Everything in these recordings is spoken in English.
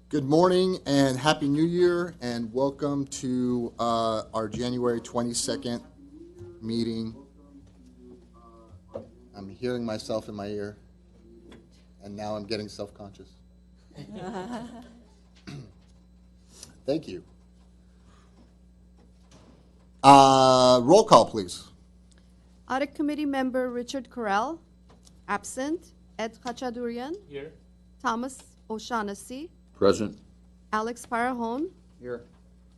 Good morning and Happy New Year, and welcome to our January 22nd meeting. I'm hearing myself in my ear, and now I'm getting self-conscious. Thank you. Roll call, please. Audit Committee Member Richard Correll, absent. Ed Khachadurian. Here. Thomas O'Shaughnessy. Present. Alex Parajon. Here.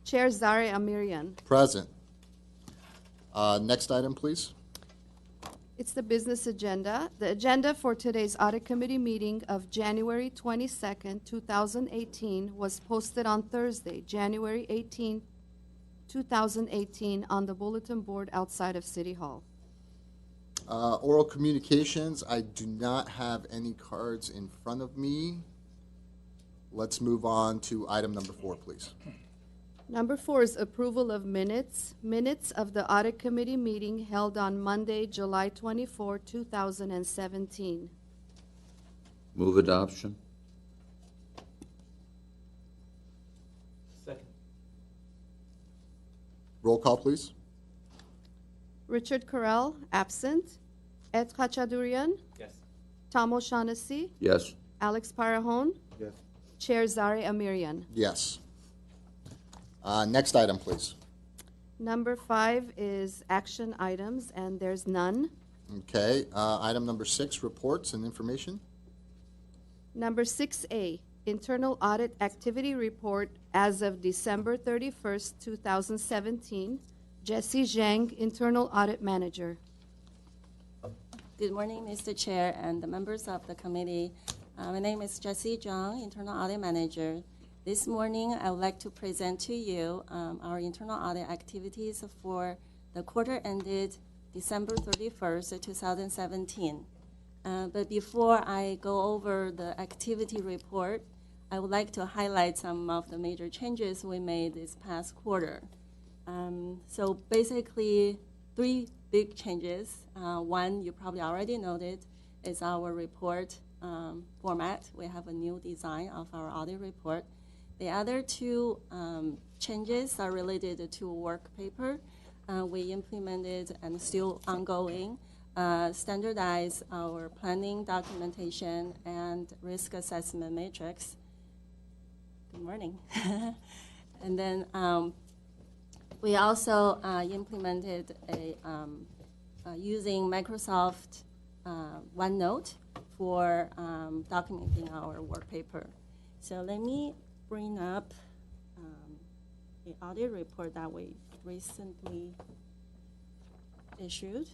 Chair Zare Amirian. Present. Next item, please. It's the business agenda. The agenda for today's Audit Committee meeting of January 22nd, 2018 was posted on Thursday, January 18, 2018 on the bulletin board outside of City Hall. Oral communications, I do not have any cards in front of me. Let's move on to item number 4, please. Number 4 is approval of minutes. Minutes of the Audit Committee meeting held on Monday, July 24, 2017. Move adoption. Second. Roll call, please. Richard Correll, absent. Ed Khachadurian. Yes. Tom O'Shaughnessy. Yes. Alex Parajon. Yes. Chair Zare Amirian. Yes. Next item, please. Number 5 is action items, and there's none. Okay. Item number 6, reports and information. Number 6A, internal audit activity report as of December 31st, 2017. Jessie Zhang, internal audit manager. Good morning, Mr. Chair and the members of the committee. My name is Jessie Zhang, internal audit manager. This morning, I would like to present to you our internal audit activities for the quarter ended December 31st, 2017. But before I go over the activity report, I would like to highlight some of the major changes we made this past quarter. So basically, 3 big changes. One, you probably already noted, is our report format. We have a new design of our audit report. The other 2 changes are related to work paper. We implemented and still ongoing standardize our planning documentation and risk assessment matrix. Good morning. And then we also implemented using Microsoft OneNote for documenting our work paper. So let me bring up the audit report that we recently issued,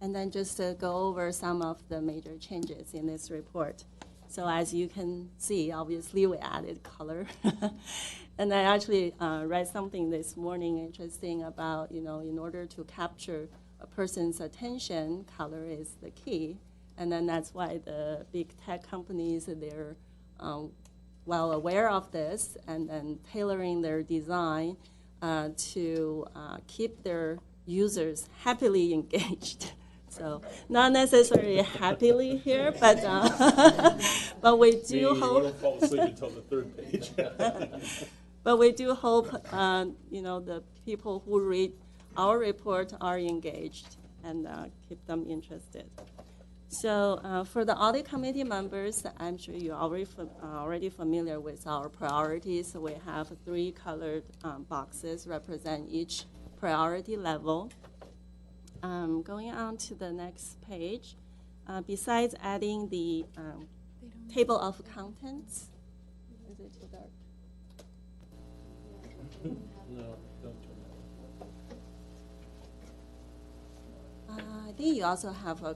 and then just go over some of the major changes in this report. So as you can see, obviously we added color. And I actually read something this morning interesting about, in order to capture a person's attention, color is the key. And then that's why the big tech companies, they're well aware of this and then tailoring their design to keep their users happily engaged. So not necessarily happily here, but but we do hope. Won't fall asleep until the 3rd page. But we do hope, the people who read our report are engaged and keep them interested. So for the audit committee members, I'm sure you're already familiar with our priorities. So we have 3 colored boxes represent each priority level. Going on to the next page, besides adding the table of contents, is it too dark? No, don't turn that on. I think you also have a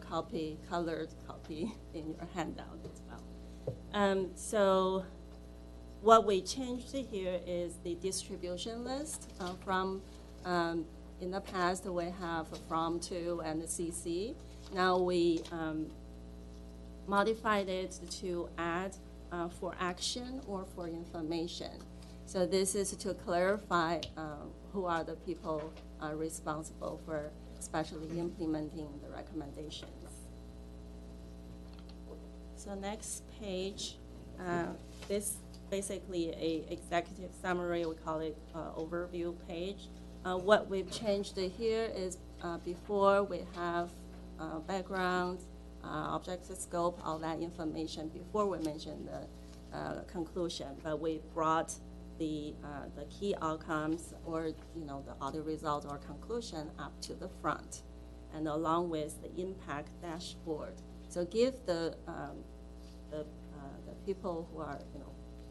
colored copy in your handout as well. So what we changed here is the distribution list from, in the past we have from, to, and CC. Now we modified it to add for action or for information. So this is to clarify who are the people responsible for especially implementing the recommendations. So next page, this basically a executive summary, we call it overview page. What we've changed here is before we have background, objective scope, all that information before we mention the conclusion, but we brought the key outcomes or the audit result or conclusion up to the front, and along with the impact dashboard. So give the people who are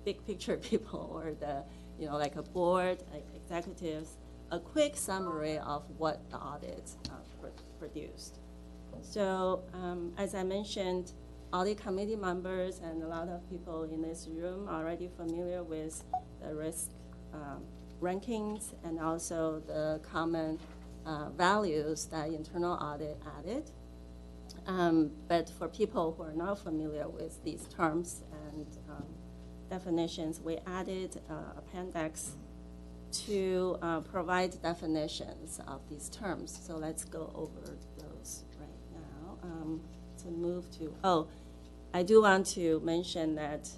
big picture people or the like a board executives a quick summary of what the audit produced. So as I mentioned, audit committee members and a lot of people in this room are already familiar with the risk rankings and also the common values that internal audit added. But for people who are not familiar with these terms and definitions, we added appendix to provide definitions of these terms. So let's go over those right now. To move to, I do want to mention that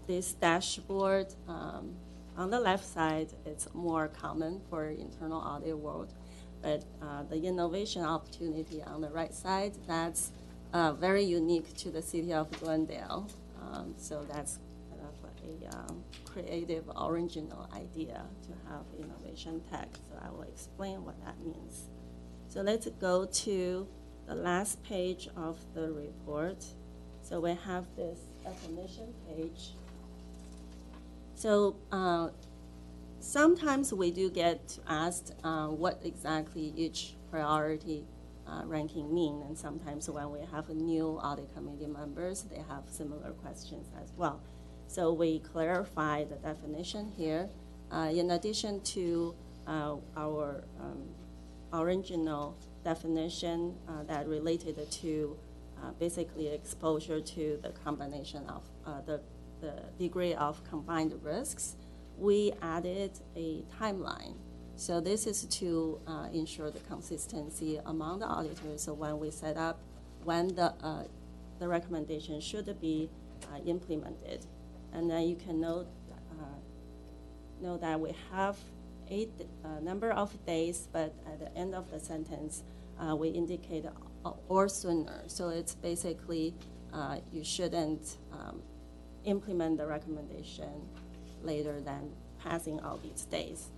this dashboard on the left side, it's more common for internal audit world, but the innovation opportunity on the right side, that's very unique to the city of Glendale. So that's kind of a creative, original idea to have innovation tech. So I will explain what that means. So let's go to the last page of the report. So we have this definition page. So sometimes we do get asked what exactly each priority ranking mean, and sometimes when we have a new audit committee members, they have similar questions as well. So we clarify the definition here. In addition to our original definition that related to basically exposure to the combination of the degree of combined risks, we added a timeline. So this is to ensure the consistency among the auditors. So when we set up when the recommendation should be implemented, and then you can note that we have number of days, but at the end of the sentence, we indicate or sooner. So it's basically you shouldn't implement the recommendation later than passing all these days.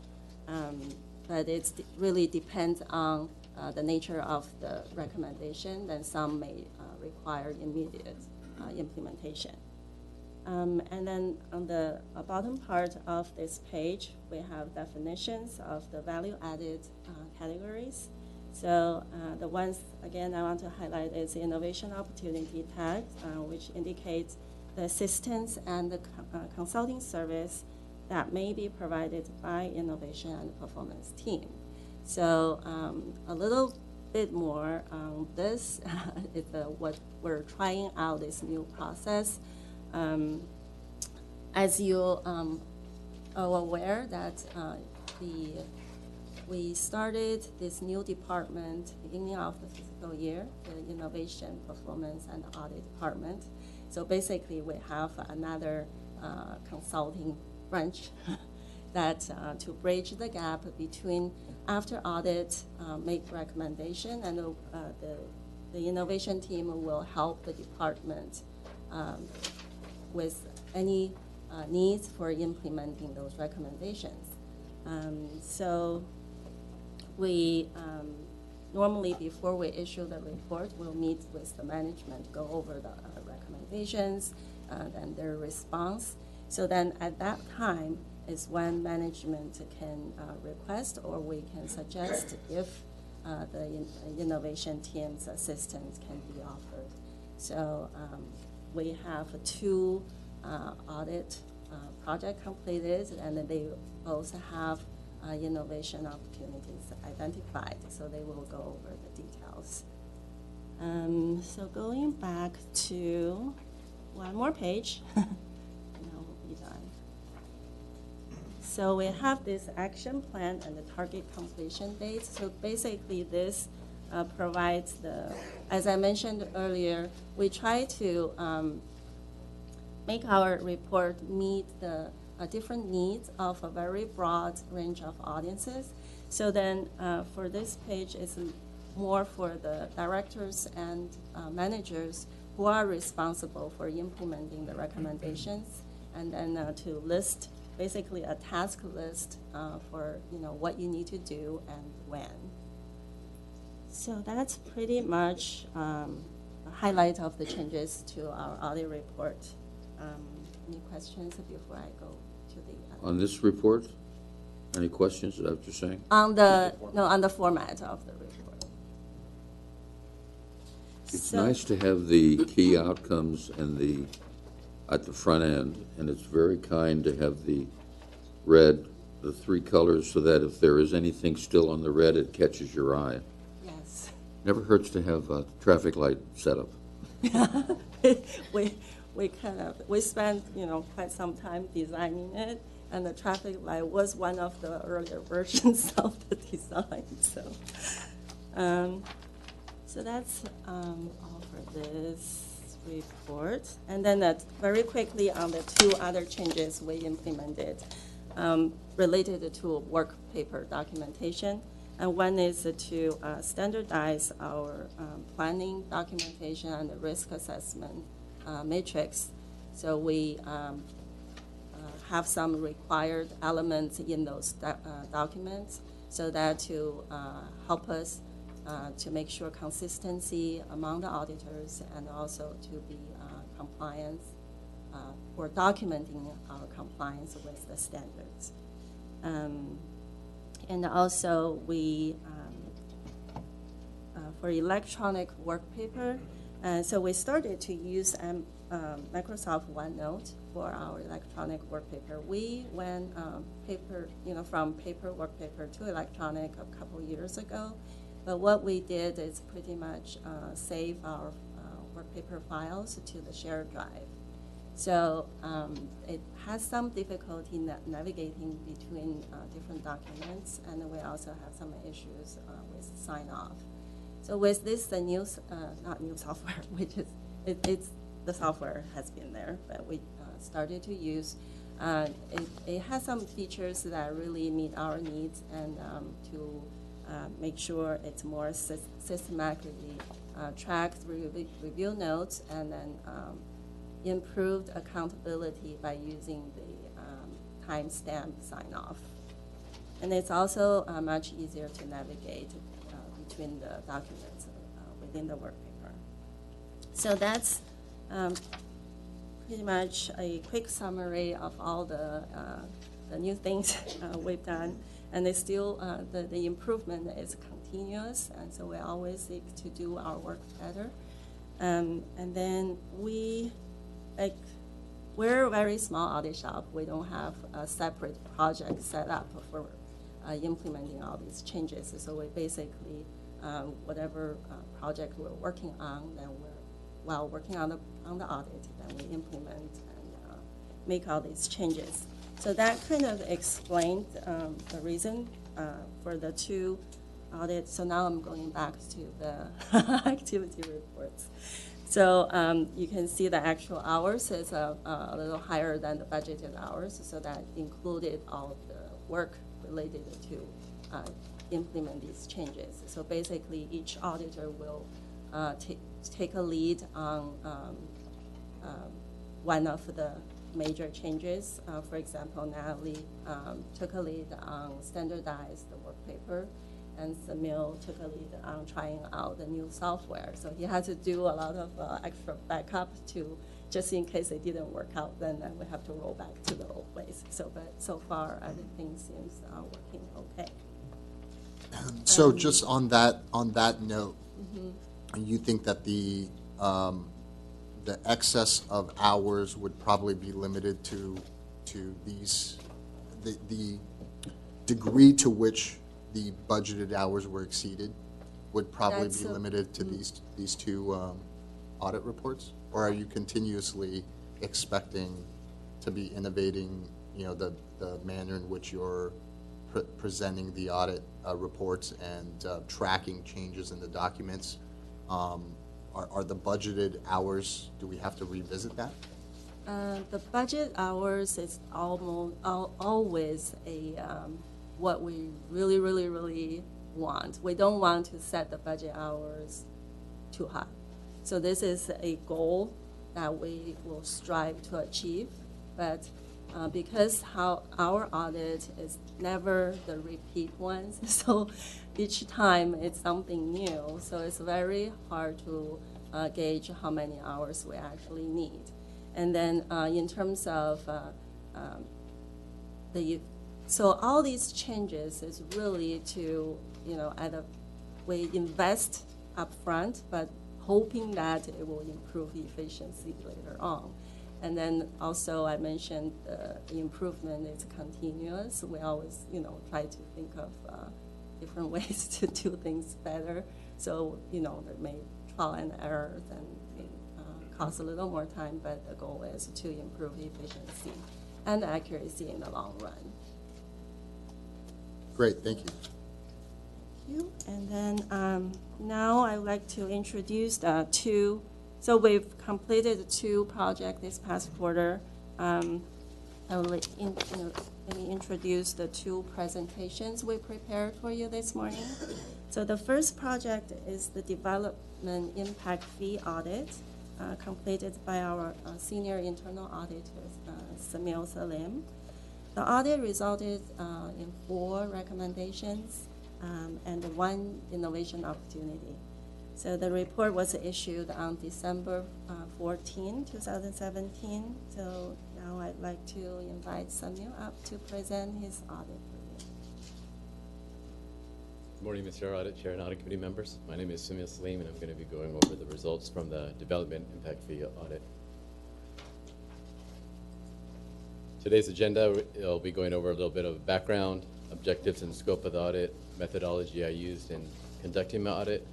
But it really depends on the nature of the recommendation, then some may require immediate implementation. And then on the bottom part of this page, we have definitions of the value-added categories. So the ones, again, I want to highlight is innovation opportunity tag, which indicates the assistance and the consulting service that may be provided by innovation and performance team. So a little bit more on this is what we're trying out this new process. As you are aware that we started this new department beginning of the fiscal year, the Innovation, Performance, and Audit Department. So basically, we have another consulting branch that to bridge the gap between after audit, make recommendation, and the innovation team will help the department with any needs for implementing those recommendations. So we normally, before we issue the report, we'll meet with the management, go over the recommendations and their response. So then at that time is when management can request or we can suggest if the innovation team's assistance can be offered. So we have 2 audit project completed, and they both have innovation opportunities identified, so they will go over the details. So going back to one more page, and we'll be done. So we have this action plan and the target completion date. So basically this provides the, as I mentioned earlier, we try to make our report meet the different needs of a very broad range of audiences. So then for this page, it's more for the directors and managers who are responsible for implementing the recommendations, and then to list basically a task list for what you need to do and when. So that's pretty much a highlight of the changes to our audit report. Any questions before I go to the On this report? Any questions? Is that what you're saying? on the format of the report? It's So- nice to have the key outcomes and at the front end, and it's very kind to have the red, the three colors, so that if there is anything still on the red, it catches your eye. Yes. Never hurts to have a traffic light set up. We spent quite some time designing it, and the traffic light was one of the earlier versions of the design. So that's all for this report. And then very quickly on the two other changes we implemented related to work paper documentation. And one is to standardize our planning documentation and the risk assessment matrix. So we have some required elements in those documents, so that to help us to make sure consistency among the auditors, and also to be compliant or documenting our compliance with the standards. And also we, for electronic work paper, so we started to use Microsoft OneNote for our electronic work paper. We went from paper work paper to electronic a couple years ago. But what we did is pretty much save our work paper files to the shared drive. So it has some difficulty navigating between different documents, and we also have some issues with sign-off. So with this, the new, not new software, which is, it's the software has been there, but we started to use. It has some features that really meet our needs, and to make sure it's more systematically tracked review notes, and then improved accountability by using the timestamp sign-off. And it's also much easier to navigate between the documents within the work paper. So that's pretty much a quick summary of all the new things we've done. And it's still, the improvement is continuous, and so we always seek to do our work better. And then we're a very small audit shop. We don't have a separate project set up for implementing all these changes. So we basically, whatever project we're working on, then while working on the audit, then we implement and make all these changes. So that kind of explained the reason for the two audits. So now I'm going back to the activity reports. So you can see the actual hours is a little higher than the budgeted hours. So that included all of the work related to implement these changes. So basically, each auditor will take a lead on one of the major changes. For example, Natalie took a lead on standardize the work paper, and Samil took a lead on trying out the new software. So he had to do a lot of extra backup to, just in case it didn't work out, then we have to roll back to the old ways. So, but so far, everything seems working okay. So just on that note, you think that the excess of hours would probably be limited to these, the degree to which the budgeted hours were exceeded would probably be limited to these two audit reports? Or are you continuously expecting to be innovating, the manner in which you're presenting the audit reports and tracking changes in the documents? Are the budgeted hours, do we have to revisit that? The budget hours is always what we really want. We don't want to set the budget hours too high. So this is a goal that we will strive to achieve. But because how our audit is never the repeat ones, so each time it's something new. So it's very hard to gauge how many hours we actually need. And then in terms of so all these changes is really to, we invest upfront, but hoping that it will improve efficiency later on. And then also I mentioned the improvement is continuous. We always, try to think of different ways to do things better. So, that may trial and error and may cost a little more time, but the goal is to improve efficiency and accuracy in the long run. Great, thank you. You. And then now I would like to introduce two. So we've completed 2 projects this past quarter. I will let me introduce the 2 presentations we prepared for you this morning. So the first project is the development impact fee audit completed by our senior internal auditor, Samil Salim. The audit resulted in 4 recommendations and 1 innovation opportunity. So the report was issued on December 14, 2017. So now I'd like to invite Samil up to present his audit review. Good morning, Mr. Audit Chair and Audit Committee members. My name is Samil Salim, and I'm going to be going over the results from the Development Impact Fee Audit. Today's agenda, I'll be going over a little bit of background, objectives and scope of the audit, methodology I used in conducting my audit,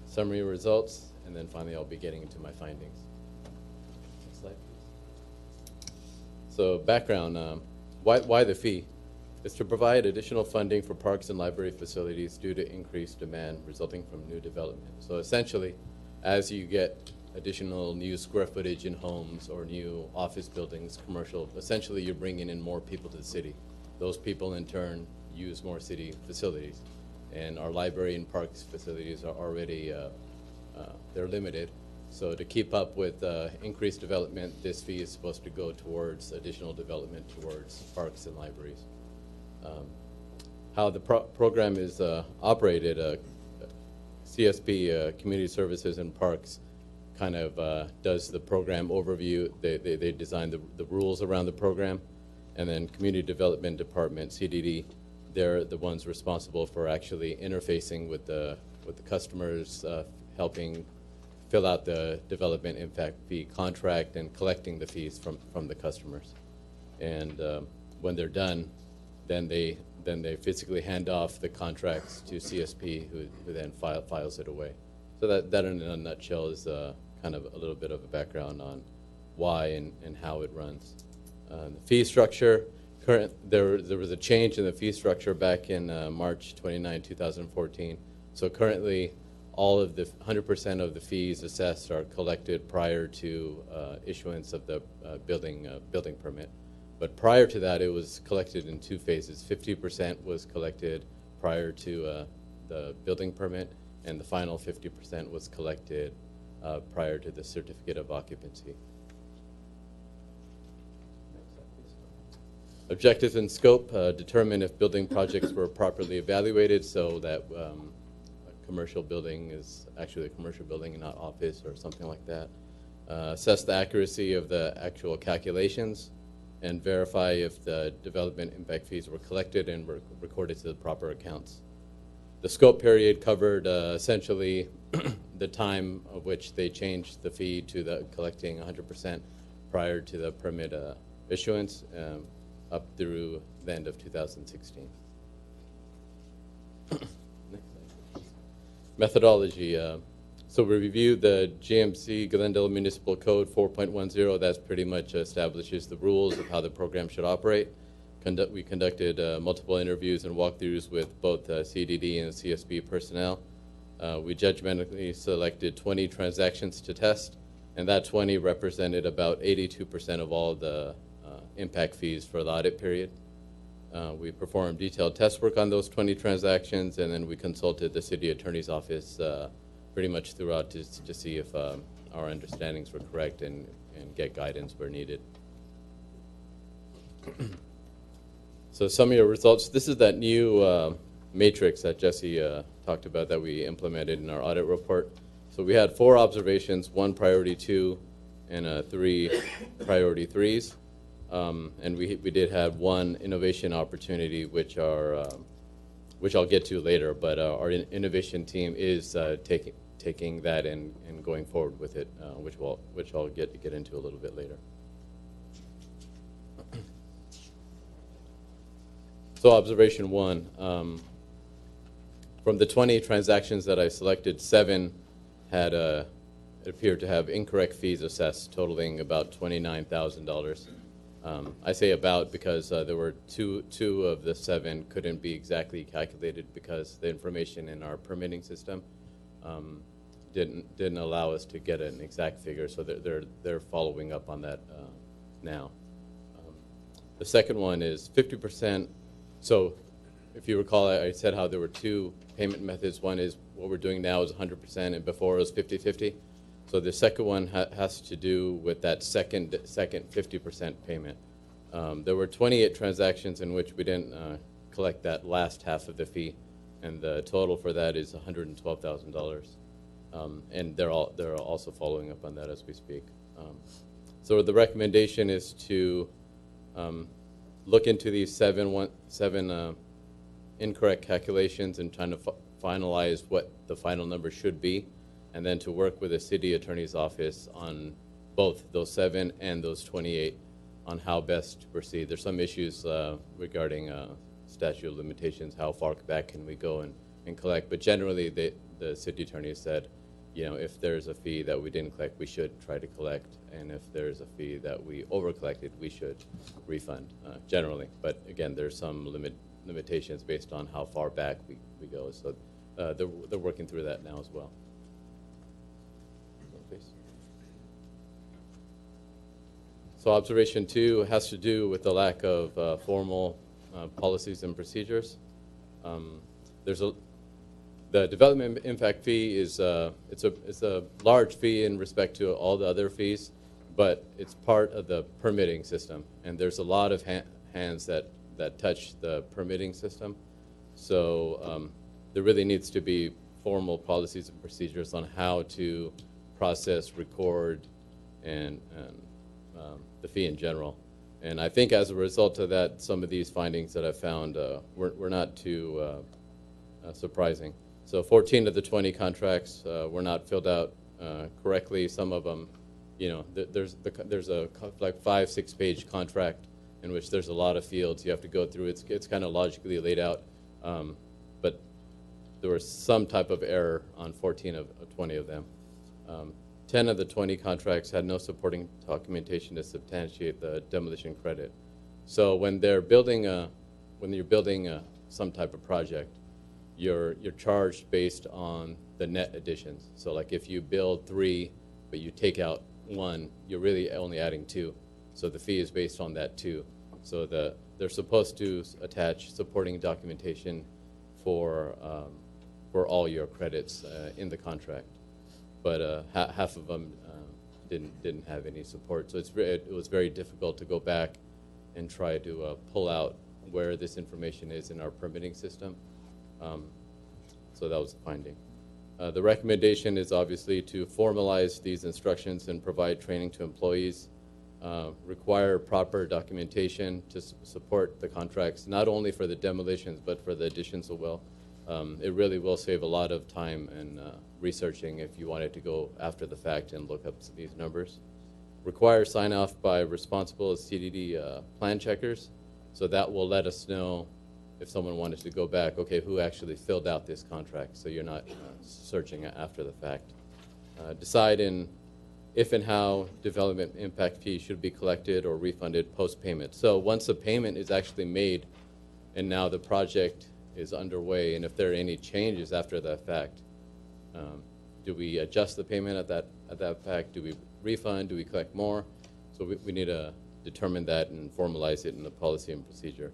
summary results, and then finally I'll be getting into my findings. Next slide, please. So background, why the fee? It's to provide additional funding for parks and library facilities due to increased demand resulting from new development. So essentially, as you get additional new square footage in homes or new office buildings, commercial, essentially you're bringing in more people to the city. Those people in turn use more city facilities. And our library and parks facilities are already, they're limited. So to keep up with increased development, this fee is supposed to go towards additional development towards parks and libraries. How the program is operated, CSP, Community Services and Parks, kind of does the program overview. They design the rules around the program. And then Community Development Department, CDD, they're the ones responsible for actually interfacing with the customers, helping fill out the development impact fee contract and collecting the fees from the customers. And when they're done, then they physically hand off the contracts to CSP, who then files it away. So that in a nutshell is kind of a little bit of a background on why and how it runs. The fee structure. There was a change in the fee structure back in March 29, 2014. So currently, all of the 100% of the fees assessed are collected prior to issuance of the building permit. But prior to that, it was collected in 2 phases. 50% was collected prior to the building permit, and the final 50% was collected prior to the certificate of occupancy. Objectives and scope determine if building projects were properly evaluated, so that a commercial building is actually a commercial building and not office or something like that. Assess the accuracy of the actual calculations, and verify if the development impact fees were collected and were recorded to the proper accounts. The scope period covered essentially the time of which they changed the fee to the collecting 100% prior to the permit issuance, up through the end of 2016. Next slide. Methodology. So we reviewed the GMC, Glendale Municipal Code 4.10. That pretty much establishes the rules of how the program should operate. We conducted multiple interviews and walkthroughs with both CDD and CSB personnel. We judgmentally selected 20 transactions to test. and that 20 represented about 82% of all the impact fees for the audit period. We performed detailed test work on those 20 transactions, and then we consulted the city attorney's office pretty much throughout to see if our understandings were correct and get guidance where needed. So some of your results, this is that new matrix that Jesse talked about that we implemented in our audit report. So we had 4 observations, 1 priority 2, and 3 priority 3s. And we did have 1 innovation opportunity, which I'll get to later, but our innovation team is taking that and going forward with it, which I'll get into a little bit later. So observation 1, from the 20 transactions that I selected, 7 had it appeared to have incorrect fees assessed, totaling about $29,000. I say about because there were two of the 7 couldn't be exactly calculated because the information in our permitting system didn't allow us to get an exact figure. So they're following up on that now. The second one is 50%. So if you recall, I said how there were 2 payment methods. One is what we're doing now is 100%, and before it was 50-50. So the second one has to do with that second 50% payment. There were 28 transactions in which we didn't collect that last half of the fee, and the total for that is $112,000. And they're also following up on that as we speak. So the recommendation is to look into these seven incorrect calculations and trying to finalize what the final number should be, and then to work with the city attorney's office on both those 7 and those 28 on how best to proceed. There's some issues regarding statute of limitations, how far back can we go and collect, but generally the city attorney said, you know, if there's a fee that we didn't collect, we should try to collect, and if there's a fee that we over-collected, we should refund, generally. But again, there's some limitations based on how far back we go, so they're working through that now as well. So observation 2 has to do with the lack of formal policies and procedures. The development impact fee is it's a large fee in respect to all the other fees, but it's part of the permitting system, and there's a lot of hands that touch the permitting system. So there really needs to be formal policies and procedures on how to process, record, and the fee in general. And I think as a result of that, some of these findings that I found were not too surprising. So 14 of the 20 contracts were not filled out correctly. Some of them, you know, there's a like 5-6 page contract in which there's a lot of fields you have to go through. It's kind of logically laid out, but there was some type of error on 14 of 20 of them. 10 of the 20 contracts had no supporting documentation to substantiate the demolition credit. So when you're building some type of project, you're charged based on the net additions. So like if you build 3, but you take out 1, you're really only adding 2. So the fee is based on that 2. So they're supposed to attach supporting documentation for all your credits in the contract, but half of them didn't have any support. So it was very difficult to go back and try to pull out where this information is in our permitting system. So that was the finding. The recommendation is obviously to formalize these instructions and provide training to employees, require proper documentation to support the contracts, not only for the demolitions, but for the additions as well. It really will save a lot of time and researching if you wanted to go after the fact and look up these numbers. Require sign-off by responsible CDD plan checkers, so that will let us know if someone wanted to go back, okay, who actually filled out this contract, so you're not searching after the fact. Decide if and how development impact fees should be collected or refunded post-payment. So once a payment is actually made and now the project is underway, and if there are any changes after that fact, do we adjust the payment at that fact? Do we refund? Do we collect more? So we need to determine that and formalize it in the policy and procedure.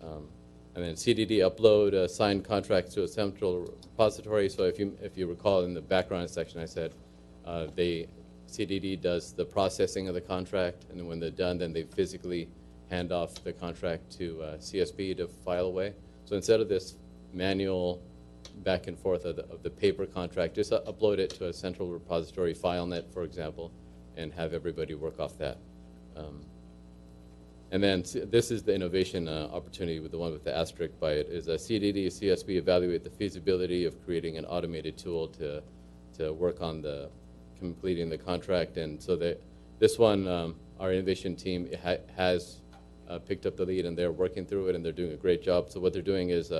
And then CDD upload signed contracts to a central repository. So if you recall in the background section, I said CDD does the processing of the contract, and then when they're done, then they physically hand off the contract to CSB to file away. So instead of this manual back and forth of the paper contract, just upload it to a central repository, FileNet, for example, and have everybody work off that. And then this is the innovation opportunity with the one with the asterisk by it, is a CDD, CSB evaluate the feasibility of creating an automated tool to work on the completing the contract. And so this one, our innovation team has picked up the lead, and they're working through it, and they're doing a great job. So what they're doing is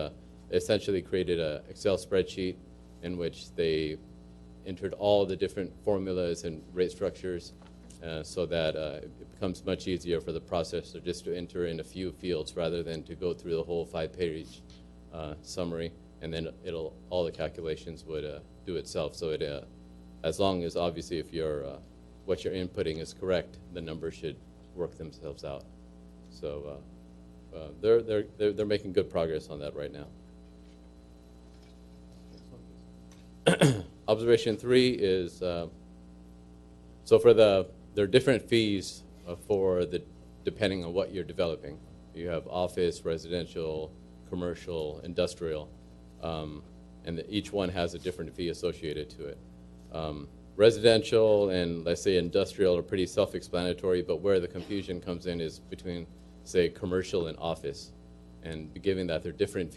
essentially created an Excel spreadsheet in which they entered all the different formulas and rate structures so that it becomes much easier for the processor just to enter in a few fields rather than to go through the whole 5-page summary, and then all the calculations would do itself. So it, as long as obviously if what you're inputting is correct, the numbers should work themselves out. So they're making good progress on that right now. Observation 3 is so for there are different fees depending on what you're developing. You have office, residential, commercial, industrial, and each one has a different fee associated to it. Residential and, let's say, industrial are pretty self-explanatory, but where the confusion comes in is between, say, commercial and office. And given that they're different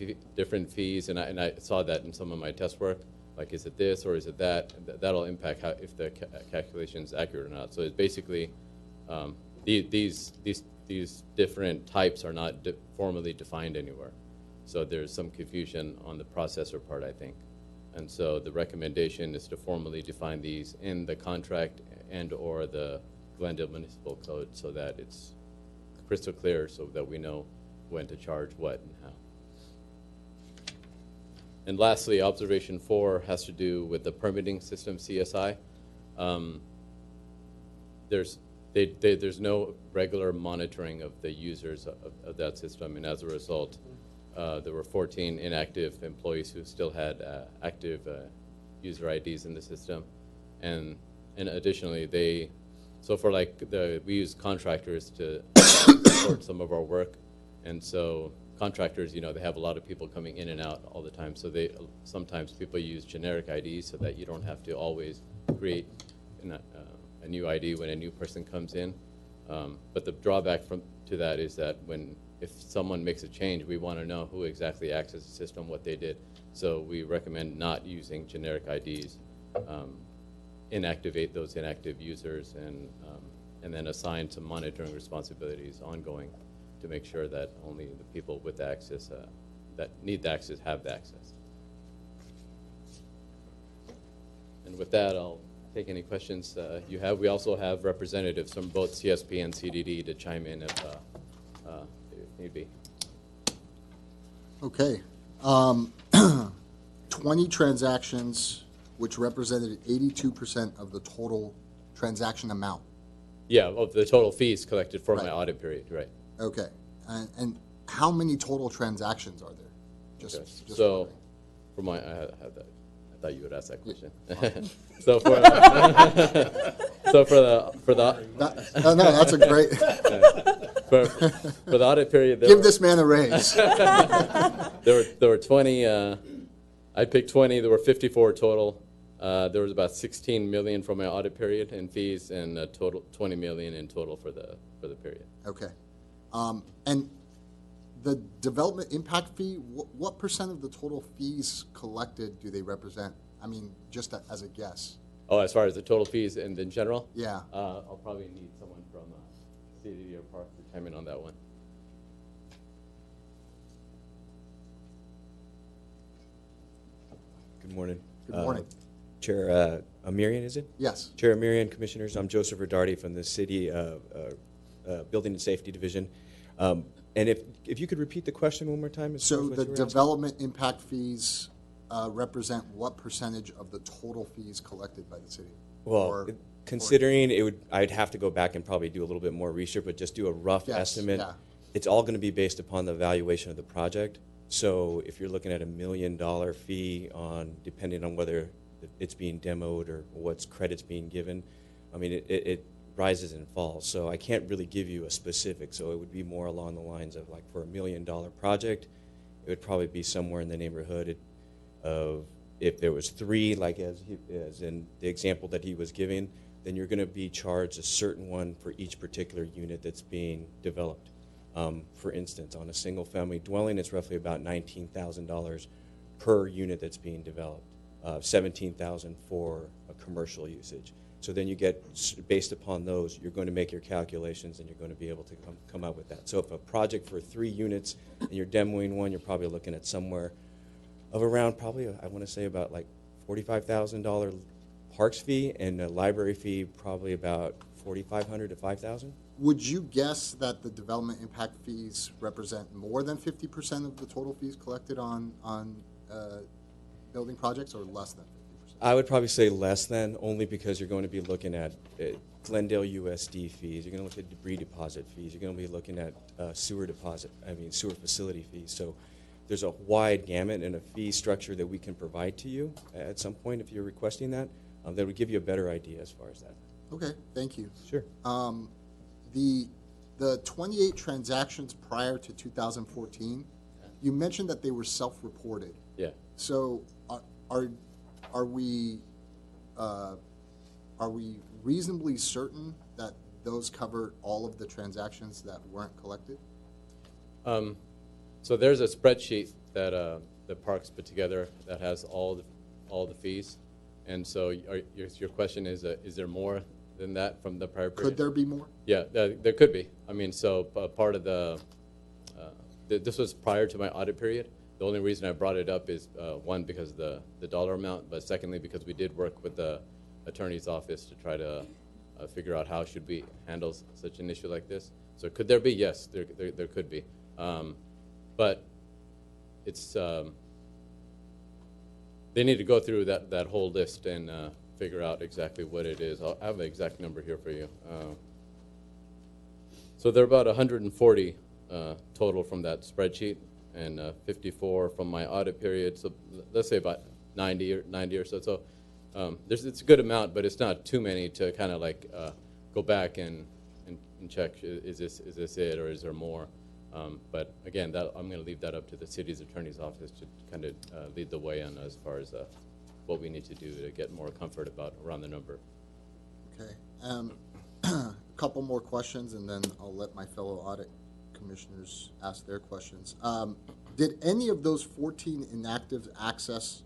fees, and I saw that in some of my test work, like is it this or is it that? That'll impact if the calculation is accurate or not. So it's basically these different types are not formally defined anywhere. So there's some confusion on the processor part, I think. And so the recommendation is to formally define these in the contract and or the Glendale Municipal Code so that it's crystal clear so that we know when to charge what and how. And lastly, observation 4 has to do with the permitting system, CSI. There's no regular monitoring of the users of that system, and as a result, there were 14 inactive employees who still had active user IDs in the system. And additionally, so for like we use contractors to support some of our work. And so contractors, they have a lot of people coming in and out all the time. So sometimes people use generic IDs so that you don't have to always create a new ID when a new person comes in. But the drawback to that is that if someone makes a change, we want to know who exactly accessed the system, what they did. So we recommend not using generic IDs, inactivate those inactive users, and then assign some monitoring responsibilities ongoing to make sure that only the people with access that need the access have the access. And with that, I'll take any questions you have. We also have representatives from both CSP and CDD to chime in if need be. Okay. 20 transactions, which represented 82% of the total transaction amount. Yeah, of the total fees collected for Right. my audit period, right. Okay. And how many total transactions are there? Just So, wondering. I had that. I thought you would ask that question. Yeah. So for No, that's a great. for the audit period, Give this man a raise. there were 20. I picked 20. There were 54 total. There was about 16 million for my audit period in fees, and a total 20 million in total for the period. Okay. And the development impact fee, what percent of the total fees collected do they represent? I mean, just as a guess. Oh, as far as the total fees and in general? Yeah. I'll probably need someone from CDD or Park to chime in on that one. Good morning. Good morning. Chair Amirian, is it? Yes. Chair Amirian, Commissioners, I'm Joseph Rodardi from the City Building and Safety Division. And if you could repeat the question one more time. As far So as what the you were asking. development impact fees represent what percentage of the total fees collected by the city? Well, Or Considering it would, I'd have to go back and probably do a little bit more research, but just do a rough Yes, estimate. yeah. It's all going to be based upon the valuation of the project. So if you're looking at $1 million fee on, depending on whether it's being demoed or what's credits being given, I mean, it rises and falls. So I can't really give you a specific. So it would be more along the lines of like for $1 million project, it would probably be somewhere in the neighborhood of, if there was 3, like as in the example that he was giving, then you're going to be charged a certain one for each particular unit that's being developed. For instance, on a single-family dwelling, it's roughly about $19,000 per unit that's being developed, $17,000 for a commercial usage. So then you get, based upon those, you're going to make your calculations and you're going to be able to come up with that. So if a project for 3 units and you're demoing one, you're probably looking at somewhere of around probably, I want to say about like $45,000 parks fee, and a library fee probably about $4,500 to $5,000. Would you guess that the development impact fees represent more than 50% of the total fees collected on building projects, or less than 50%? I would probably say less than, only because you're going to be looking at Glendale USD fees. You're going to look at debris deposit fees. You're going to be looking at sewer facility fees. So there's a wide gamut and a fee structure that we can provide to you at some point if you're requesting that. That would give you a better idea as far as that. Okay, thank you. Sure. The 28 transactions prior to 2014, you mentioned that they were self-reported. Yeah. So are we reasonably certain that those cover all of the transactions that weren't collected? So there's a spreadsheet that the parks put together that has all the fees, and so your question is there more than that from the prior period? Could there be more? Yeah, there could be. I mean, so part of this was prior to my audit period. The only reason I brought it up is one, because of the dollar amount, but secondly because we did work with the attorney's office to try to figure out how should we handle such an issue like this. So could there be? Yes, there could be. But it's they need to go through that whole list and figure out exactly what it is. I have the exact number here for you. So there are about 140 total from that spreadsheet, and 54 from my audit period. So let's say about 90 or so. So it's a good amount, but it's not too many to kind of like go back and check, is this it, or is there more? But again, I'm going to leave that up to the city's attorney's office to kind of lead the way on as far as what we need to do to get more comfort around the number. Okay. A couple more questions, and then I'll let my fellow audit commissioners ask their questions. Did any of those 14 inactives access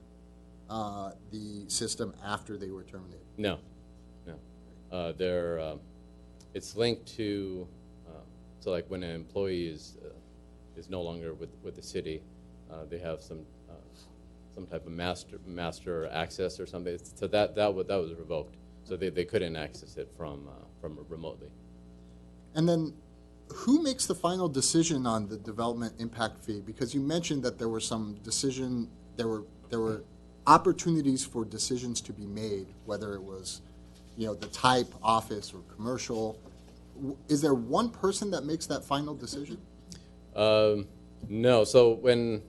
the system after they were terminated? No. It's linked to, so like when an employee is no longer with the city, they have some type of master access or something. So that was revoked. So they couldn't access it from remotely. And then, who makes the final decision on the development impact fee? Because you mentioned that there were there were opportunities for decisions to be made, whether it was, the type, office, or commercial. Is there one person that makes that final decision? No. So when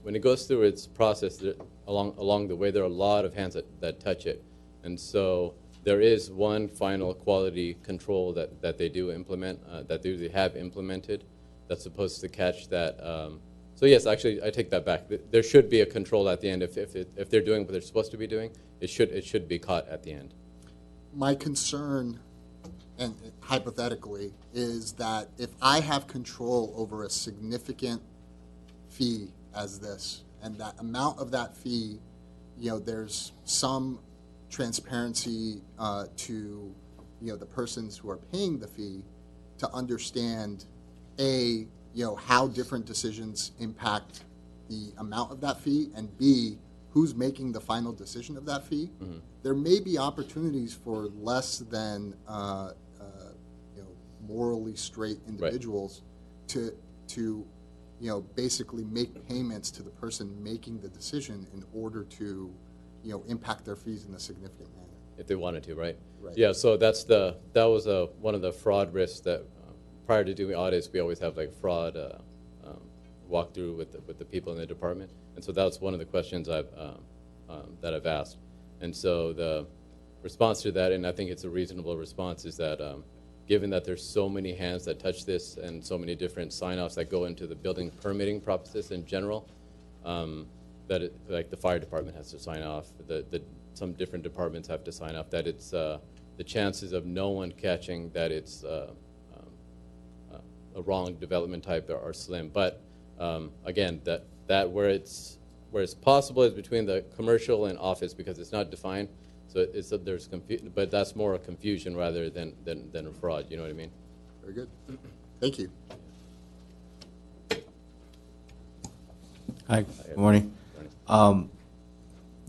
it goes through its process, along the way, there are a lot of hands that touch it, and so there is one final quality control that they do implement, that they have implemented, that's supposed to catch that. So yes, actually, I take that back. There should be a control at the end. If they're doing what they're supposed to be doing, it should be caught at the end. My concern, and hypothetically, is that if I have control over a significant fee as this, and that amount of that fee, there's some transparency to the persons who are paying the fee to understand how different decisions impact the amount of that fee, and B, who's making the final decision of that fee. Mm-hmm. There may be opportunities for less than morally straight individuals to basically make payments to the person making the decision in order to impact their fees in a significant manner. if they wanted to, right? Right. Yeah, so that was one of the fraud risks that prior to doing audits, we always have like fraud walkthrough with the people in the department, and so that's one of the questions that I've asked, and so the response to that, and I think it's a reasonable response, is that given that there's so many hands that touch this and so many different sign-offs that go into the building permitting process in general, like the fire department has to sign off, some different departments have to sign off, that it's the chances of no one catching that it's a wrong development type are slim. But again, that where it's possible is between the commercial and office because it's not defined. So there's confusion, but that's more a confusion rather than a fraud. You know what I mean? Very good. Thank you. Hi, good morning.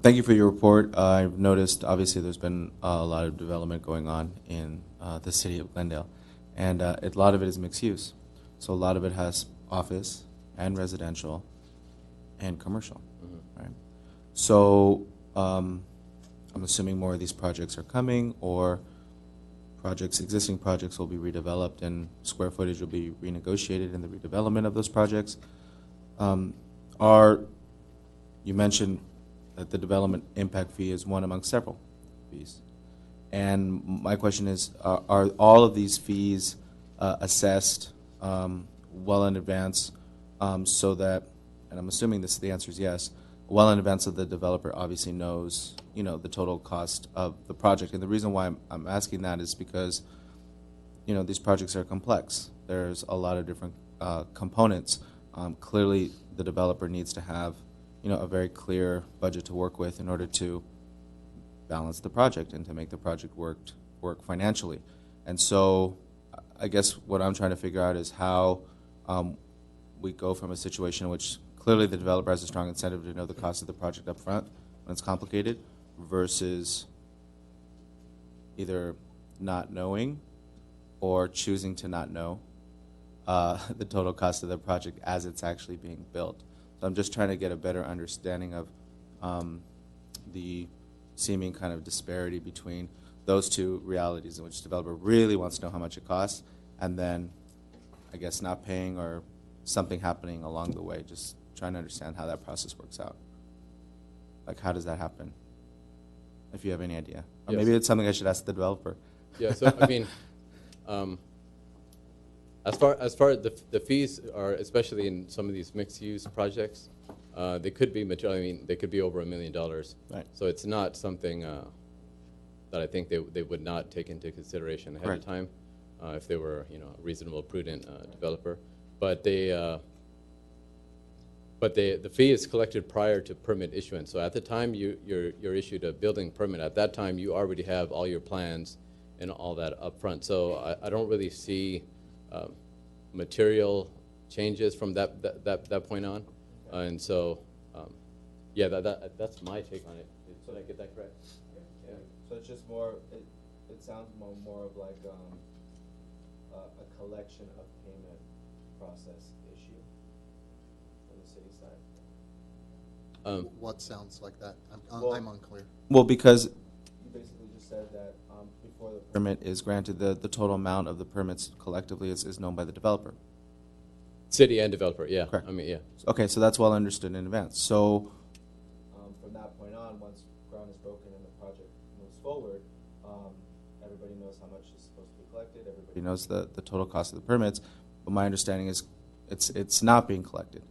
Thank you for your report. I've noticed, obviously, there's been a lot of development going on in the city of Glendale, and a lot of it is mixed use. So a lot of it has office and residential and commercial, right? So I'm assuming more of these projects are coming, or existing projects will be redeveloped and square footage will be renegotiated in the redevelopment of those projects. You mentioned that the development impact fee is one among several fees. And my question is, are all of these fees assessed well in advance so that, and I'm assuming the answer is yes, well in advance so the developer obviously knows, the total cost of the project. And the reason why I'm asking that is because, these projects are complex. There's a lot of different components. Clearly, the developer needs to have, a very clear budget to work with in order to balance the project and to make the project work financially. And so I guess what I'm trying to figure out is how we go from a situation in which clearly the developer has a strong incentive to know the cost of the project up front when it's complicated versus either not knowing or choosing to not know the total cost of the project as it's actually being built. So I'm just trying to get a better understanding of the seeming kind of disparity between those two realities in which the developer really wants to know how much it costs and then, I guess, not paying or something happening along the way. Just trying to understand how that process works out. Like, how does that happen? If you have any idea. Or maybe it's something I should ask the developer. Yeah, so I mean, as far as the fees are, especially in some of these mixed-use projects, they could be material. I mean, they could be over $1 million. Right. So it's not something that I think they would not take into consideration ahead of time if they were, a reasonable, prudent developer. But the fee is collected prior to permit issuance. So at the time you're issued a building permit, at that time you already have all your plans and all that up front. So I don't really see material changes from that point on. And so, yeah, that's my take on it. Did I get that correct? Yeah. So it's just more, it sounds more of like a collection of payment process issue from the city side. What sounds like that? I'm unclear. Well, because you basically just said that before the permit is granted, the total amount of the permits collectively is known by the developer. City and developer, yeah. Correct. I mean, yeah. Okay, so that's well understood in advance. So from that point on, once ground is broken and the project moves forward, everybody knows how much is supposed to be collected. Everybody knows the total cost of the permits. But my understanding is it's not being collected.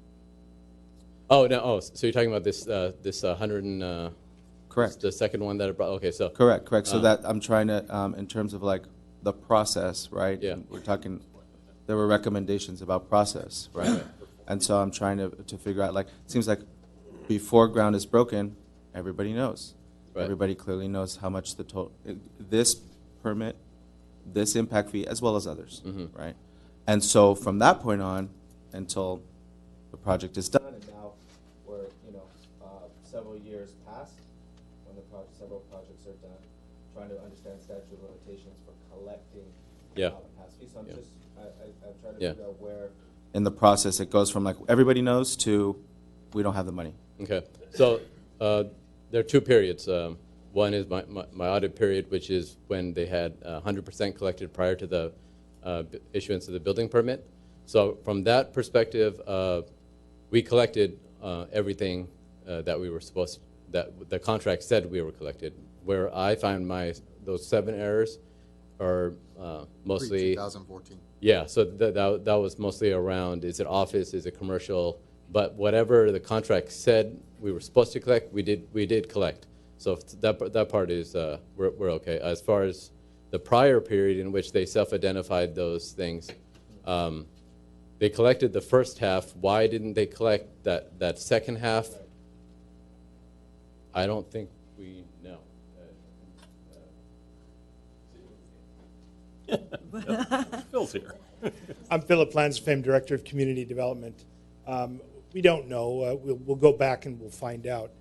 Oh no! Oh, so you're talking about this 100 and Correct. the second one that I brought. Okay, so Correct. So that I'm trying to, in terms of like the process, right? Yeah. And we're talking. There were recommendations about process, right? And so I'm trying to figure out, like, it seems like before ground is broken, everybody knows. Right. Everybody clearly knows how much the total, this permit, this impact fee, as well as others, right? And so from that point on, until the project is done, and now we're, several years past when several projects are done, trying to understand statute of limitations for collecting past fees. So I'm trying to figure out where in the process it goes from like everybody knows to we don't have the money. okay, so there are two periods. One is my audit period, which is when they had 100% collected prior to the issuance of the building permit. So from that perspective, we collected everything that we were supposed, that the contract said we were collected. Where I find those 7 errors are mostly. Pre-2014. Yeah, so that was mostly around, is it office, is it commercial? But whatever the contract said we were supposed to collect, we did collect. So that part is, we're okay. As far as the prior period in which they self-identified those things, they collected the first half. Why didn't they collect that second half? I don't think we know. Phil's here. I'm Philip Lansfame, Director of Community Development. We don't know. We'll go back and we'll find out.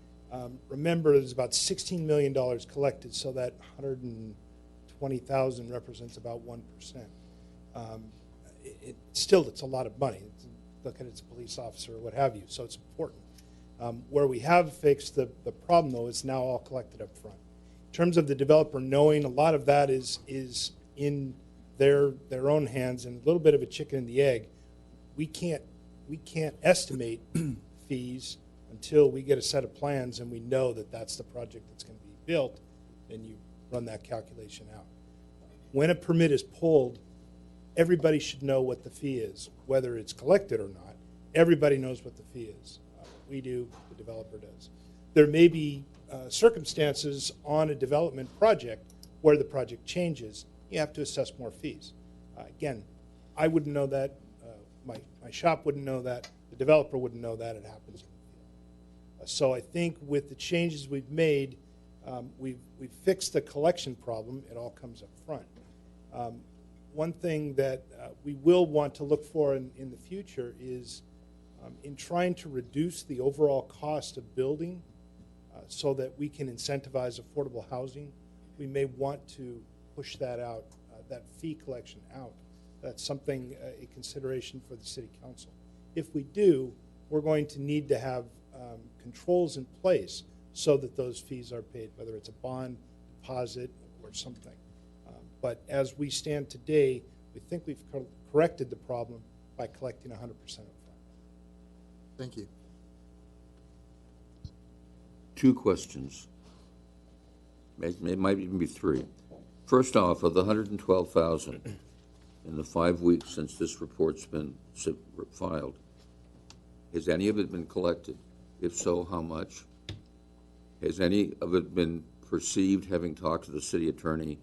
Remember, there's about $16 million collected, so that 120,000 represents about 1%. It's a lot of money. Look at it, it's a police officer or what have you, so it's important. Where we have fixed the problem, though, is now all collected up front. In terms of the developer knowing, a lot of that is in their own hands, and a little bit of a chicken and the egg. We can't estimate fees until we get a set of plans and we know that that's the project that's going to be built, and you run that calculation out. When a permit is pulled, everybody should know what the fee is, whether it's collected or not. Everybody knows what the fee is. We do, the developer does. There may be circumstances on a development project where the project changes. You have to assess more fees. Again, I wouldn't know that. My shop wouldn't know that. The developer wouldn't know that. It happens. So I think with the changes we've made, we've fixed the collection problem. It all comes up front. One thing that we will want to look for in the future is in trying to reduce the overall cost of building so that we can incentivize affordable housing, we may want to push that out, that fee collection out. That's something, a consideration for the City Council. If we do, we're going to need to have controls in place so that those fees are paid, whether it's a bond, deposit, or something. But as we stand today, we think we've corrected the problem by collecting 100% up front. Thank you. 2 questions. It might even be 3. First off, of the 112,000 in the 5 weeks since this report's been filed, has any of it been collected? If so, how much? Has any of it been perceived, having talked to the city attorney,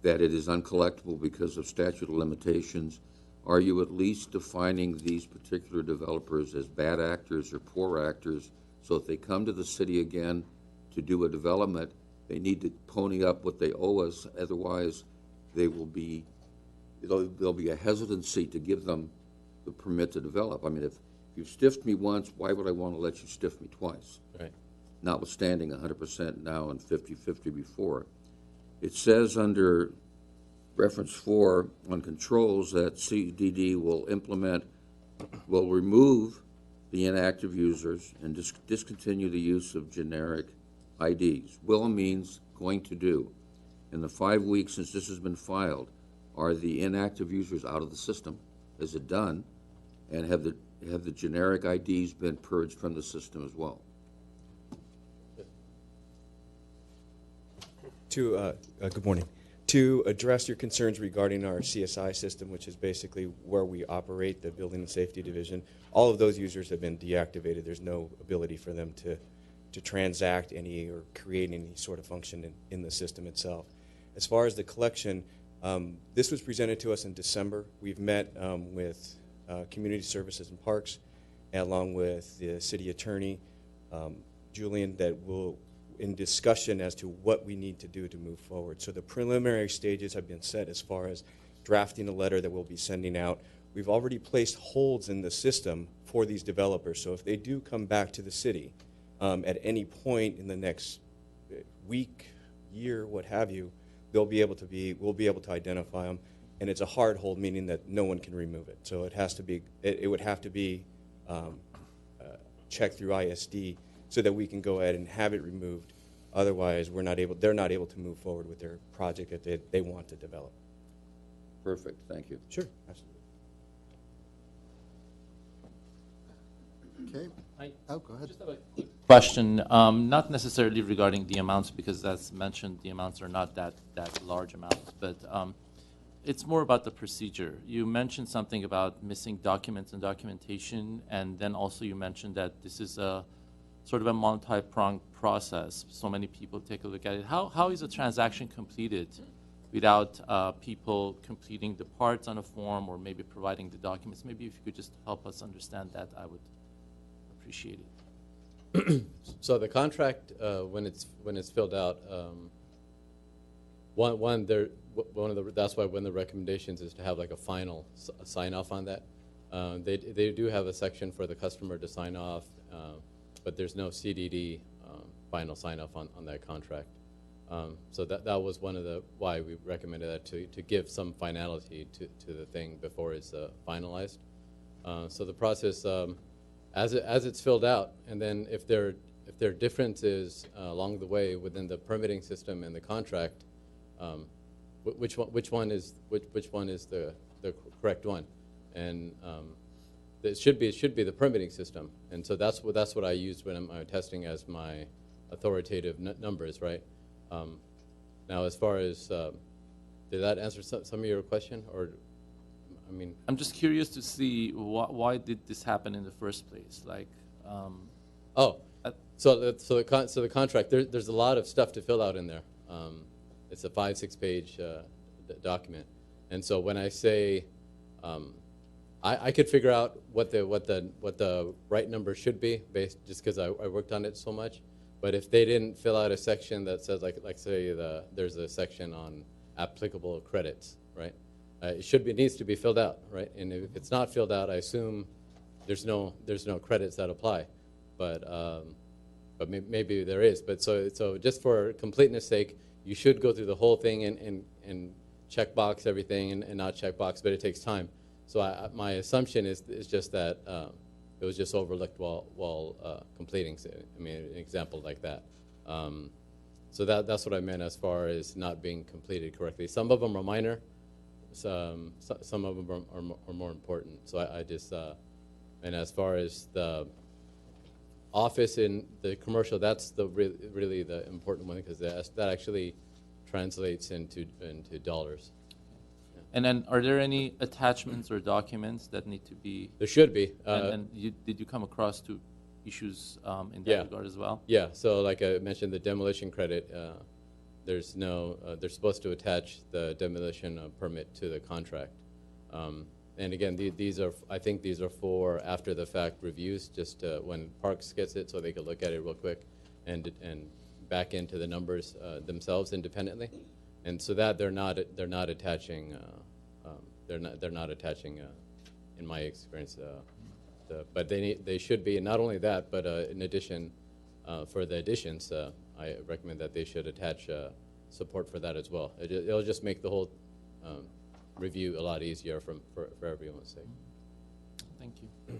that it is uncollectible because of statute of limitations? Are you at least defining these particular developers as bad actors or poor actors, so if they come to the city again to do a development, they need to pony up what they owe us, otherwise there'll be a hesitancy to give them the permit to develop. I mean, if you've stiffed me once, why would I want to let you stiff me twice? Right. Notwithstanding 100% now and 50-50 before. It says under reference 4 on controls that CDD will remove the inactive users and discontinue the use of generic IDs. Will means going to do. In the 5 weeks since this has been filed, are the inactive users out of the system? Is it done? And have the generic IDs been purged from the system as well? Good morning. To address your concerns regarding our CSI system, which is basically where we operate the Building and Safety Division, all of those users have been deactivated. There's no ability for them to transact any or create any sort of function in the system itself. As far as the collection, this was presented to us in December. We've met with Community Services and Parks, along with the city attorney, Julian, that will in discussion as to what we need to do to move forward. So the preliminary stages have been set as far as drafting a letter that we'll be sending out. We've already placed holds in the system for these developers. So if they do come back to the city at any point in the next week, year, what have you, we'll be able to identify them. And it's a hard hold, meaning that no one can remove it. So it has to be, it would have to be checked through ISD so that we can go ahead and have it removed. Otherwise, they're not able to move forward with their project that they want to develop. Perfect, thank you. Sure, absolutely. Okay. Oh, go ahead. Just have a quick question, not necessarily regarding the amounts, because as mentioned, the amounts are not that large amounts, but it's more about the procedure. You mentioned something about missing documents and documentation, and then also you mentioned that this is a sort of a multi-pronged process. So many people take a look at it. How is a transaction completed without people completing the parts on a form or maybe providing the documents? Maybe if you could just help us understand that, I would appreciate it. So the contract, when it's filled out, that's why one of the recommendations is to have like a final sign off on that. They do have a section for the customer to sign off, but there's no CDD final sign off on that contract. So that was one of the why we recommended that to give some finality to the thing before it's finalized. So the process, as it's filled out, and then if there are differences along the way within the permitting system and the contract, which one is the correct one, and it should be the permitting system, and so that's what I used when I'm testing as my authoritative numbers, right? Now, as far as did that answer some of your question, or I mean, I'm just curious to see why did this happen in the first place? Like, so the contract, there's a lot of stuff to fill out in there. It's a 5-6 page document, and so when I say, I could figure out what the right number should be based just because I worked on it so much. But if they didn't fill out a section that says like say there's a section on applicable credits, right? It needs to be filled out, right? And if it's not filled out, I assume there's no credits that apply, but maybe there is. But so just for completeness sake, you should go through the whole thing and check box everything and not check box, but it takes time. So my assumption is just that it was just overlooked while completing. I mean, an example like that. So that's what I meant as far as not being completed correctly. Some of them are minor. Some of them are more important. So I just, and as far as the office in the commercial, that's really the important one because that actually translates into dollars. and then are there any attachments or documents that need to be? There should be. And did you come across to issues in that Yeah. regard as well? Yeah. So like I mentioned, the demolition credit. They're supposed to attach the demolition permit to the contract. And again, I think these are for after the fact reviews, just when Parks gets it so they can look at it real quick and back into the numbers themselves independently. And so that they're not attaching in my experience, but they should be, and not only that, but in addition, for the additions, I recommend that they should attach support for that as well. It'll just make the whole review a lot easier for everyone's sake. Thank you.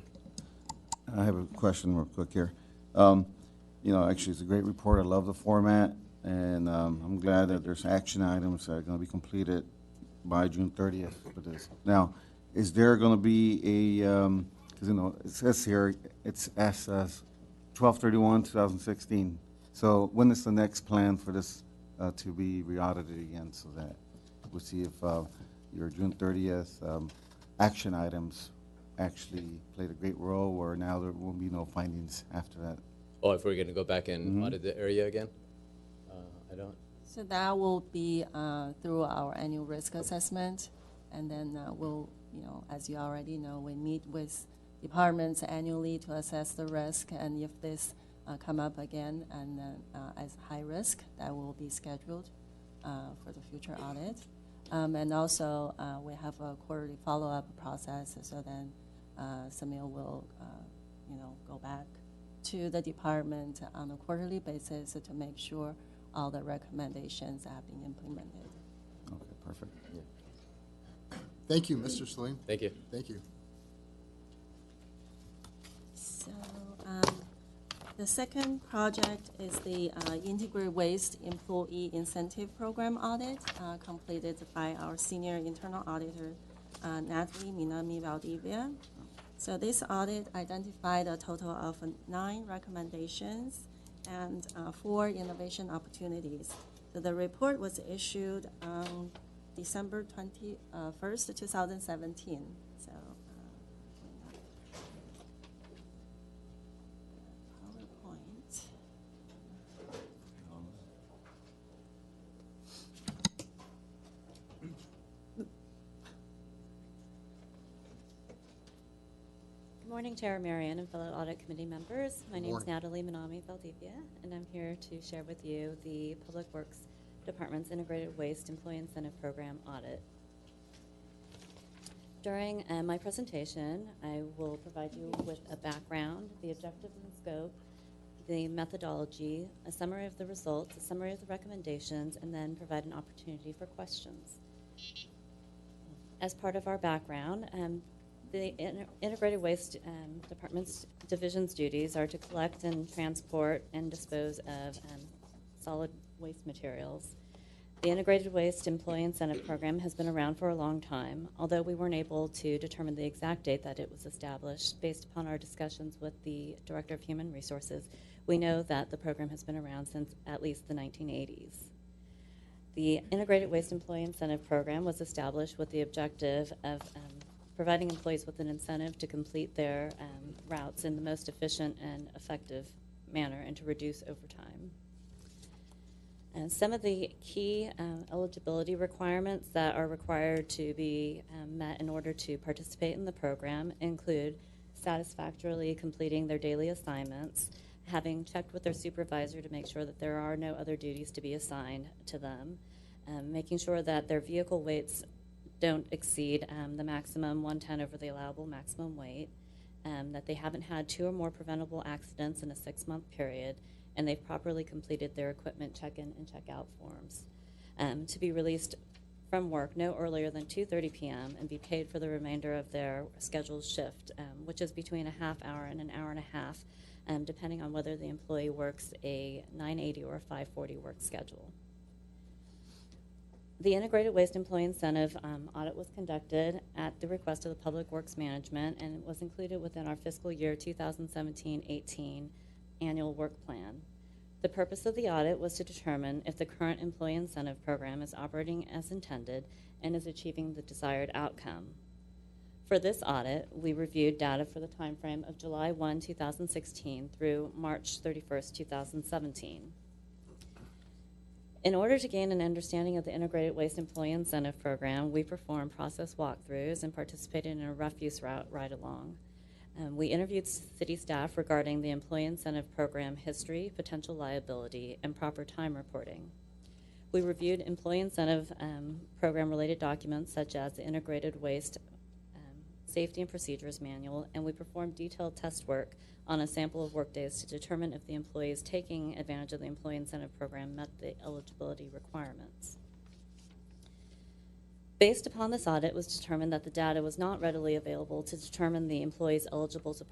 I have a question real quick here. Actually, it's a great report. I love the format, and I'm glad that there's action items that are going to be completed by June 30th for this. Now, is there going to be a, because, it says here, it's as 12/31/2016. So when is the next plan for this to be re-audited again so that we'll see if your June 30th action items actually played a great role, or now there will be no findings after that? Oh, if we're going to go back and audit the area again? I don't. So that will be through our annual risk assessment, and then we'll, as you already know, we meet with departments annually to assess the risk, and if this come up again and as high risk, that will be scheduled for the future audit. And also, we have a quarterly follow-up process, so then Samir will, go back to the department on a quarterly basis to make sure all the recommendations have been implemented. Okay, perfect. Thank you, Mr. Salim. Thank you. Thank you. So The second project is the Integrated Waste Employee Incentive Program audit completed by our senior internal auditor, Natalie Minami Valdivia. So this audit identified a total of 9 recommendations and 4 innovation opportunities. So the report was issued on December 21st, 2017. So PowerPoint. Good morning, Chair Marion and fellow Audit Committee members. My name is Morning. Natalie Minami Valdivia, and I'm here to share with you the Public Works Department's Integrated Waste Employee Incentive Program audit. During my presentation, I will provide you with a background, the objectives and scope, the methodology, a summary of the results, a summary of the recommendations, and then provide an opportunity for questions. As part of our background, the Integrated Waste Department's division's duties are to collect and transport and dispose of solid waste materials. The Integrated Waste Employee Incentive Program has been around for a long time, although we weren't able to determine the exact date that it was established. Based upon our discussions with the Director of Human Resources, we know that the program has been around since at least the 1980s. The Integrated Waste Employee Incentive Program was established with the objective of providing employees with an incentive to complete their routes in the most efficient and effective manner and to reduce overtime. And some of the key eligibility requirements that are required to be met in order to participate in the program include satisfactorily completing their daily assignments, having checked with their supervisor to make sure that there are no other duties to be assigned to them, making sure that their vehicle weights don't exceed the maximum 110 over the allowable maximum weight, that they haven't had 2 or more preventable accidents in a 6-month period, and they've properly completed their equipment check-in and check-out forms. To be released from work no earlier than 2:30 p.m. and be paid for the remainder of their scheduled shift, which is between a half hour and an hour and a half, depending on whether the employee works a 980 or a 540 work schedule. The Integrated Waste Employee Incentive audit was conducted at the request of the Public Works Management, and it was included within our fiscal year 2017-18 annual work plan. The purpose of the audit was to determine if the current employee incentive program is operating as intended and is achieving the desired outcome. For this audit, we reviewed data for the time frame of July 1, 2016 through March 31st, 2017. In order to gain an understanding of the Integrated Waste Employee Incentive Program, we performed process walkthroughs and participated in a refuse route ride-along. We interviewed city staff regarding the Employee Incentive Program history, potential liability, and proper time reporting. We reviewed Employee Incentive Program-related documents such as the Integrated Waste Safety and Procedures Manual, and we performed detailed test work on a sample of workdays to determine if the employees taking advantage of the Employee Incentive Program met the eligibility requirements. Based upon this audit, it was determined that the data was not readily available to determine the employees eligible to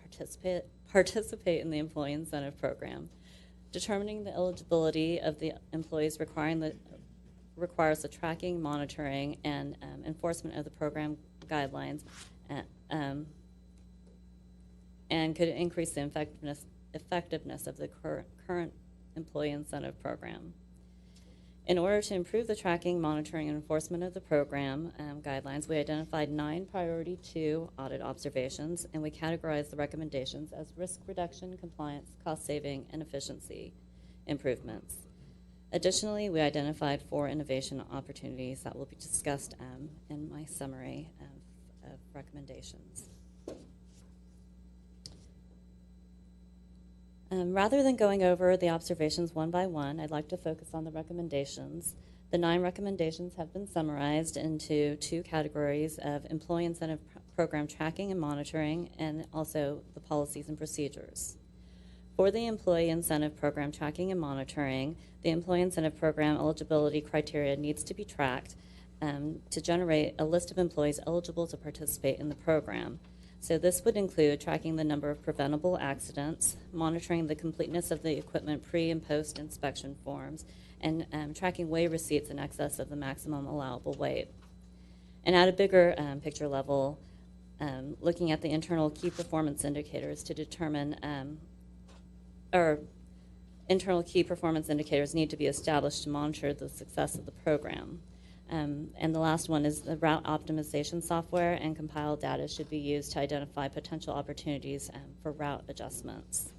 participate in the Employee Incentive Program. Determining the eligibility of the employees requires the tracking, monitoring, and enforcement of the program guidelines, and could increase the effectiveness of the current Employee Incentive Program. In order to improve the tracking, monitoring, and enforcement of the program guidelines, we identified 9 priority 2 audit observations, and we categorized the recommendations as risk reduction, compliance, cost saving, and efficiency improvements. Additionally, we identified 4 innovation opportunities that will be discussed in my summary of recommendations. Rather than going over the observations one by one, I'd like to focus on the recommendations. The 9 recommendations have been summarized into 2 categories of employee incentive program tracking and monitoring, and also the policies and procedures. For the employee incentive program tracking and monitoring, the employee incentive program eligibility criteria needs to be tracked to generate a list of employees eligible to participate in the program. So this would include tracking the number of preventable accidents, monitoring the completeness of the equipment pre- and post-inspection forms, and tracking weigh receipts in excess of the maximum allowable weight. And at a bigger picture level, looking at the internal key performance indicators to determine, or internal key performance indicators need to be established to monitor the success of the program. And the last one is the route optimization software, and compiled data should be used to identify potential opportunities for route adjustments.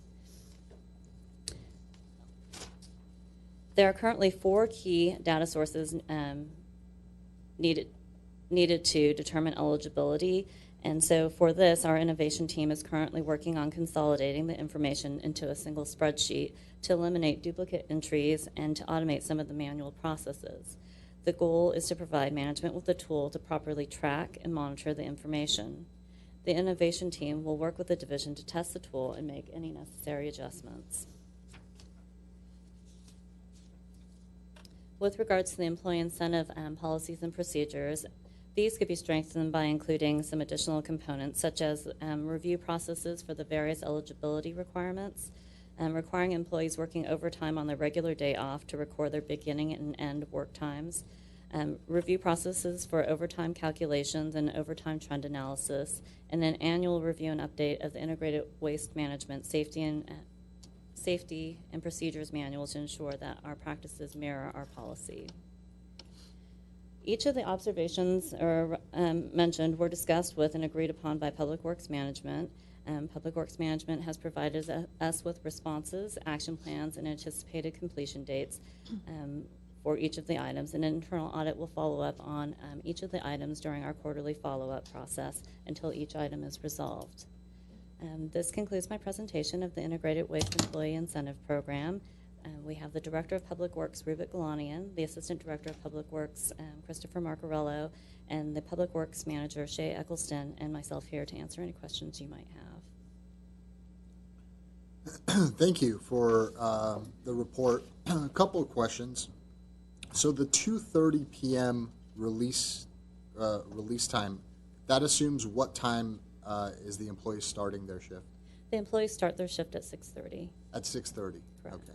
There are currently 4 key data sources needed to determine eligibility. And so for this, our innovation team is currently working on consolidating the information into a single spreadsheet to eliminate duplicate entries and to automate some of the manual processes. The goal is to provide management with a tool to properly track and monitor the information. The innovation team will work with the division to test the tool and make any necessary adjustments. With regards to the employee incentive policies and procedures, these could be strengthened by including some additional components, such as review processes for the various eligibility requirements, requiring employees working overtime on their regular day off to record their beginning and end work times, review processes for overtime calculations and overtime trend analysis, and an annual review and update of the integrated waste management safety and procedures manual to ensure that our practices mirror our policy. Each of the observations mentioned were discussed with and agreed upon by Public Works Management. Public Works Management has provided us with responses, action plans, and anticipated completion dates for each of the items. An internal audit will follow up on each of the items during our quarterly follow-up process until each item is resolved. This concludes my presentation of the Integrated Waste Employee Incentive Program. We have the Director of Public Works, Rubik Galanian, the Assistant Director of Public Works, Christopher Marcarello, and the Public Works Manager, Shay Eccleston, and myself here to answer any questions you might have. Thank you for the report. A couple of questions. So the 2:30 p.m. release time, that assumes what time is the employee starting their shift? The employees start their shift at 6:30. At 6:30. Correct. Okay.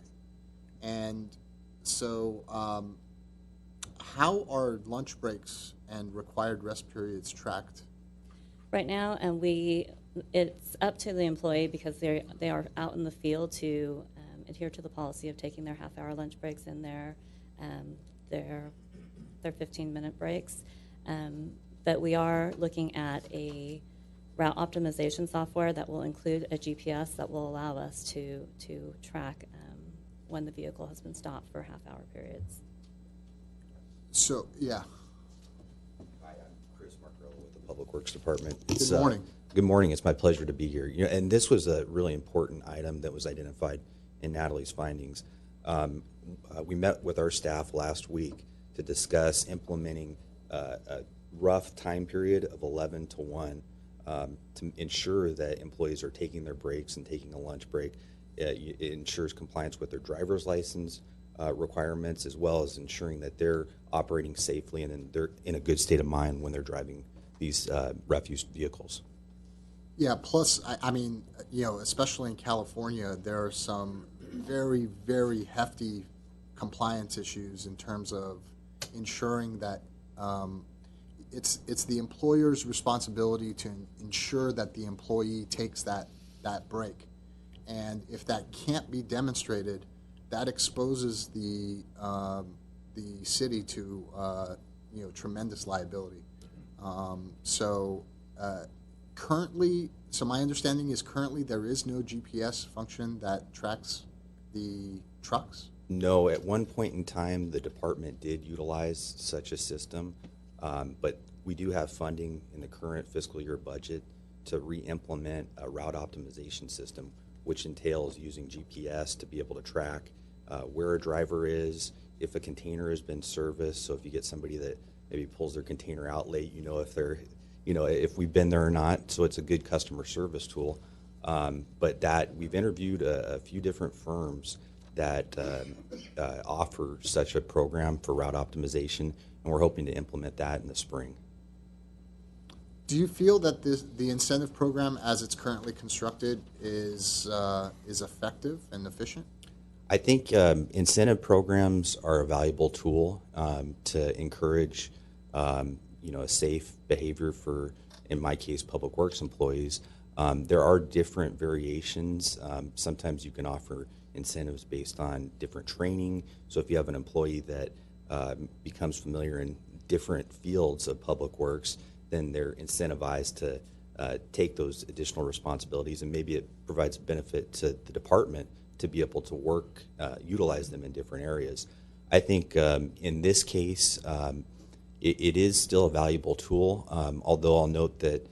And so how are lunch breaks and required rest periods tracked? Right now, it's up to the employee because they are out in the field to adhere to the policy of taking their half-hour lunch breaks and their 15-minute breaks. But we are looking at a route optimization software that will include a GPS that will allow us to track when the vehicle has been stopped for half-hour periods. So, yeah. Hi, I'm Chris Marcarello with the Public Works Department. Good morning. Good morning. It's my pleasure to be here. And this was a really important item that was identified in Natalie's findings. We met with our staff last week to discuss implementing a rough time period of 11 to 1 to ensure that employees are taking their breaks and taking a lunch break. It ensures compliance with their driver's license requirements, as well as ensuring that they're operating safely and they're in a good state of mind when they're driving these refuse vehicles. Yeah, plus, I mean, especially in California, there are some very, very hefty compliance issues in terms of ensuring that it's the employer's responsibility to ensure that the employee takes that break. And if that can't be demonstrated, that exposes the city to tremendous liability. Currently, so my understanding is currently there is no GPS function that tracks the trucks? No, at one point in time, the department did utilize such a system, but we do have funding in the current fiscal year budget to re-implement a route optimization system, which entails using GPS to be able to track where a driver is, if a container has been serviced. So if you get somebody that maybe pulls their container out late, if they're, if we've been there or not. So it's a good customer service tool. But that we've interviewed a few different firms that offer such a program for route optimization, and we're hoping to implement that in the spring. Do you feel that the incentive program, as it's currently constructed, is effective and efficient? I think incentive programs are a valuable tool to encourage, a safe behavior for, in my case, public works employees. There are different variations. Sometimes you can offer incentives based on different training. So if you have an employee that becomes familiar in different fields of public works, then they're incentivized to take those additional responsibilities, and maybe it provides benefit to the department to be able to work, utilize them in different areas. I think in this case, it is still a valuable tool, although I'll note that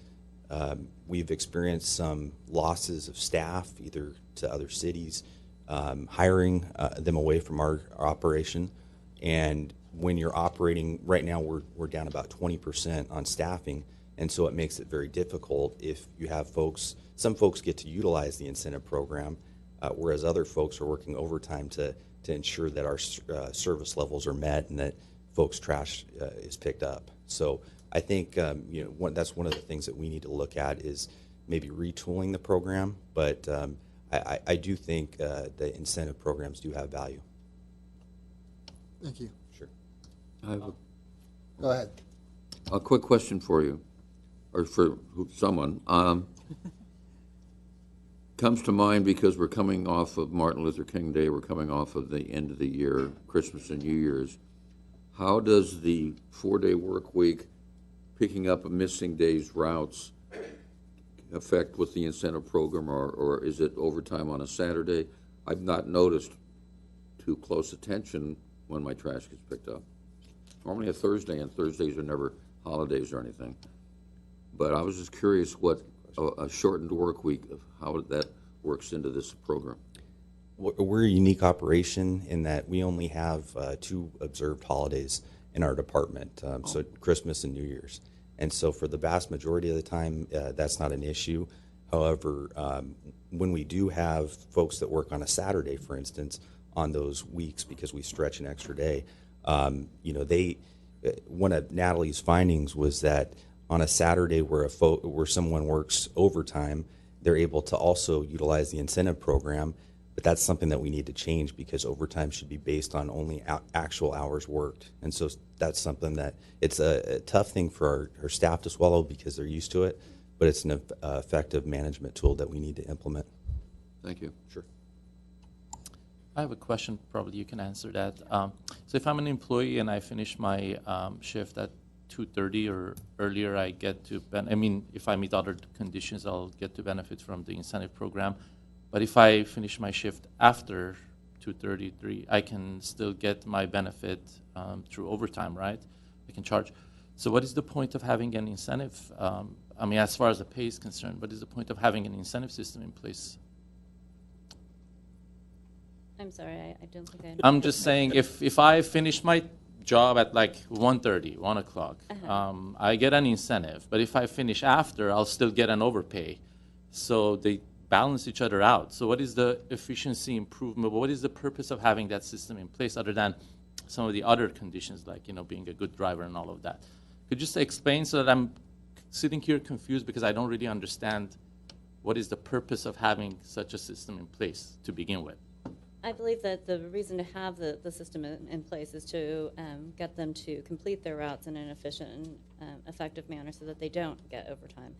we've experienced some losses of staff, either to other cities, hiring them away from our operation. And when you're operating, right now we're down about 20% on staffing, and so it makes it very difficult if you have some folks get to utilize the incentive program, whereas other folks are working overtime to ensure that our service levels are met and that folks' trash is picked up. So I think that's one of the things that we need to look at is maybe retooling the program, but I do think the incentive programs do have value. Thank you. Sure. I have Go ahead. a quick question for you, or for someone. Comes to mind because we're coming off of Martin Luther King Day, we're coming off of the end of the year, Christmas and New Year's. How does the 4-day work week, picking up missing days routes, affect with the incentive program, or is it overtime on a Saturday? I've not noticed too close attention when my trash gets picked up. Normally a Thursday, and Thursdays are never holidays or anything. But I was just curious what a shortened work week, how that works into this program. We're a unique operation in that we only have 2 observed holidays in our department, so Christmas and New Year's. And so for the vast majority of the time, that's not an issue. However, when we do have folks that work on a Saturday, for instance, on those weeks because we stretch an extra day, one of Natalie's findings was that on a Saturday where someone works overtime, they're able to also utilize the incentive program, but that's something that we need to change because overtime should be based on only actual hours worked. And so that's something that it's a tough thing for our staff to swallow because they're used to it, but it's an effective management tool that we need to implement. Thank you. Sure. I have a question, probably you can answer that. So if I'm an employee and I finish my shift at 2:30 or earlier, I get to, if I meet other conditions, I'll get to benefit from the incentive program. But if I finish my shift after 2:33, I can still get my benefit through overtime, right? I can charge. So what is the point of having an incentive? As far as the pay is concerned, what is the point of having an incentive system in place? I'm sorry, I don't think I. I'm just saying, if I finish my job at like 1:30, 1 o'clock, I get an incentive. But if I finish after, I'll still get an overpay. So they balance each other out. So what is the efficiency improvement? What is the purpose of having that system in place other than some of the other conditions like, being a good driver and all of that? Could you just explain so that I'm sitting here confused because I don't really understand what is the purpose of having such a system in place to begin with? I believe that the reason to have the system in place is to get them to complete their routes in an efficient and effective manner so that they don't get overtime.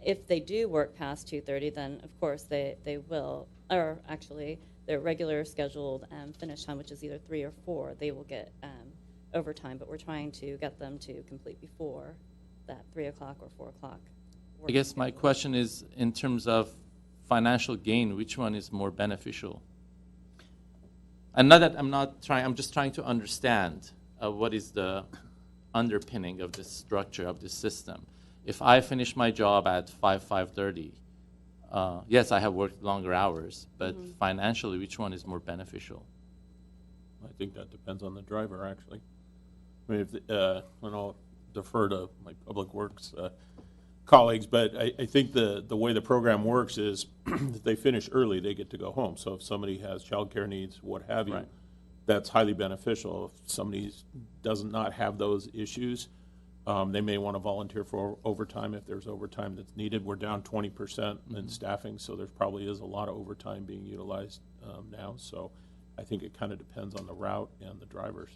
If they do work past 2:30, then of course they will, or actually their regular scheduled finish time, which is either 3 or 4, they will get overtime, but we're trying to get them to complete before that 3 o'clock or 4 o'clock. I guess my question is, in terms of financial gain, which one is more beneficial? And not that I'm just trying to understand what is the underpinning of this structure of this system. If I finish my job at 5:30, yes, I have worked longer hours, but financially, which one is more beneficial? I think that depends on the driver, actually. And I'll defer to my public works colleagues, but I think the way the program works is if they finish early, they get to go home. So if somebody has childcare needs, what have you, Right. that's highly beneficial. If somebody does not have those issues, They may want to volunteer for overtime if there's overtime that's needed. We're down 20% in staffing, so there probably is a lot of overtime being utilized now. So I think it kind of depends on the route and the drivers.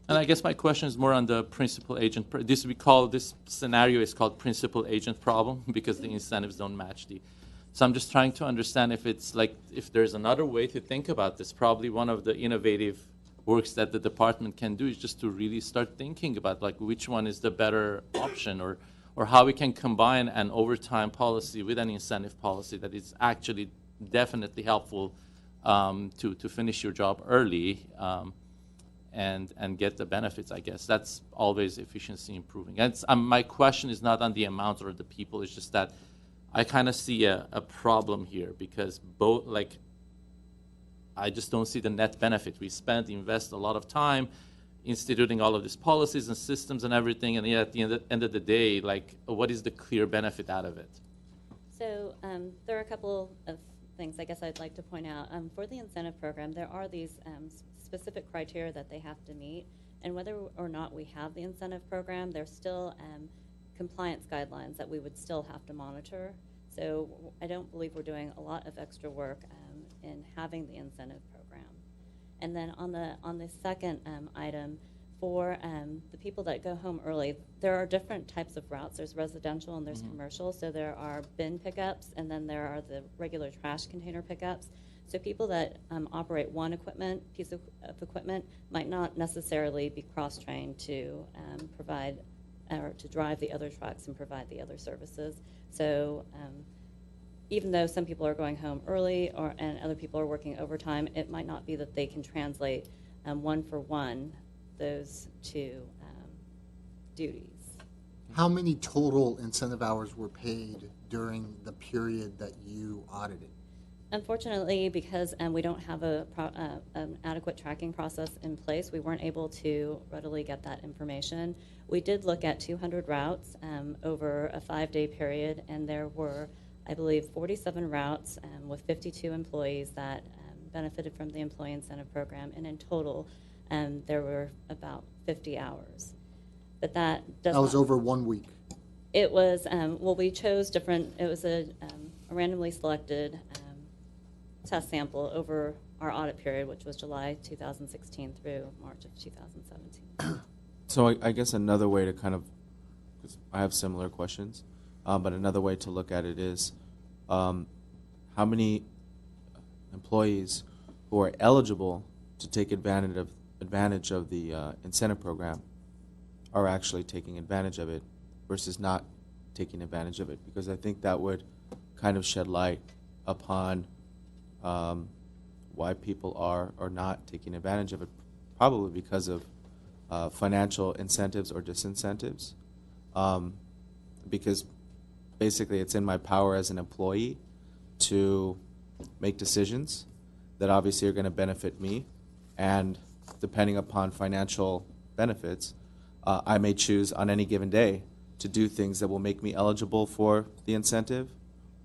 And I guess my question is more on the principal agent. This scenario is called principal agent problem because the incentives don't match the. So I'm just trying to understand if it's like, if there's another way to think about this. Probably one of the innovative works that the department can do is just to really start thinking about like which one is the better option, or how we can combine an overtime policy with an incentive policy that is actually definitely helpful to finish your job early and get the benefits. I guess that's always efficiency improving. And my question is not on the amount or the people. It's just that I kind of see a problem here because both, like, I just don't see the net benefit. We invest a lot of time instituting all of these policies and systems and everything, and yet at the end of the day, like, what is the clear benefit out of it? So there are a couple of things I guess I'd like to point out. For the incentive program, there are these specific criteria that they have to meet, and whether or not we have the incentive program, there's still compliance guidelines that we would still have to monitor. So I don't believe we're doing a lot of extra work in having the incentive program. And then on the second item, for the people that go home early, there are different types of routes. There's residential and there's commercial. So there are bin pickups, and then there are the regular trash container pickups. So people that operate one piece of equipment might not necessarily be cross-trained to provide or to drive the other trucks and provide the other services. So even though some people are going home early and other people are working overtime, it might not be that they can translate one for one those two duties. How many total incentive hours were paid during the period that you audited? Unfortunately, because we don't have an adequate tracking process in place, we weren't able to readily get that information. We did look at 200 routes over a 5-day period, and there were, I believe, 47 routes with 52 employees that benefited from the employee incentive program, and in total, there were about 50 hours. But that was over 1 week. It was, well, we chose different, it was a randomly selected test sample over our audit period, which was July 2016 through March of 2017. So I guess another way to kind of, because I have similar questions, but another way to look at it is how many employees who are eligible to take advantage of the incentive program are actually taking advantage of it versus not taking advantage of it, because I think that would kind of shed light upon why people are or not taking advantage of it, probably because of financial incentives or disincentives. Because basically it's in my power as an employee to make decisions that obviously are going to benefit me, and depending upon financial benefits, I may choose on any given day to do things that will make me eligible for the incentive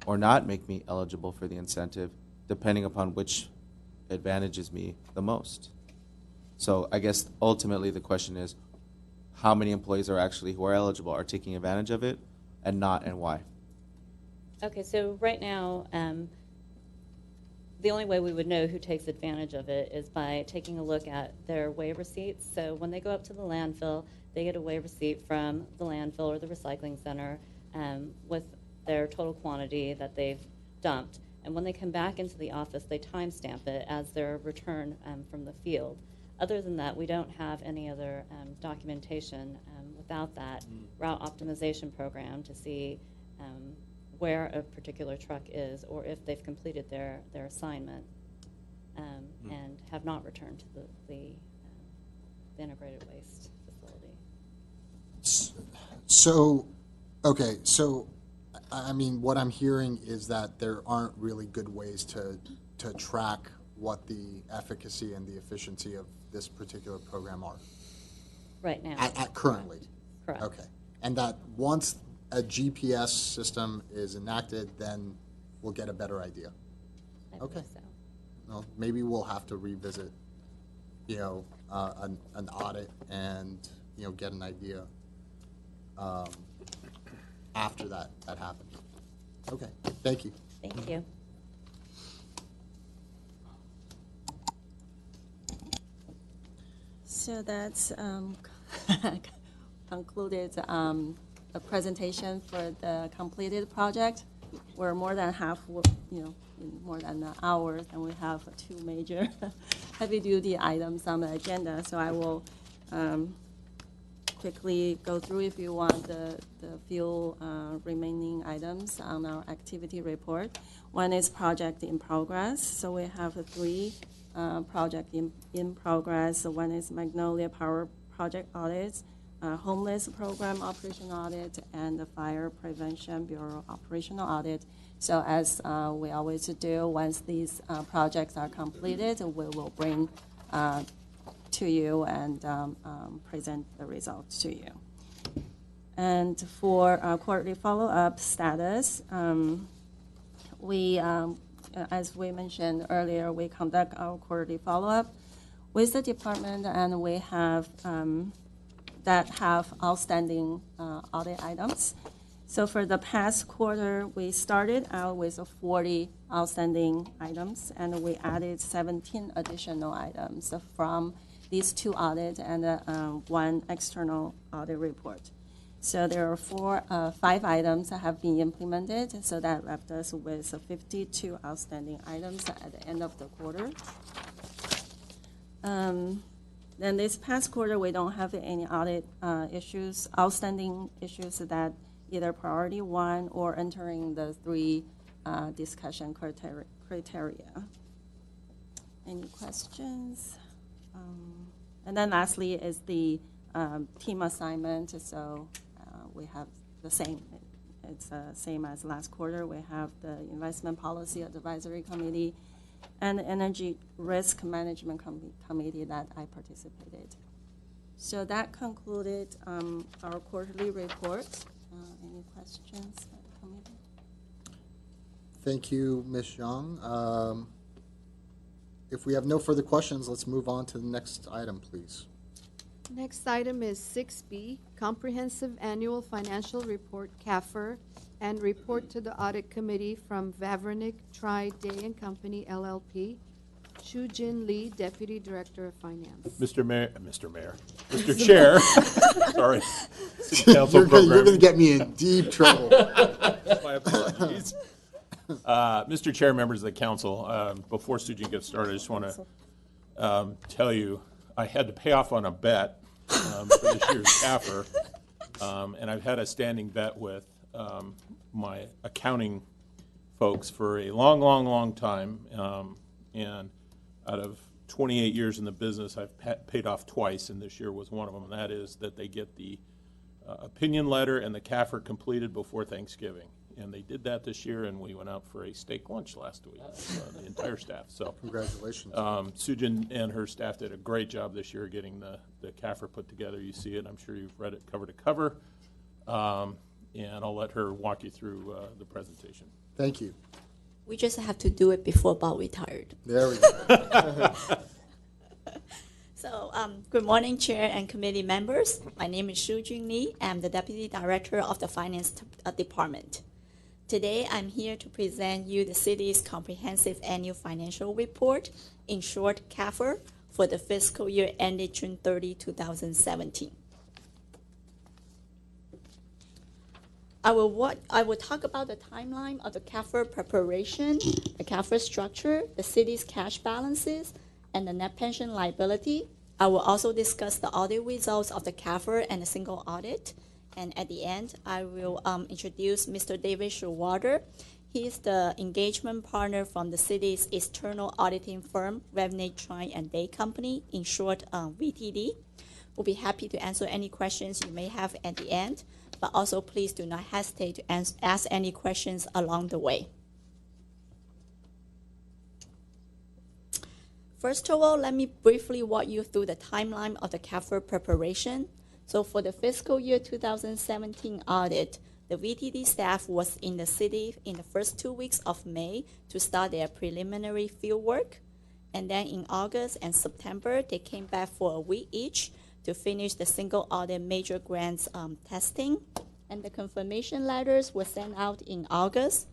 or not make me eligible for the incentive, depending upon which advantages me the most. So I guess ultimately the question is, how many employees are actually who are eligible are taking advantage of it and not, and why? Okay, so right now, the only way we would know who takes advantage of it is by taking a look at their weigh receipts. So when they go up to the landfill, they get a weigh receipt from the landfill or the recycling center with their total quantity that they've dumped. And when they come back into the office, they timestamp it as their return from the field. Other than that, we don't have any other documentation without that route optimization program to see where a particular truck is, or if they've completed their assignment and have not returned to the integrated waste facility. So, okay, so I mean, what I'm hearing is that there aren't really good ways to track what the efficacy and the efficiency of this particular program are. Right now. At currently. Correct. Okay. And that once a GPS system is enacted, then we'll get a better idea. I Okay. believe so. Well, maybe we'll have to revisit, an audit and, get an idea. after that happened. Okay, thank you. Thank you. So that's concluded a presentation for the completed project. We're more than half, in more than an hour, and we have two major heavy-duty items on the agenda. So I will quickly go through, if you want, the few remaining items on our activity report. One is project in progress. So we have three project in progress. So one is Magnolia Power Project audits, homeless program operation audit, and the fire prevention bureau operational audit. So as we always do, once these projects are completed, we will bring to you and present the results to you. And for quarterly follow-up status, we, as we mentioned earlier, we conduct our quarterly follow-up with the department, and we have that have outstanding audit items. So for the past quarter, we started out with 40 outstanding items, and we added 17 additional items from these two audits and one external audit report. So there are 5 items that have been implemented, so that left us with 52 outstanding items at the end of the quarter. Then this past quarter, we don't have any audit issues, outstanding issues that either priority 1 or entering the 3 discussion criteria. Any questions? And then lastly is the team assignment. So we have the same, it's same as last quarter. We have the Investment Policy Advisory Committee and the Energy Risk Management Committee that I participated. So that concluded our quarterly report. Any questions by the committee? Thank you, Ms. Zhang. If we have no further questions, let's move on to the next item, please. Next item is 6B, Comprehensive Annual Financial Report, CAFR, and report to the Audit Committee from Vavrinic Tri-Day & Company, LLP. Shu-Jin Lee, Deputy Director of Finance. Mr. Chair, sorry, City Council You're going to get me in deep trouble. My apologies. Mr. Chair, members of the council, before Sujin gets started, I just want to tell you I had to pay off on a bet for this year's CAFR, and I've had a standing bet with my accounting folks for a long time, and out of 28 years in the business, I've paid off twice, and this year was one of them, and that is that they get the opinion letter and the CAFR completed before Thanksgiving. And they did that this year, and we went out for a steak lunch last week, the entire staff. So congratulations. Sujin and her staff did a great job this year getting the CAFR put together. You see it. I'm sure you've read it cover to cover. And I'll let her walk you through the presentation. Thank you. We just have to do it before Bob retired. There we go. So, good morning, Chair and committee members. My name is Shu-Jin Lee. I'm the Deputy Director of the Finance Department. Today, I'm here to present you the city's comprehensive annual financial report, in short, CAFR, for the fiscal year ended June 30, 2017. I will talk about the timeline of the CAFR preparation, the CAFR structure, the city's cash balances, and the net pension liability. I will also discuss the audit results of the CAFR and the single audit. And at the end, I will introduce Mr. David Showalter. He is the engagement partner from the city's external auditing firm, Vavrinic Tri-Day Company, in short, VTD. We'll be happy to answer any questions you may have at the end, but also please do not hesitate to ask any questions along the way. First of all, let me briefly walk you through the timeline of the CAFR preparation. So for the fiscal year 2017 audit, the VTD staff was in the city in the first 2 weeks of May to start their preliminary field work. And then in August and September, they came back for a week each to finish the single audit major grants testing, and the confirmation letters were sent out in August.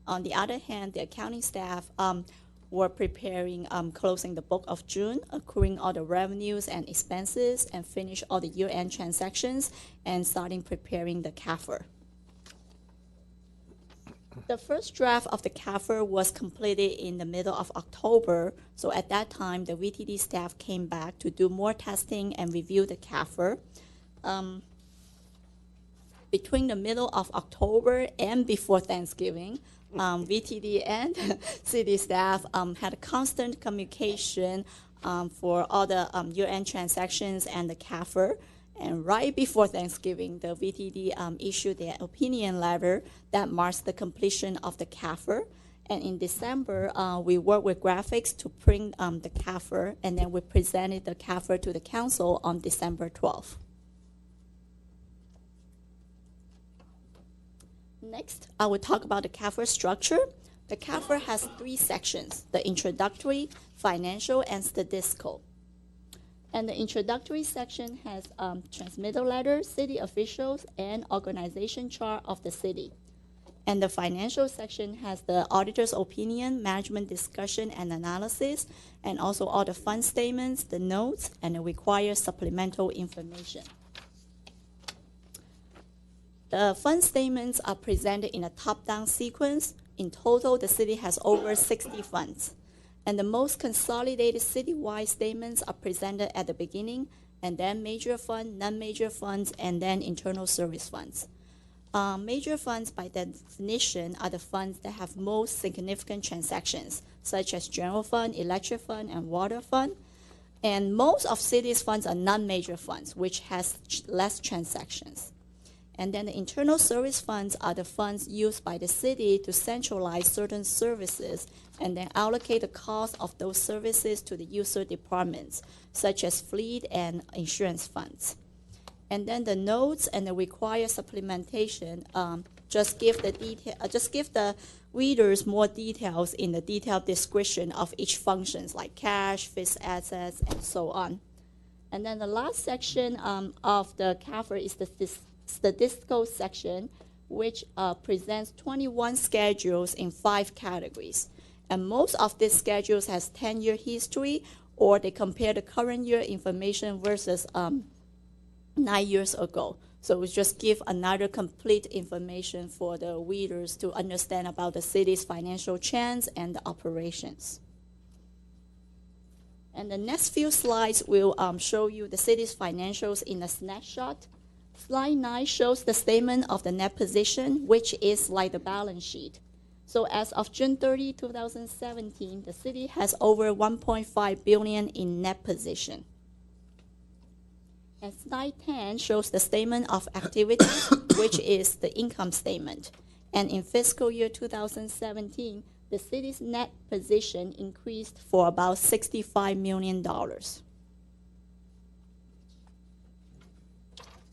On the other hand, the accounting staff were preparing closing the book of June, accruing all the revenues and expenses, and finish all the year-end transactions, and starting preparing the CAFR. The first draft of the CAFR was completed in the middle of October, so at that time, the VTD staff came back to do more testing and review the CAFR. Between the middle of October and before Thanksgiving, VTD and city staff had a constant communication for all the year-end transactions and the CAFR. And right before Thanksgiving, the VTD issued their opinion letter that marks the completion of the CAFR. And in December, we worked with graphics to print the CAFR, and then we presented the CAFR to the council on December 12th. Next, I will talk about the CAFR structure. The CAFR has 3 sections: the introductory, financial, and statistical. And the introductory section has transmittal letters, city officials, and organization chart of the city. And the financial section has the auditor's opinion, management discussion and analysis, and also all the fund statements, the notes, and the required supplemental information. The fund statements are presented in a top-down sequence. In total, the city has over 60 funds. And the most consolidated citywide statements are presented at the beginning, and then major fund, non-major funds, and then internal service funds. Major funds, by definition, are the funds that have most significant transactions, such as general fund, electric fund, and water fund. And most of cities' funds are non-major funds, which has less transactions. And then the internal service funds are the funds used by the city to centralize certain services and then allocate the cost of those services to the user departments, such as fleet and insurance funds. And then the notes and the required supplementation just give the readers more details in the detailed description of each functions, like cash, fixed assets, and so on. And then the last section of the CAFR is the statistical section, which presents 21 schedules in 5 categories. And most of these schedules has 10-year history, or they compare the current year information versus 9 years ago. So we just give another complete information for the readers to understand about the city's financial trends and the operations. And the next few slides will show you the city's financials in a snapshot. Slide 9 shows the statement of the net position, which is like the balance sheet. So as of June 30, 2017, the city has over $1.5 billion in net position. And slide 10 shows the statement of activities, which is the income statement. And in fiscal year 2017, the city's net position increased for about $65 million.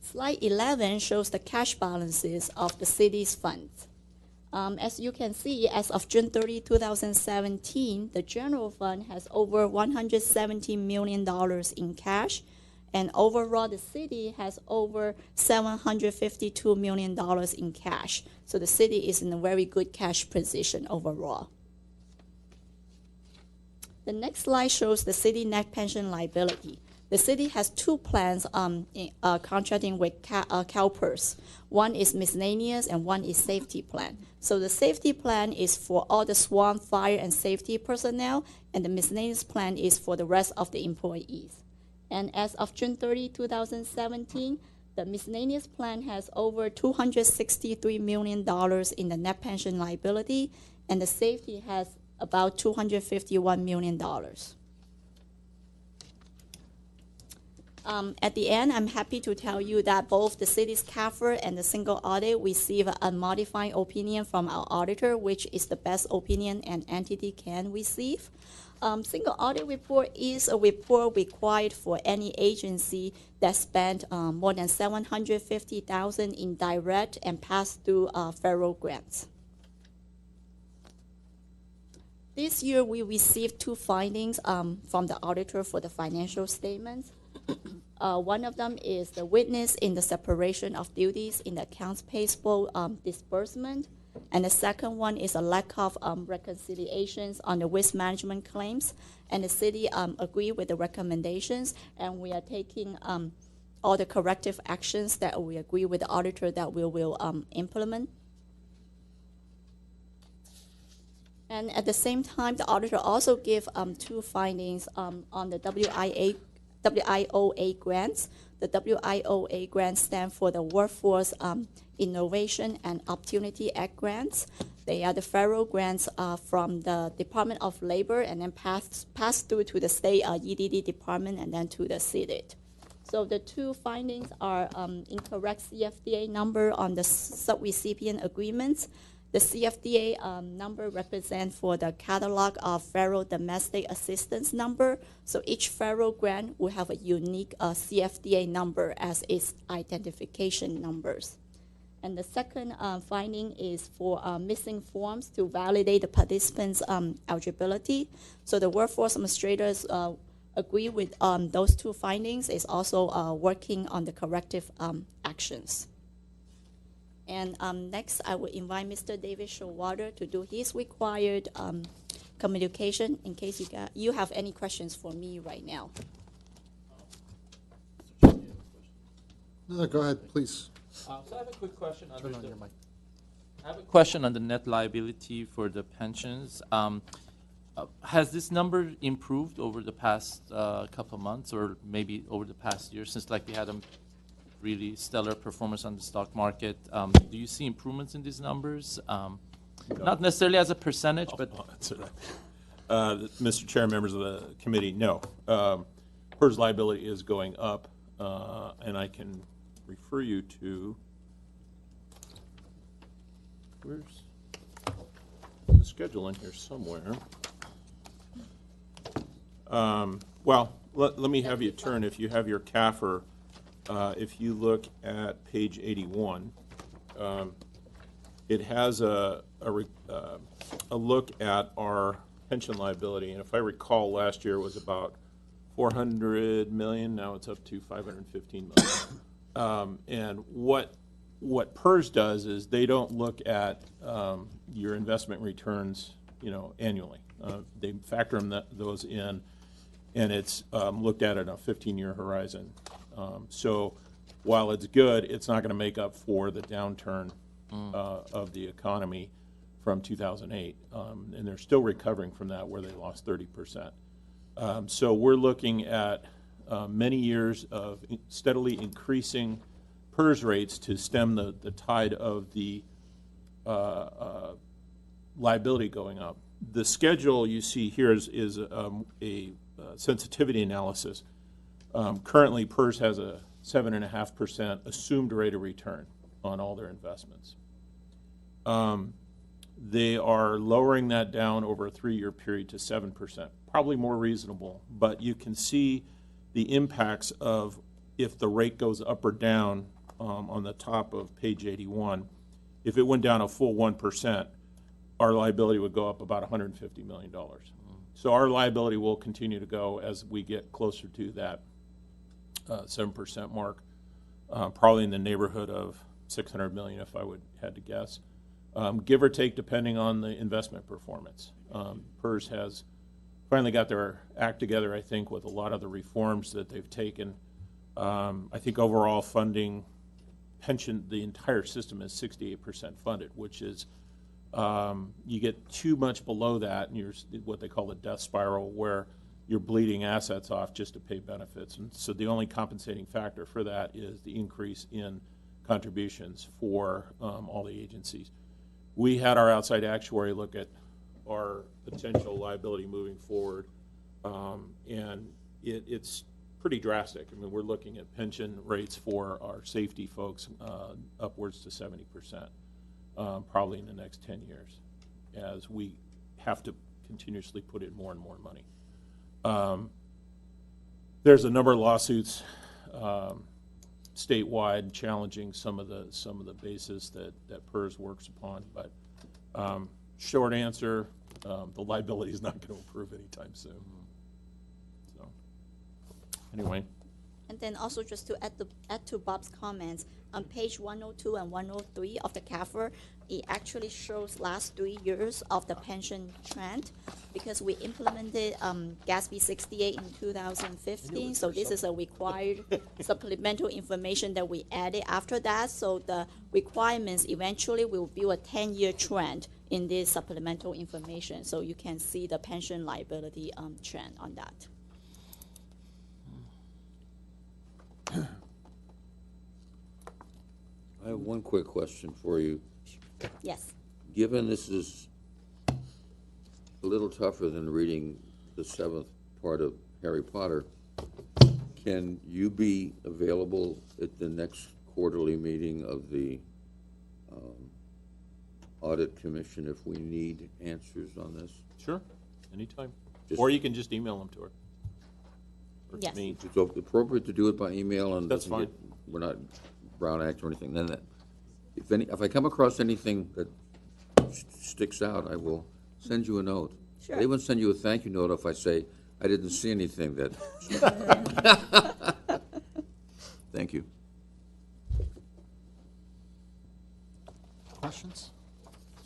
Slide 11 shows the cash balances of the city's funds. As you can see, as of June 30, 2017, the general fund has over $170 million in cash, and overall the city has over $752 million in cash. So the city is in a very good cash position overall. The next slide shows the city net pension liability. The city has 2 plans contracting with CalPERS. One is miscellaneous and one is safety plan. So the safety plan is for all the SWAN, fire, and safety personnel, and the miscellaneous plan is for the rest of the employees. And as of June 30, 2017, the miscellaneous plan has over $263 million in the net pension liability, and the safety has about $251 million. At the end, I'm happy to tell you that both the city's CAFR and the single audit receive a unmodified opinion from our auditor, which is the best opinion an entity can receive. Single audit report is a report required for any agency that spent more than $750,000 in direct and pass-through federal grants. This year, we received 2 findings from the auditor for the financial statements. one of them is the witness in the separation of duties in the accounts payable disbursement. And the second one is a lack of reconciliations on the waste management claims. And the city agree with the recommendations, and we are taking all the corrective actions that we agree with the auditor that we will implement. And at the same time, the auditor also gave two findings on the WIOA grants. The WIOA grants stand for the Workforce Innovation and Opportunity Act grants. They are the federal grants from the Department of Labor and then pass through to the state EDD department and then to the CIDIT. So the two findings are incorrect CFDA number on the sub-recipient agreements. The CFDA number represents for the catalog of federal domestic assistance number. So each federal grant will have a unique CFDA number as its identification numbers. And the second finding is for missing forms to validate the participants' eligibility. So the workforce administrators agree with those two findings, is also working on the corrective actions. And next, I will invite Mr. David Showalter to do his required communication in case you have any questions for me right now. No, go ahead, please. So I have a quick question. Turn on your mic. I have a question on the net liability for the pensions. Has this number improved over the past couple of months, or maybe over the past year, since like we had a really stellar performance on the stock market? Do you see improvements in these numbers? Not necessarily as a percentage, but I'll answer that. Mr. Chair, members of the committee, no. PERS liability is going up, and I can refer you to, where's the schedule in here somewhere? Well, let me have you turn, if you have your CAFR, if you look at page 81, it has a look at our pension liability, and if I recall, last year was about 400 million. Now it's up to 515 million. And what PERS does is they don't look at your investment returns, annually. They factor those in, and it's looked at in a 15-year horizon. So while it's good, it's not going to make up for the downturn of the economy from 2008. And they're still recovering from that, where they lost 30%. So we're looking at many years of steadily increasing PERS rates to stem the tide of the liability going up. The schedule you see here is a sensitivity analysis. Currently, PERS has a 7.5% assumed rate of return on all their investments. They are lowering that down over a 3-year period to 7%, probably more reasonable, but you can see the impacts of if the rate goes up or down on the top of page 81. If it went down a full 1%, our liability would go up about $150 million. So our liability will continue to go as we get closer to that 7% mark, probably in the neighborhood of $600 million if I had to guess. Give or take, depending on the investment performance. PERS has finally got their act together, I think, with a lot of the reforms that they've taken. I think overall funding, pension, the entire system is 68% funded, which is, you get too much below that, and you're what they call the death spiral, where you're bleeding assets off just to pay benefits. And so the only compensating factor for that is the increase in contributions for all the agencies. We had our outside actuary look at our potential liability moving forward, and it's pretty drastic. I mean, we're looking at pension rates for our safety folks upwards to 70%, probably in the next 10 years, as we have to continuously put in more and more money. There's a number of lawsuits statewide challenging some of the bases that PERS works upon, but short answer, the liability is not going to improve anytime soon. So anyway. And then also just to add to Bob's comments, on page 102 and 103 of the CAFR, it actually shows last 3 years of the pension trend because we implemented GASB 68 in 2015. So this is a required supplemental information that we added after that. So the requirements eventually will build a 10-year trend in this supplemental information. So you can see the pension liability trend on that. I have one quick question for you. Yes. Given this is a little tougher than reading the 7th part of Harry Potter, can you be available at the next quarterly meeting of the Audit Commission if we need answers on this? Sure, anytime. Just- Or you can just email them to her. Or to Yes. me. It's appropriate to do it by email and That's doesn't fine. we're not Brown Act or anything. Then if I come across anything that sticks out, I will send you a note. Sure. I even send you a thank you note if I say I didn't see anything that. Thank you. Questions?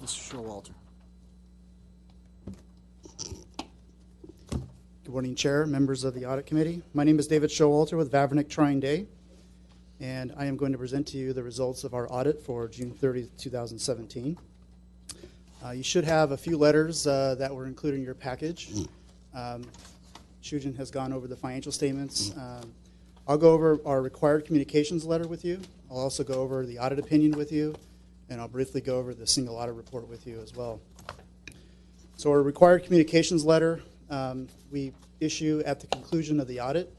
Mr. Showalter. Good morning, Chair, members of the Audit Committee. My name is David Showalter with Vavrnik Trying Day, and I am going to present to you the results of our audit for June 30th, 2017. You should have a few letters that were included in your package. Shujin has gone over the financial statements. I'll go over our required communications letter with you. I'll also go over the audit opinion with you, and I'll briefly go over the single audit report with you as well. So our required communications letter, we issue at the conclusion of the audit,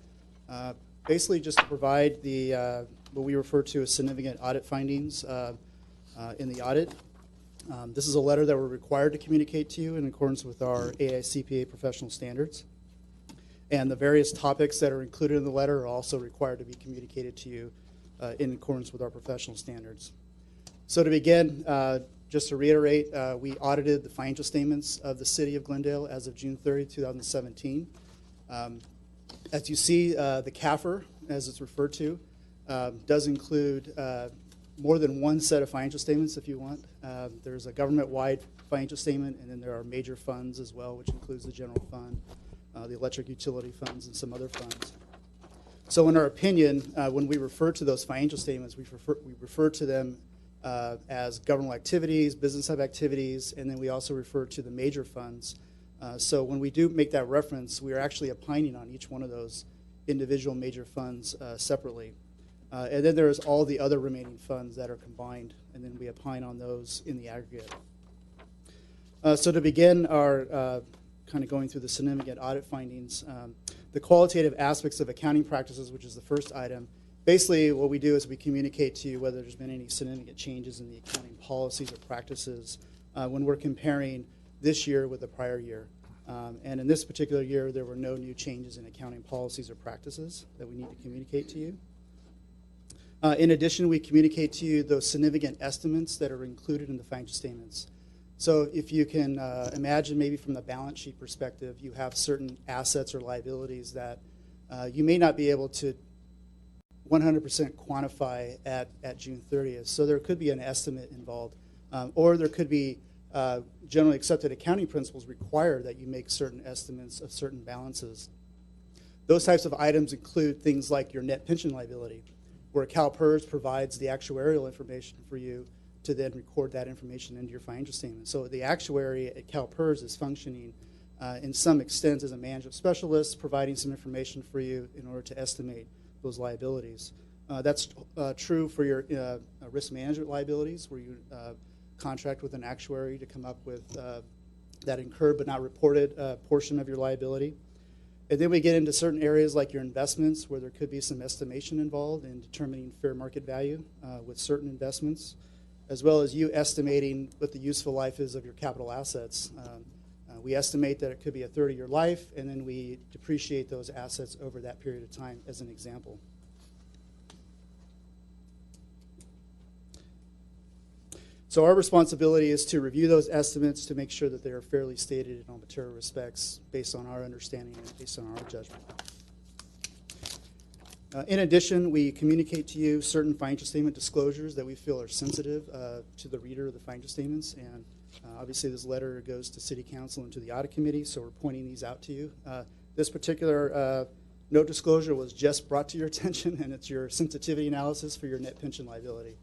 basically just to provide the what we refer to as significant audit findings in the audit. This is a letter that we're required to communicate to you in accordance with our AICPA professional standards. And the various topics that are included in the letter are also required to be communicated to you in accordance with our professional standards. So to begin, just to reiterate, we audited the financial statements of the City of Glendale as of June 30, 2017. As you see, the CAFR, as it's referred to, does include more than one set of financial statements if you want. There's a government-wide financial statement, and then there are major funds as well, which includes the general fund, the electric utility funds, and some other funds. So in our opinion, when we refer to those financial statements, we refer to them as governmental activities, business-type activities, and then we also refer to the major funds. So when we do make that reference, we are actually opining on each one of those individual major funds separately. And then there's all the other remaining funds that are combined, and then we opine on those in the aggregate. So to begin our kind of going through the significant audit findings, the qualitative aspects of accounting practices, which is the first item, basically what we do is we communicate to you whether there's been any significant changes in the accounting policies or practices when we're comparing this year with the prior year. And in this particular year, there were no new changes in accounting policies or practices that we need to communicate to you. In addition, we communicate to you those significant estimates that are included in the financial statements. So if you can imagine maybe from the balance sheet perspective, you have certain assets or liabilities that you may not be able to 100% quantify at June 30th. So there could be an estimate involved, or there could be generally accepted accounting principles require that you make certain estimates of certain balances. Those types of items include things like your net pension liability, where CalPERS provides the actuarial information for you to then record that information into your financial statement. So the actuary at CalPERS is functioning in some extent as a management specialist, providing some information for you in order to estimate those liabilities. That's true for your risk management liabilities, where you contract with an actuary to come up with that incurred but not reported portion of your liability. And then we get into certain areas like your investments, where there could be some estimation involved in determining fair market value with certain investments, as well as you estimating what the useful life is of your capital assets. We estimate that it could be a 30-year life, and then we depreciate those assets over that period of time, as an example. So our responsibility is to review those estimates to make sure that they are fairly stated in all material respects based on our understanding and based on our judgment. In addition, we communicate to you certain financial statement disclosures that we feel are sensitive to the reader of the financial statements. And obviously, this letter goes to City Council and to the Audit Committee, so we're pointing these out to you. This particular note disclosure was just brought to your attention, and it's your sensitivity analysis for your net pension liability.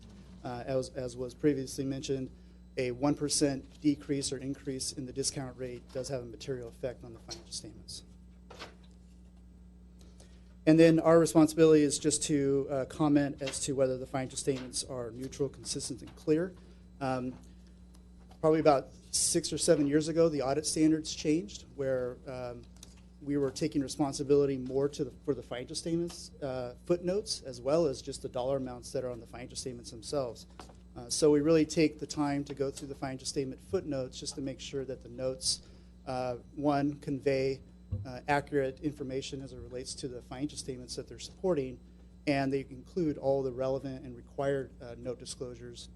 As was previously mentioned, a 1% decrease or increase in the discount rate does have a material effect on the financial statements. And then our responsibility is just to comment as to whether the financial statements are neutral, consistent, and clear. Probably about 6 or 7 years ago, the audit standards changed, where we were taking responsibility more for the financial statements footnotes, as well as just the dollar amounts that are on the financial statements themselves. So we really take the time to go through the financial statement footnotes just to make sure that the notes, one, convey accurate information as it relates to the financial statements that they're supporting, and they include all the relevant and required note disclosures.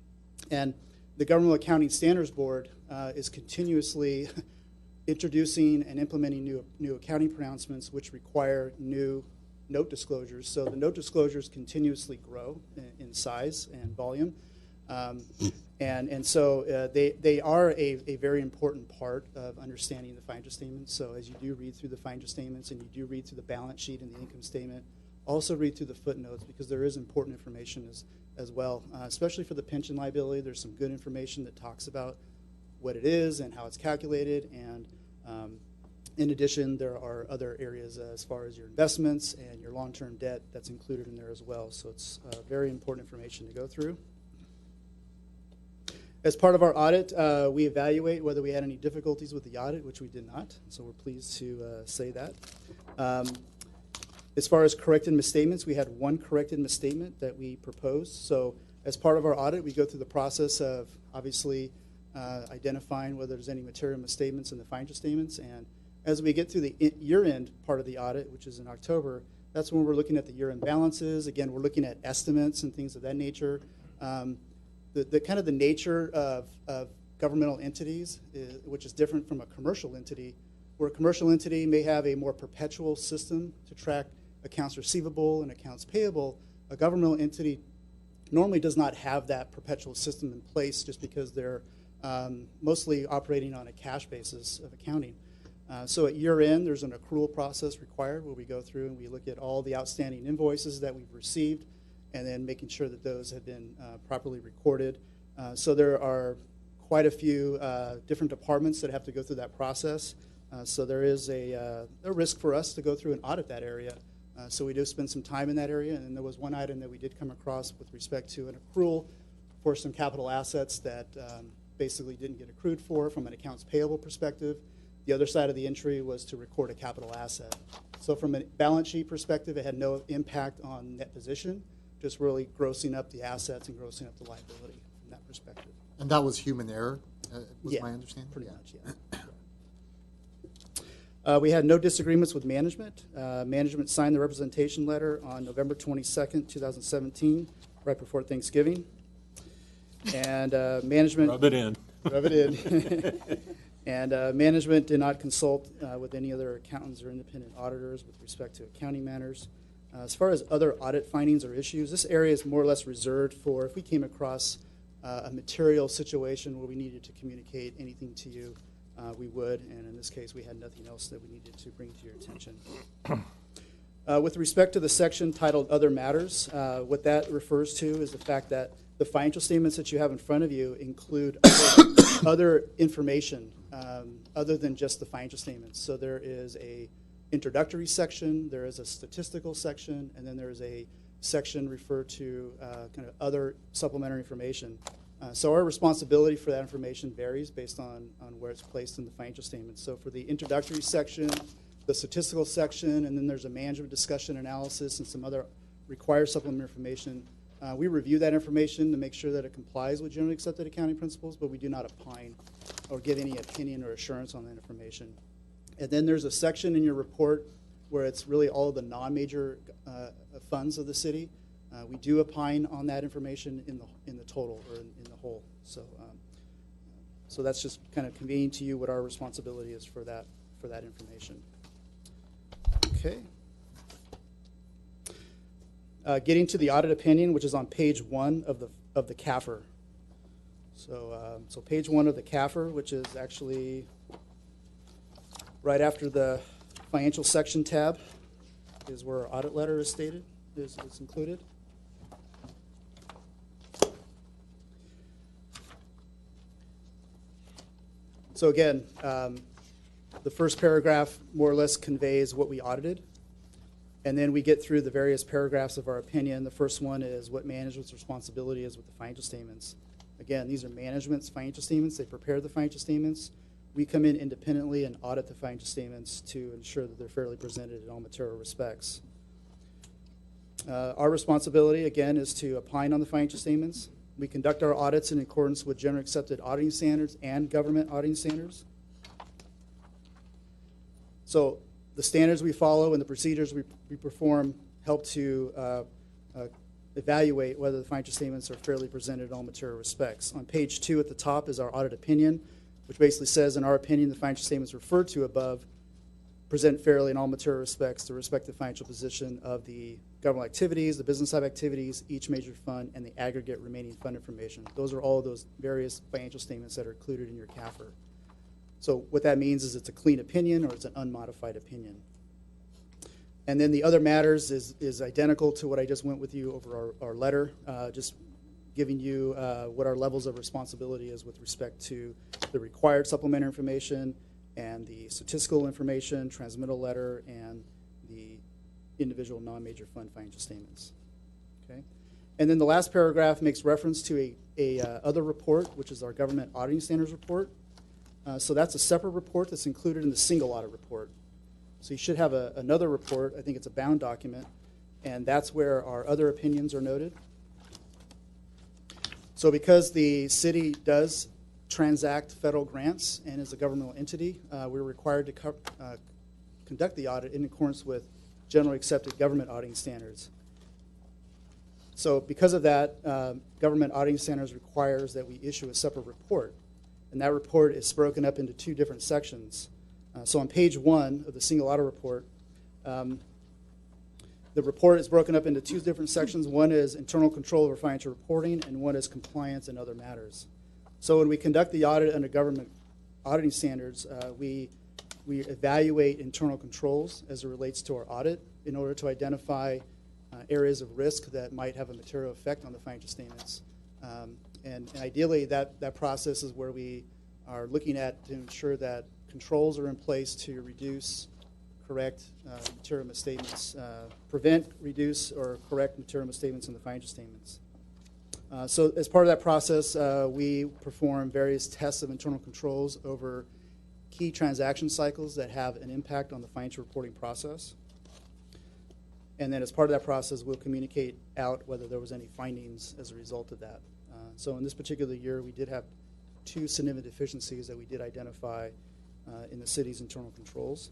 And the Governmental Accounting Standards Board is continuously introducing and implementing new accounting pronouncements which require new note disclosures. So the note disclosures continuously grow in size and volume. And so they are a very important part of understanding the financial statements. So as you do read through the financial statements and you do read through the balance sheet and the income statement, also read through the footnotes because there is important information as well, especially for the pension liability. There's some good information that talks about what it is and how it's calculated. And in addition, there are other areas as far as your investments and your long-term debt that's included in there as well. So it's very important information to go through. As part of our audit, we evaluate whether we had any difficulties with the audit, which we did not. So we're pleased to say that. As far as corrected misstatements, we had one corrected misstatement that we proposed. So as part of our audit, we go through the process of obviously identifying whether there's any material misstatements in the financial statements. And as we get through the year-end part of the audit, which is in October, that's when we're looking at the year-end balances. Again, we're looking at estimates and things of that nature. The kind of the nature of governmental entities, which is different from a commercial entity, where a commercial entity may have a more perpetual system to track accounts receivable and accounts payable, a governmental entity normally does not have that perpetual system in place just because they're mostly operating on a cash basis of accounting. So at year end, there's an accrual process required where we go through and we look at all the outstanding invoices that we've received and then making sure that those have been properly recorded. So there are quite a few different departments that have to go through that process. So there is a risk for us to go through and audit that area. So we do spend some time in that area. And there was one item that we did come across with respect to an accrual for some capital assets that basically didn't get accrued for from an accounts payable perspective. The other side of the entry was to record a capital asset. So from a balance sheet perspective, it had no impact on net position, just really grossing up the assets and grossing up the liability from that perspective. And that was human error, was my understanding? Pretty much, yeah. We had no disagreements with management. Management signed the representation letter on November 22nd, 2017, right before Thanksgiving. And management... Rub it in. Rub it in. And management did not consult with any other accountants or independent auditors with respect to accounting matters. As far as other audit findings or issues, this area is more or less reserved for if we came across a material situation where we needed to communicate anything to you, we would. And in this case, we had nothing else that we needed to bring to your attention. With respect to the section titled Other Matters, what that refers to is the fact that the financial statements that you have in front of you include other information other than just the financial statements. So there is a introductory section, there is a statistical section, and then there is a section referred to kind of other supplementary information. So our responsibility for that information varies based on where it's placed in the financial statements. So for the introductory section, the statistical section, and then there's a management discussion analysis and some other required supplementary information. We review that information to make sure that it complies with generally accepted accounting principles, but we do not opine or give any opinion or assurance on that information. And then there's a section in your report where it's really all of the non-major funds of the city. We do opine on that information in the total or in the whole. So that's just kind of conveying to you what our responsibility is for that information. Okay. Getting to the audit opinion, which is on page 1 of the CAFR. So page 1 of the CAFR, which is actually right after the financial section tab, is where our audit letter is stated, is included. So again, the first paragraph more or less conveys what we audited. And then we get through the various paragraphs of our opinion. The first one is what management's responsibility is with the financial statements. Again, these are management's financial statements. They prepare the financial statements. We come in independently and audit the financial statements to ensure that they're fairly presented in all material respects. Our responsibility, again, is to opine on the financial statements. We conduct our audits in accordance with generally accepted auditing standards and government auditing standards. So the standards we follow and the procedures we perform help to evaluate whether the financial statements are fairly presented in all material respects. On page 2 at the top is our audit opinion, which basically says, in our opinion, the financial statements referred to above present fairly in all material respects the respective financial position of the government activities, the business side activities, each major fund, and the aggregate remaining fund information. Those are all those various financial statements that are included in your CAFR. So what that means is it's a clean opinion or it's an unmodified opinion. And then the other matters is identical to what I just went with you over our letter, just giving you what our levels of responsibility is with respect to the required supplementary information and the statistical information, transmittal letter, and the individual non-major fund financial statements. Okay? And then the last paragraph makes reference to a other report, which is our government auditing standards report. So that's a separate report that's included in the single audit report. So you should have another report. I think it's a bound document, and that's where our other opinions are noted. So because the city does transact federal grants and is a governmental entity, we're required to conduct the audit in accordance with generally accepted government auditing standards. So because of that, government auditing standards requires that we issue a separate report, and that report is broken up into 2 different sections. So on page 1 of the single audit report, the report is broken up into 2 different sections. One is internal control over financial reporting, and one is compliance and other matters. So when we conduct the audit under government auditing standards, we evaluate internal controls as it relates to our audit in order to identify areas of risk that might have a material effect on the financial statements. And ideally, that process is where we are looking at to ensure that controls are in place to reduce, correct material misstatements, prevent, reduce, or correct material misstatements in the financial statements. So as part of that process, we perform various tests of internal controls over key transaction cycles that have an impact on the financial reporting process. And then as part of that process, we'll communicate out whether there was any findings as a result of that. So in this particular year, we did have 2 significant deficiencies that we did identify in the city's internal controls.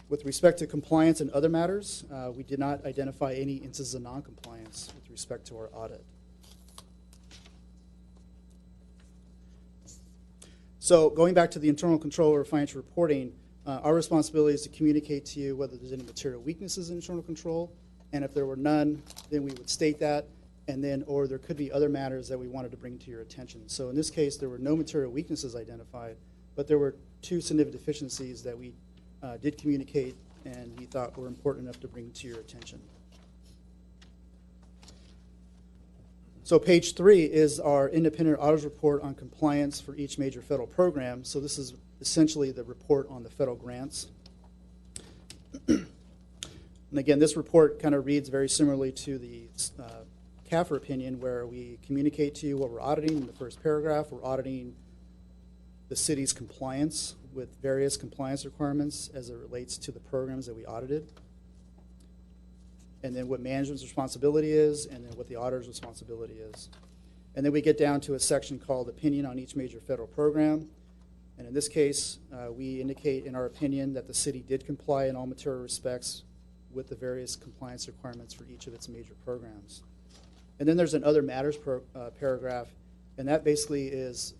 With respect to compliance and other matters, we did not identify any instances of noncompliance with respect to our audit. So going back to the internal control over financial reporting, our responsibility is to communicate to you whether there's any material weaknesses in internal control, and if there were none, then we would state that, and then, or there could be other matters that we wanted to bring to your attention. So in this case, there were no material weaknesses identified, but there were 2 significant deficiencies that we did communicate and we thought were important enough to bring to your attention. So page 3 is our independent auditor's report on compliance for each major federal program. So this is essentially the report on the federal grants. And again, this report kind of reads very similarly to the CAFR opinion, where we communicate to you what we're auditing in the first paragraph. We're auditing the city's compliance with various compliance requirements as it relates to the programs that we audited, and then what management's responsibility is, and then what the auditor's responsibility is. And then we get down to a section called opinion on each major federal program. And in this case, we indicate in our opinion that the city did comply in all material respects with the various compliance requirements for each of its major programs. And then there's an other matters paragraph, and that basically is,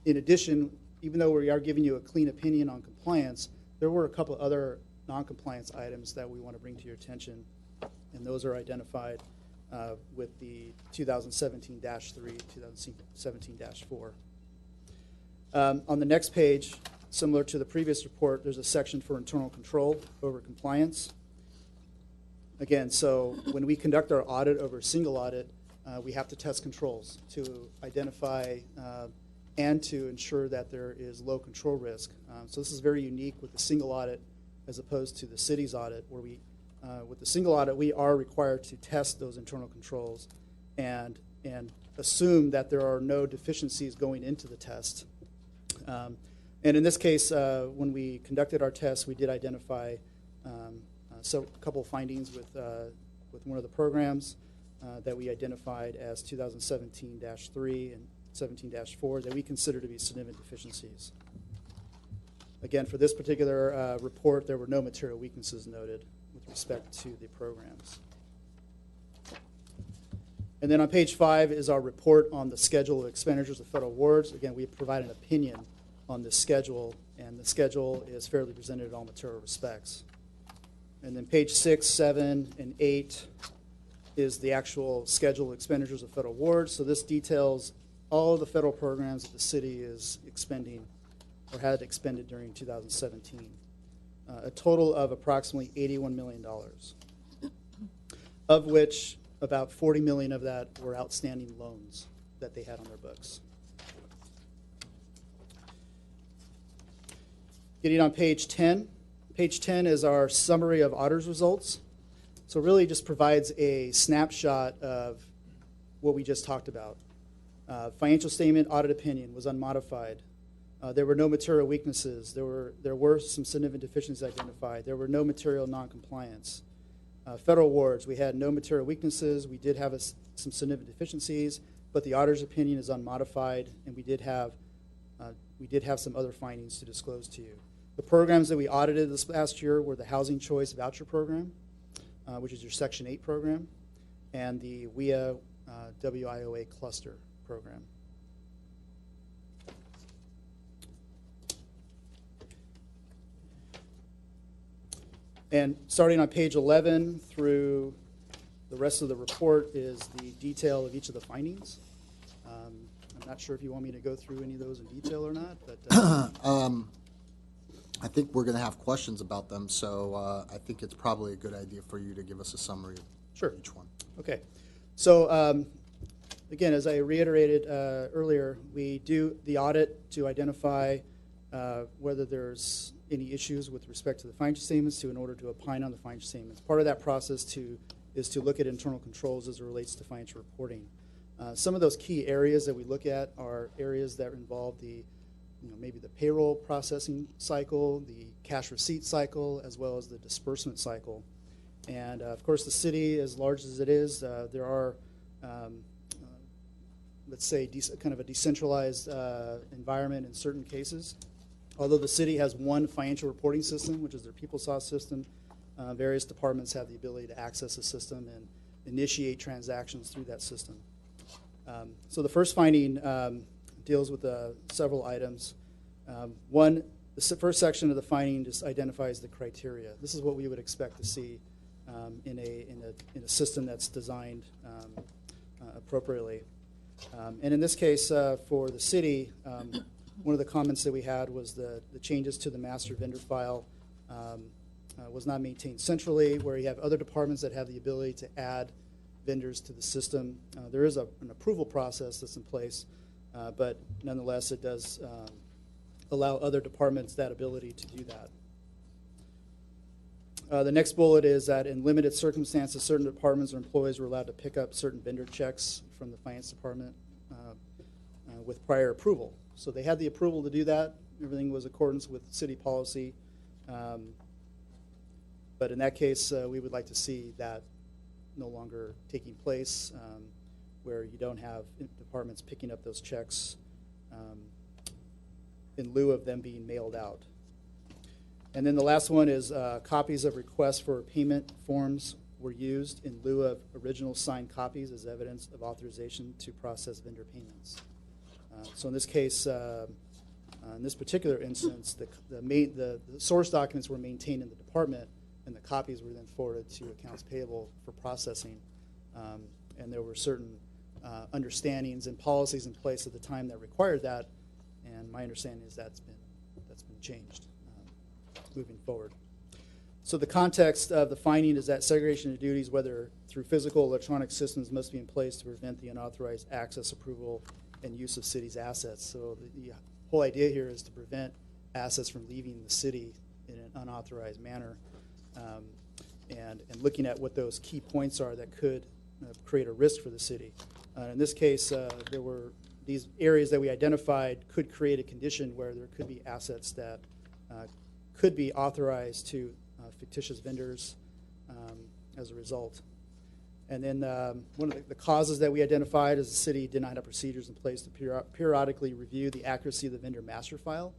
in addition, even though we are giving you a clean opinion on compliance, there were a couple other non-compliance items that we want to bring to your attention. and those are identified with the 2017-3, 2017-4. On the next page, similar to the previous report, there's a section for internal control over compliance. Again, so when we conduct our audit over a single audit, we have to test controls to identify and to ensure that there is low control risk. So this is very unique with the single audit as opposed to the city's audit, where we, with the single audit, we are required to test those internal controls and assume that there are no deficiencies going into the test. And in this case, when we conducted our test, we did identify a couple of findings with one of the programs that we identified as 2017-3 and 17-4 that we consider to be significant deficiencies. Again, for this particular report, there were no material weaknesses noted with respect to the programs. And then on page 5 is our report on the schedule of expenditures of federal awards. Again, we provide an opinion on this schedule, and the schedule is fairly presented in all material respects. And then page 6, 7, and 8 is the actual schedule of expenditures of federal awards. So this details all of the federal programs that the city is expending or had expended during 2017. A total of approximately $81 million, of which about $40 million of that were outstanding loans that they had on their books. Getting on page 10. Page 10 is our summary of auditors' results. So it really just provides a snapshot of what we just talked about. Financial statement audit opinion was unmodified. There were no material weaknesses. There were some significant deficiencies identified. There were no material noncompliance. Federal awards, we had no material weaknesses. We did have some significant deficiencies, but the auditor's opinion is unmodified, and we did have some other findings to disclose to you. The programs that we audited this past year were the Housing Choice Voucher Program, which is your Section 8 program, and the WIA WIOA Cluster Program. And starting on page 11 through the rest of the report is the detail of each of the findings. I'm not sure if you want me to go through any of those in detail or not, but I think we're going to have questions about them, so I think it's probably a good idea for you to give us a summary of each one. Okay. So again, as I reiterated earlier, we do the audit to identify whether there's any issues with respect to the financial statements in order to opine on the financial statements. Part of that process is to look at internal controls as it relates to financial reporting. Some of those key areas that we look at are areas that involve maybe the payroll processing cycle, the cash receipt cycle, as well as the disbursement cycle. And of course, the city, as large as it is, there are, let's say, kind of a decentralized environment in certain cases. Although the city has one financial reporting system, which is their PeopleSoft system, various departments have the ability to access the system and initiate transactions through that system. So the first finding deals with several items. One, the first section of the finding just identifies the criteria. This is what we would expect to see in a system that's designed appropriately. And in this case, for the city, one of the comments that we had was the changes to the master vendor file was not maintained centrally, where you have other departments that have the ability to add vendors to the system. There is an approval process that's in place, but nonetheless, it does allow other departments that ability to do that. The next bullet is that in limited circumstances, certain departments or employees were allowed to pick up certain vendor checks from the finance department with prior approval. So they had the approval to do that. Everything was in accordance with city policy. But in that case, we would like to see that no longer taking place, where you don't have departments picking up those checks in lieu of them being mailed out. And then the last one is copies of requests for payment forms were used in lieu of original signed copies as evidence of authorization to process vendor payments. So in this case, in this particular instance, the source documents were maintained in the department, and the copies were then forwarded to accounts payable for processing. And there were certain understandings and policies in place at the time that required that, and my understanding is that's been changed moving forward. So the context of the finding is that segregation of duties, whether through physical or electronic systems, must be in place to prevent the unauthorized access, approval, and use of city's assets. So the whole idea here is to prevent assets from leaving the city in an unauthorized manner, and looking at what those key points are that could create a risk for the city. In this case, there were these areas that we identified could create a condition where there could be assets that could be authorized to fictitious vendors as a result. And then one of the causes that we identified is the city did not have procedures in place to periodically review the accuracy of the vendor master file.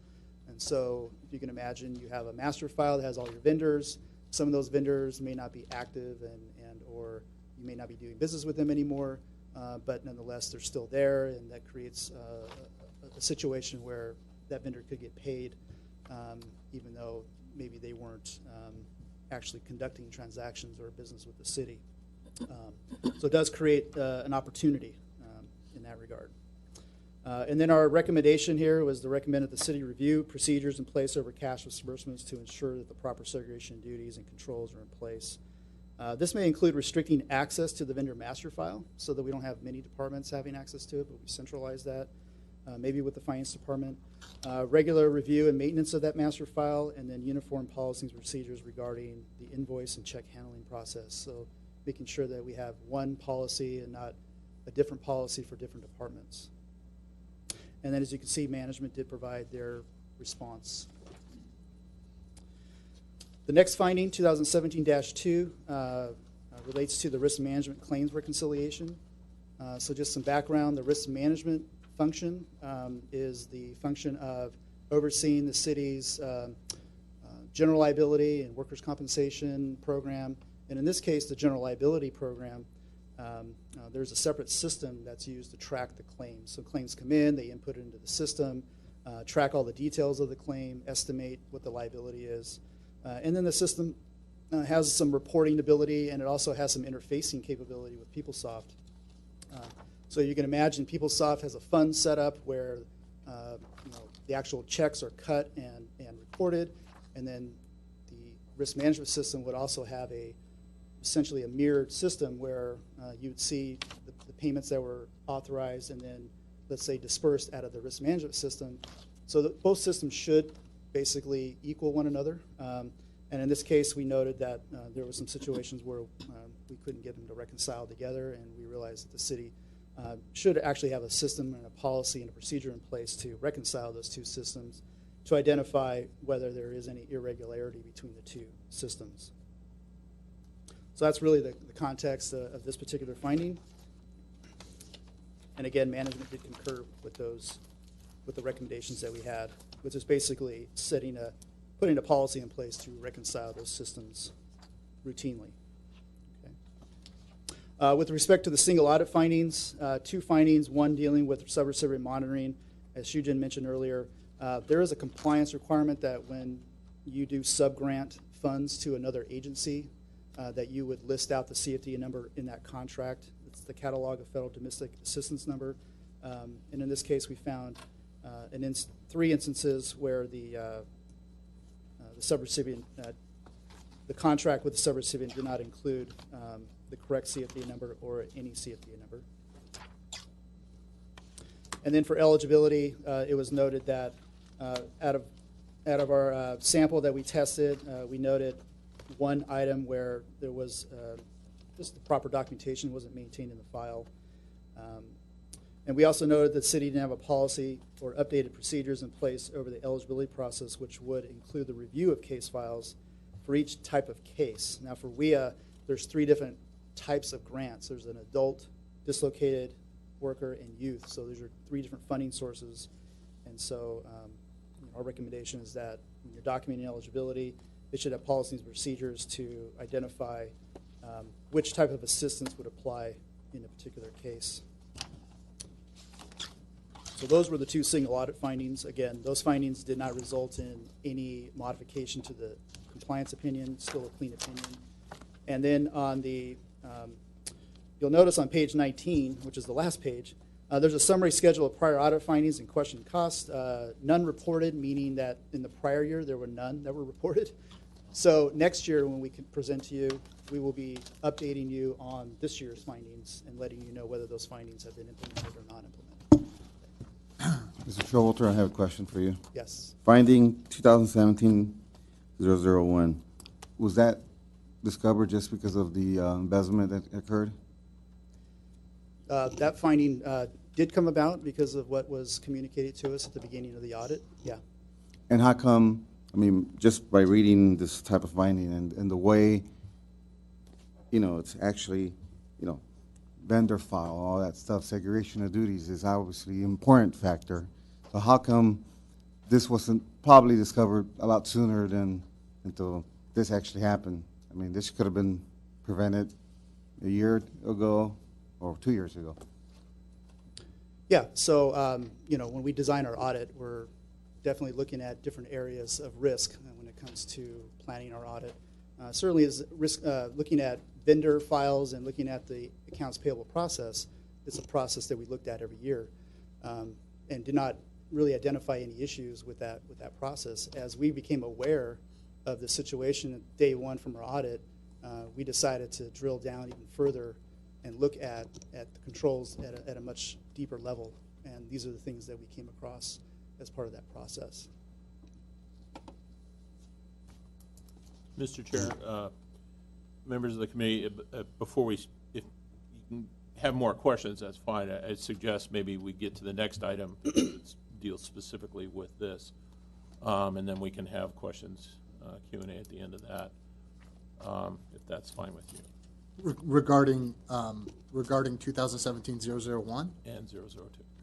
And so if you can imagine, you have a master file that has all your vendors. Some of those vendors may not be active and or you may not be doing business with them anymore, but nonetheless, they're still there, and that creates a situation where that vendor could get paid even though maybe they weren't actually conducting transactions or business with the city. So it does create an opportunity in that regard. And then our recommendation here was to recommend that the city review procedures in place over cash disbursements to ensure that the proper segregation duties and controls are in place. This may include restricting access to the vendor master file so that we don't have many departments having access to it, but we centralize that, maybe with the finance department. Regular review and maintenance of that master file, and then uniform policies and procedures regarding the invoice and check handling process. So making sure that we have one policy and not a different policy for different departments. And then as you can see, management did provide their response. The next finding, 2017-2, relates to the risk management claims reconciliation. So just some background, the risk management function is the function of overseeing the city's general liability and workers' compensation program. And in this case, the general liability program, there's a separate system that's used to track the claims. So claims come in, they input it into the system, track all the details of the claim, estimate what the liability is. And then the system has some reporting ability, and it also has some interfacing capability with PeopleSoft. So you can imagine PeopleSoft has a fund set up where the actual checks are cut and reported, and then the risk management system would also have essentially a mirrored system where you would see the payments that were authorized and then, let's say, dispersed out of the risk management system. So that both systems should basically equal one another. And in this case, we noted that there were some situations where we couldn't get them to reconcile together, and we realized that the city should actually have a system and a policy and a procedure in place to reconcile those two systems to identify whether there is any irregularity between the two systems. So that's really the context of this particular finding. And again, management did concur with the recommendations that we had, which is basically putting a policy in place to reconcile those systems routinely. Okay. With respect to the single audit findings, two findings, one dealing with sub-recipient monitoring. As Shujin mentioned earlier, there is a compliance requirement that when you do sub-grant funds to another agency, that you would list out the CFD number in that contract. It's the Catalog of Federal Domestic Assistance Number. And in this case, we found three instances where the subrecipient, the contract with the subrecipient did not include the correct CFD number or any CFD number. And then for eligibility, it was noted that out of our sample that we tested, we noted one item where there was just the proper documentation wasn't maintained in the file. And we also noted that the city didn't have a policy or updated procedures in place over the eligibility process, which would include the review of case files for each type of case. Now for WIA, there's three different types of grants. There's an adult, dislocated worker, and youth. So those are three different funding sources. And so our recommendation is that when you're documenting eligibility, it should have policies and procedures to identify which type of assistance would apply in a particular case. So those were the two single audit findings. Again, those findings did not result in any modification to the compliance opinion, still a clean opinion. And then on the, you'll notice on page 19, which is the last page, there's a summary schedule of prior audit findings and question costs. None reported, meaning that in the prior year there were none that were reported. So next year when we can present to you, we will be updating you on this year's findings and letting you know whether those findings have been implemented or not implemented. Mr. Showalter, I have a question for you. Yes. Finding 2017-001, was that discovered just because of the embezzlement that occurred? That finding did come about because of what was communicated to us at the beginning of the audit, yeah. And how come, I mean, just by reading this type of finding and the way, you know, it's actually, you know, vendor file, all that stuff, segregation of duties is obviously an important factor. So how come this wasn't probably discovered a lot sooner than until this actually happened? I mean, this could have been prevented a year ago or 2 years ago. Yeah, so, you know, when we design our audit, we're definitely looking at different areas of risk when it comes to planning our audit. Certainly is risk, looking at vendor files and looking at the accounts payable process is a process that we looked at every year and did not really identify any issues with that process. As we became aware of the situation at day one from our audit, we decided to drill down even further and look at the controls at a much deeper level. And these are the things that we came across as part of that process. Mr. Chair, members of the committee, before if you can have more questions, that's fine. I suggest maybe we get to the next item that deals specifically with this, and then we can have questions, Q&A at the end of that, if that's fine with you. Regarding 2017-001 And 002.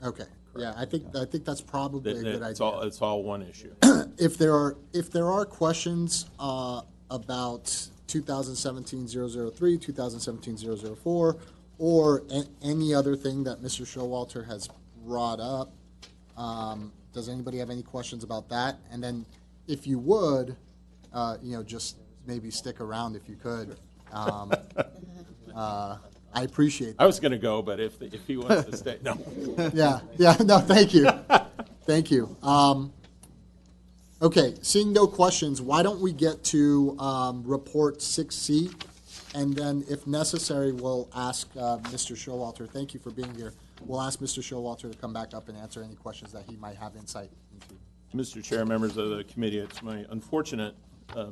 Okay. Yeah, I think that's probably a good idea. It's all one issue. If there are questions about 2017-003, 2017-004, or any other thing that Mr. Showalter has brought up, does anybody have any questions about that? And then, if you would, you know, just maybe stick around if you could. I appreciate that. I was going to go, but if he wants to stay, no. Yeah, no, thank you. Thank you. Okay, seeing no questions, why don't we get to report 6C, and then if necessary, we'll ask Mr. Showalter, thank you for being here, we'll ask Mr. Showalter to come back up and answer any questions that he might have insight into. Mr. Chair, members of the committee, it's my unfortunate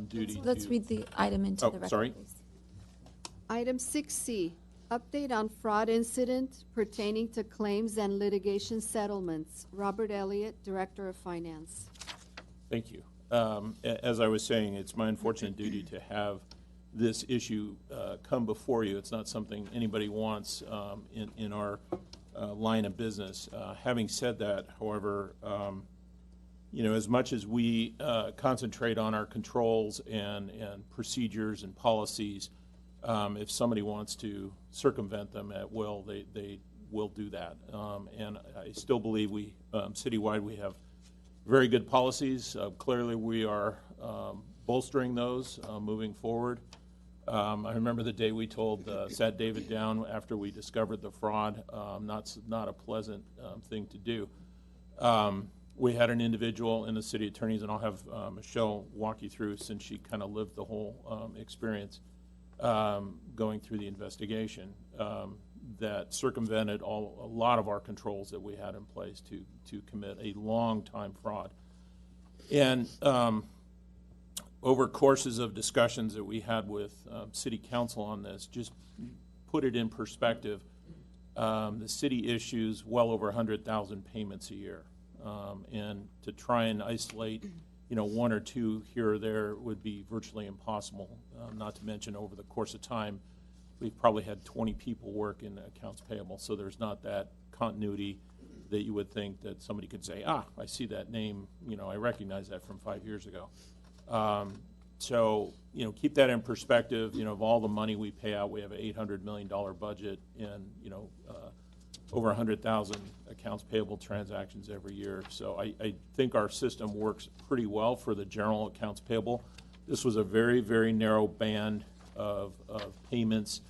duty Let's read the item into the record, sorry. please. Item 6C, update on fraud incident pertaining to claims and litigation settlements. Robert Elliott, Director of Finance. Thank you. As I was saying, it's my unfortunate duty to have this issue come before you. It's not something anybody wants in our line of business. Having said that, however, you know, as much as we concentrate on our controls and procedures and policies, if somebody wants to circumvent them at will, they will do that. And I still believe we, citywide, we have very good policies. Clearly, we are bolstering those moving forward. I remember the day we sat David down after we discovered the fraud. Not a pleasant thing to do. We had an individual in the city attorneys, and I'll have Michelle walk you through since she kind of lived the whole experience going through the investigation that circumvented a lot of our controls that we had in place to commit a long-time fraud. And over courses of discussions that we had with city council on this, just put it in perspective, the city issues well over 100,000 payments a year. And to try and isolate, you know, one or two here or there would be virtually impossible, not to mention over the course of time, we've probably had 20 people work in accounts payable, so there's not that continuity that you would think that somebody could say, I see that name, you know, I recognize that from 5 years ago. So, you know, keep that in perspective. You know, of all the money we pay out, we have an $800 million budget, and, you know, over 100,000 accounts payable transactions every year. So I think our system works pretty well for the general accounts payable. This was a very, very narrow band of payments,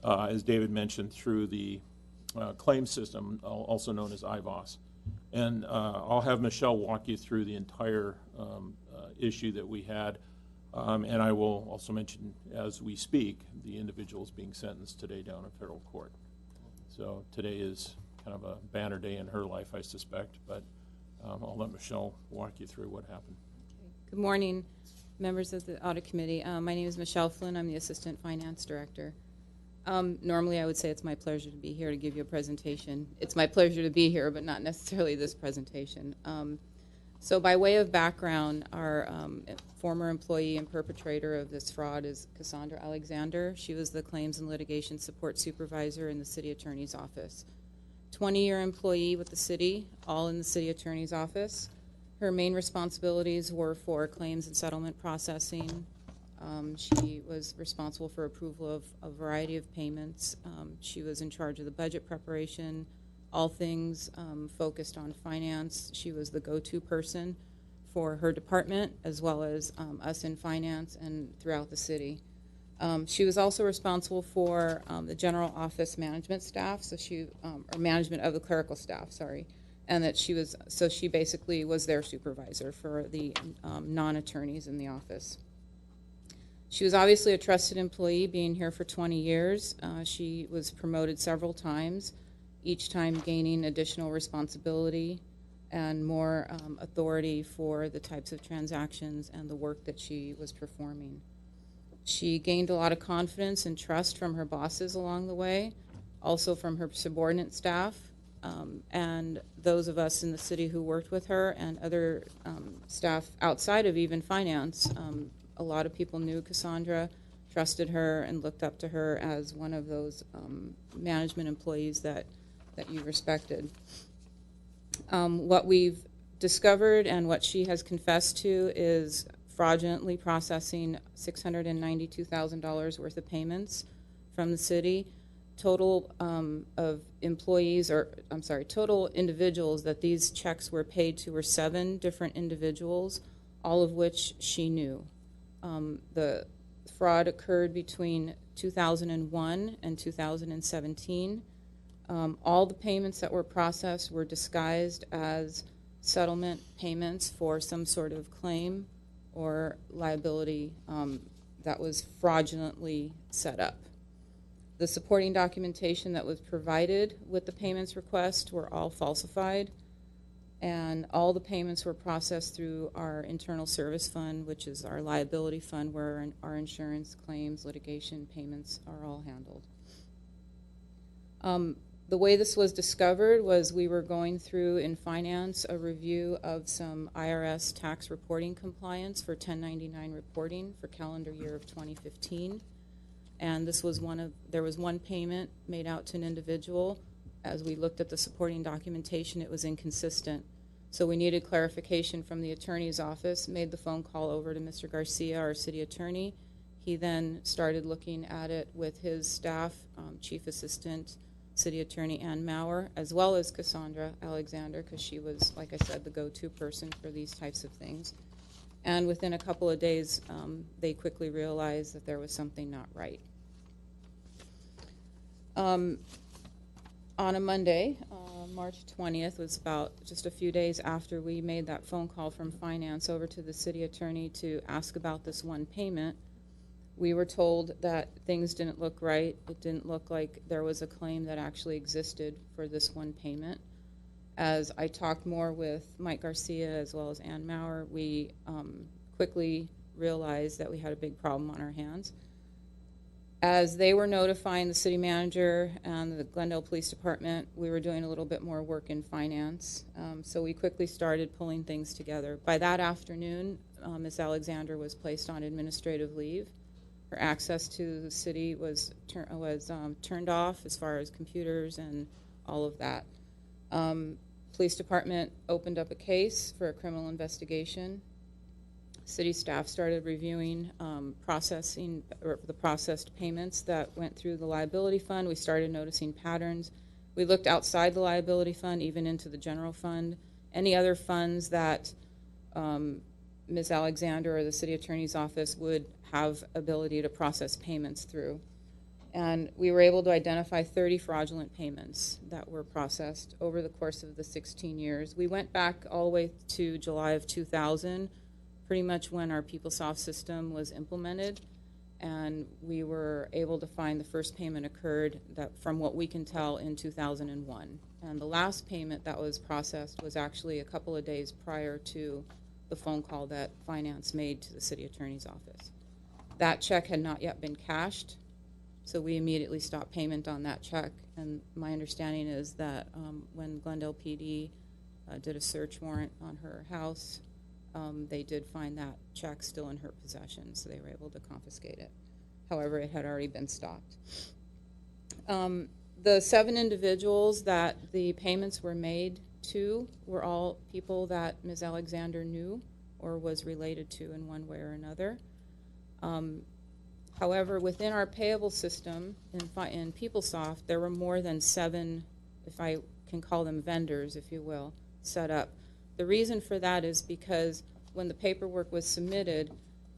as David mentioned, through the claim system, also known as IVOS. And I'll have Michelle walk you through the entire issue that we had. And I will also mention, as we speak, the individuals being sentenced today down in federal court. So today is kind of a banner day in her life, I suspect, but I'll let Michelle walk you through what happened. Good morning, members of the Audit Committee. My name is Michelle Flynn. I'm the Assistant Finance Director. Normally, I would say it's my pleasure to be here to give you a presentation. It's my pleasure to be here, but not necessarily this presentation. So by way of background, our former employee and perpetrator of this fraud is Cassandra Alexander. She was the Claims and Litigation Support Supervisor in the City Attorney's Office. 20-year employee with the city, all in the City Attorney's Office. Her main responsibilities were for claims and settlement processing. She was responsible for approval of a variety of payments. She was in charge of the budget preparation, all things focused on finance. She was the go-to person for her department, as well as us in finance and throughout the city. She was also responsible for the general office management staff, so or management of the clerical staff, sorry, and that she basically was their supervisor for the non-attorneys in the office. She was obviously a trusted employee, being here for 20 years. She was promoted several times, each time gaining additional responsibility and more authority for the types of transactions and the work that she was performing. She gained a lot of confidence and trust from her bosses along the way, also from her subordinate staff, and those of us in the city who worked with her, and other staff outside of even finance. A lot of people knew Cassandra, trusted her, and looked up to her as one of those management employees that you respected. What we've discovered and what she has confessed to is fraudulently processing $692,000 worth of payments from the city. Total of employees, or I'm sorry, total individuals that these checks were paid to were 7 different individuals, all of which she knew. The fraud occurred between 2001 and 2017. All the payments that were processed were disguised as settlement payments for some sort of claim or liability that was fraudulently set up. The supporting documentation that was provided with the payments request were all falsified, and all the payments were processed through our internal service fund, which is our liability fund, where our insurance, claims, litigation payments are all handled. The way this was discovered was we were going through in finance a review of some IRS tax reporting compliance for 1099 reporting for calendar year of 2015. And this was there was one payment made out to an individual. As we looked at the supporting documentation, it was inconsistent. So we needed clarification from the attorney's office, made the phone call over to Mr. Garcia, our city attorney. He then started looking at it with his staff, chief assistant, city attorney Ann Maurer, as well as Cassandra Alexander, because she was, like I said, the go-to person for these types of things. And within a couple of days, they quickly realized that there was something not right. On a Monday, March 20th, was about just a few days after we made that phone call from finance over to the city attorney to ask about this one payment. We were told that things didn't look right. It didn't look like there was a claim that actually existed for this one payment. As I talked more with Mike Garcia as well as Ann Maurer, we quickly realized that we had a big problem on our hands. As they were notifying the city manager and the Glendale Police Department, we were doing a little bit more work in finance. So we quickly started pulling things together. By that afternoon, Ms. Alexander was placed on administrative leave. Her access to the city was turned off as far as computers and all of that. Police department opened up a case for a criminal investigation. City staff started reviewing the processed payments that went through the liability fund. We started noticing patterns. We looked outside the liability fund, even into the general fund. Any other funds that Ms. Alexander or the city attorney's office would have ability to process payments through. And we were able to identify 30 fraudulent payments that were processed over the course of the 16 years. We went back all the way to July of 2000, pretty much when our PeopleSoft system was implemented, and we were able to find the first payment occurred, that, from what we can tell, in 2001. And the last payment that was processed was actually a couple of days prior to the phone call that finance made to the city attorney's office. That check had not yet been cashed, so we immediately stopped payment on that check. And my understanding is that when Glendale PD did a search warrant on her house, they did find that check still in her possession, so they were able to confiscate it. However, it had already been stopped. The 7 individuals that the payments were made to were all people that Ms. Alexander knew or was related to in one way or another. However, within our payable system in PeopleSoft, there were more than 7, if I can call them vendors, if you will, set up. The reason for that is because when the paperwork was submitted,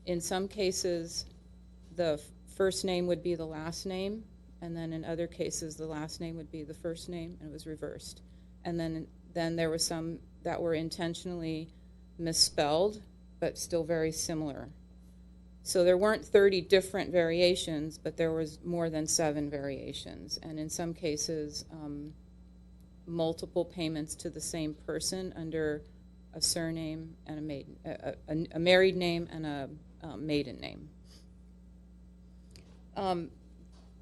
in some cases, the first name would be the last name, and then in other cases, the last name would be the first name, and it was reversed. And then there were some that were intentionally misspelled, but still very similar. So there weren't 30 different variations, but there was more than 7 variations. And in some cases, multiple payments to the same person under a surname and a married name and a maiden name.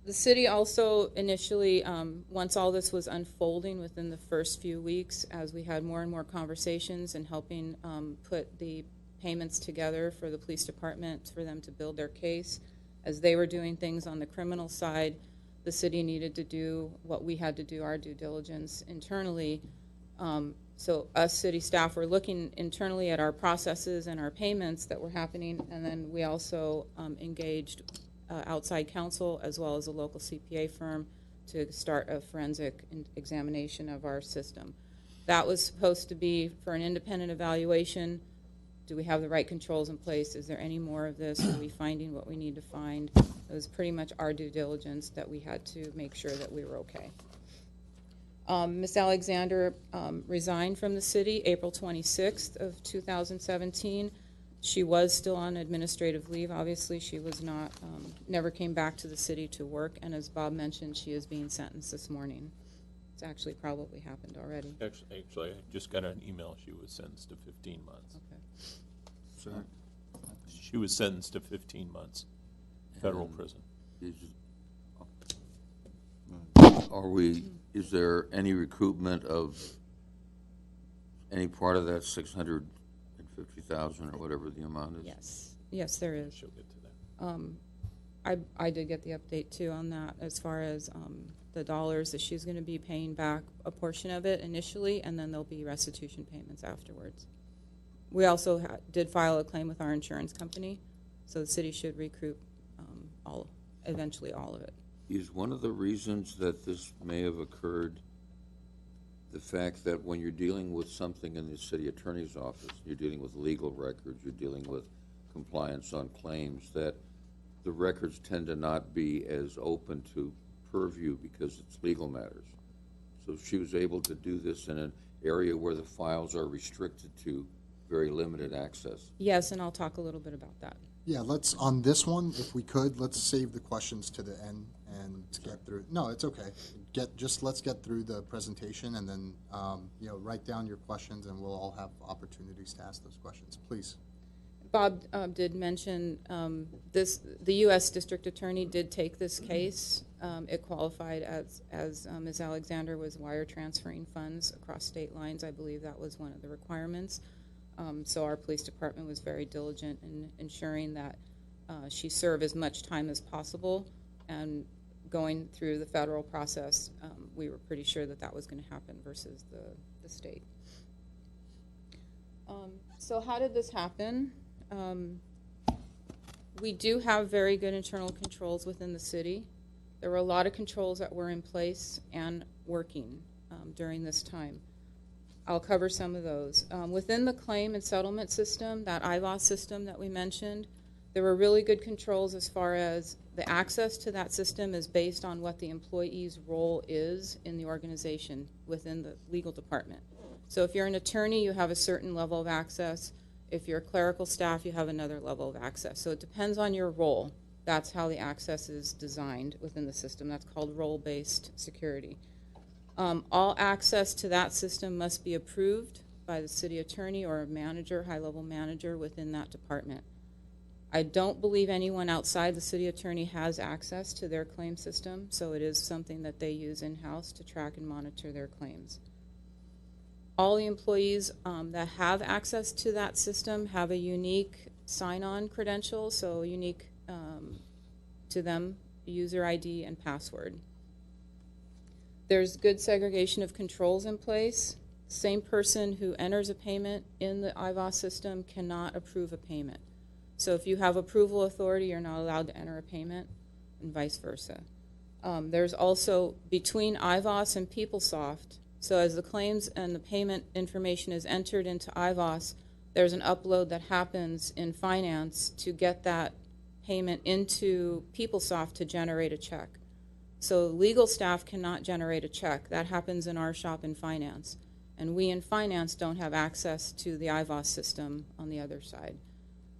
The city also initially, once all this was unfolding within the first few weeks, as we had more and more conversations and helping put the payments together for the police department for them to build their case, as they were doing things on the criminal side, the city needed to do what we had to do, our due diligence internally. So us city staff were looking internally at our processes and our payments that were happening, and then we also engaged outside counsel as well as a local CPA firm to start a forensic examination of our system. That was supposed to be for an independent evaluation. Do we have the right controls in place? Is there any more of this? Are we finding what we need to find? It was pretty much our due diligence that we had to make sure that we were okay. Ms. Alexander resigned from the city April 26th of 2017. She was still on administrative leave. Obviously, she was not, never came back to the city to work. And as Bob mentioned, she is being sentenced this morning. It's actually probably happened already. Actually, I just got an email. She was sentenced to 15 months. Okay. Sorry? She was sentenced to 15 months, federal prison. Is there any recoupment of any part of that 650,000 or whatever the amount is? Yes. Yes, there is. She'll get to that. I did get the update too on that as far as the dollars that she's going to be paying back a portion of it initially, and then there'll be restitution payments afterwards. We also did file a claim with our insurance company, so the city should recoup eventually all of it. Is one of the reasons that this may have occurred the fact that when you're dealing with something in the city attorney's office, you're dealing with legal records, you're dealing with compliance on claims, that the records tend to not be as open to purview because it's legal matters. So she was able to do this in an area where the files are restricted to very limited access. Yes, and I'll talk a little bit about that. Yeah, let's, on this one, if we could, let's save the questions to the end and get through. No, it's okay. Let's get through the presentation and then, write down your questions and we'll all have opportunities to ask those questions. Please. Bob did mention the U.S. District Attorney did take this case. It qualified as Ms. Alexander was wire transferring funds across state lines. I believe that was one of the requirements. So our police department was very diligent in ensuring that she serve as much time as possible, and going through the federal process, we were pretty sure that that was going to happen versus the state. So how did this happen? We do have very good internal controls within the city. There were a lot of controls that were in place, and working during this time. I'll cover some of those. Within the claim and settlement system, that IVOS system that we mentioned, there were really good controls as far as the access to that system is based on what the employee's role is in the organization within the legal department. So if you're an attorney, you have a certain level of access. If you're clerical staff, you have another level of access. So it depends on your role. That's how the access is designed within the system. That's called role-based security. All access to that system must be approved by the city attorney or a manager, high-level manager within that department. I don't believe anyone outside the city attorney has access to their claim system, so it is something that they use in-house to track and monitor their claims. All the employees that have access to that system have a unique sign-on credential, so unique to them, user ID and password. There's good segregation of controls in place. Same person who enters a payment in the IVOS system cannot approve a payment. So if you have approval authority, you're not allowed to enter a payment, and vice versa. There's also, between IVOS and PeopleSoft, so as the claims and the payment information is entered into IVOS, there's an upload that happens in finance to get that payment into PeopleSoft to generate a check. So legal staff cannot generate a check. That happens in our shop in finance. And we in finance don't have access to the IVOS system on the other side.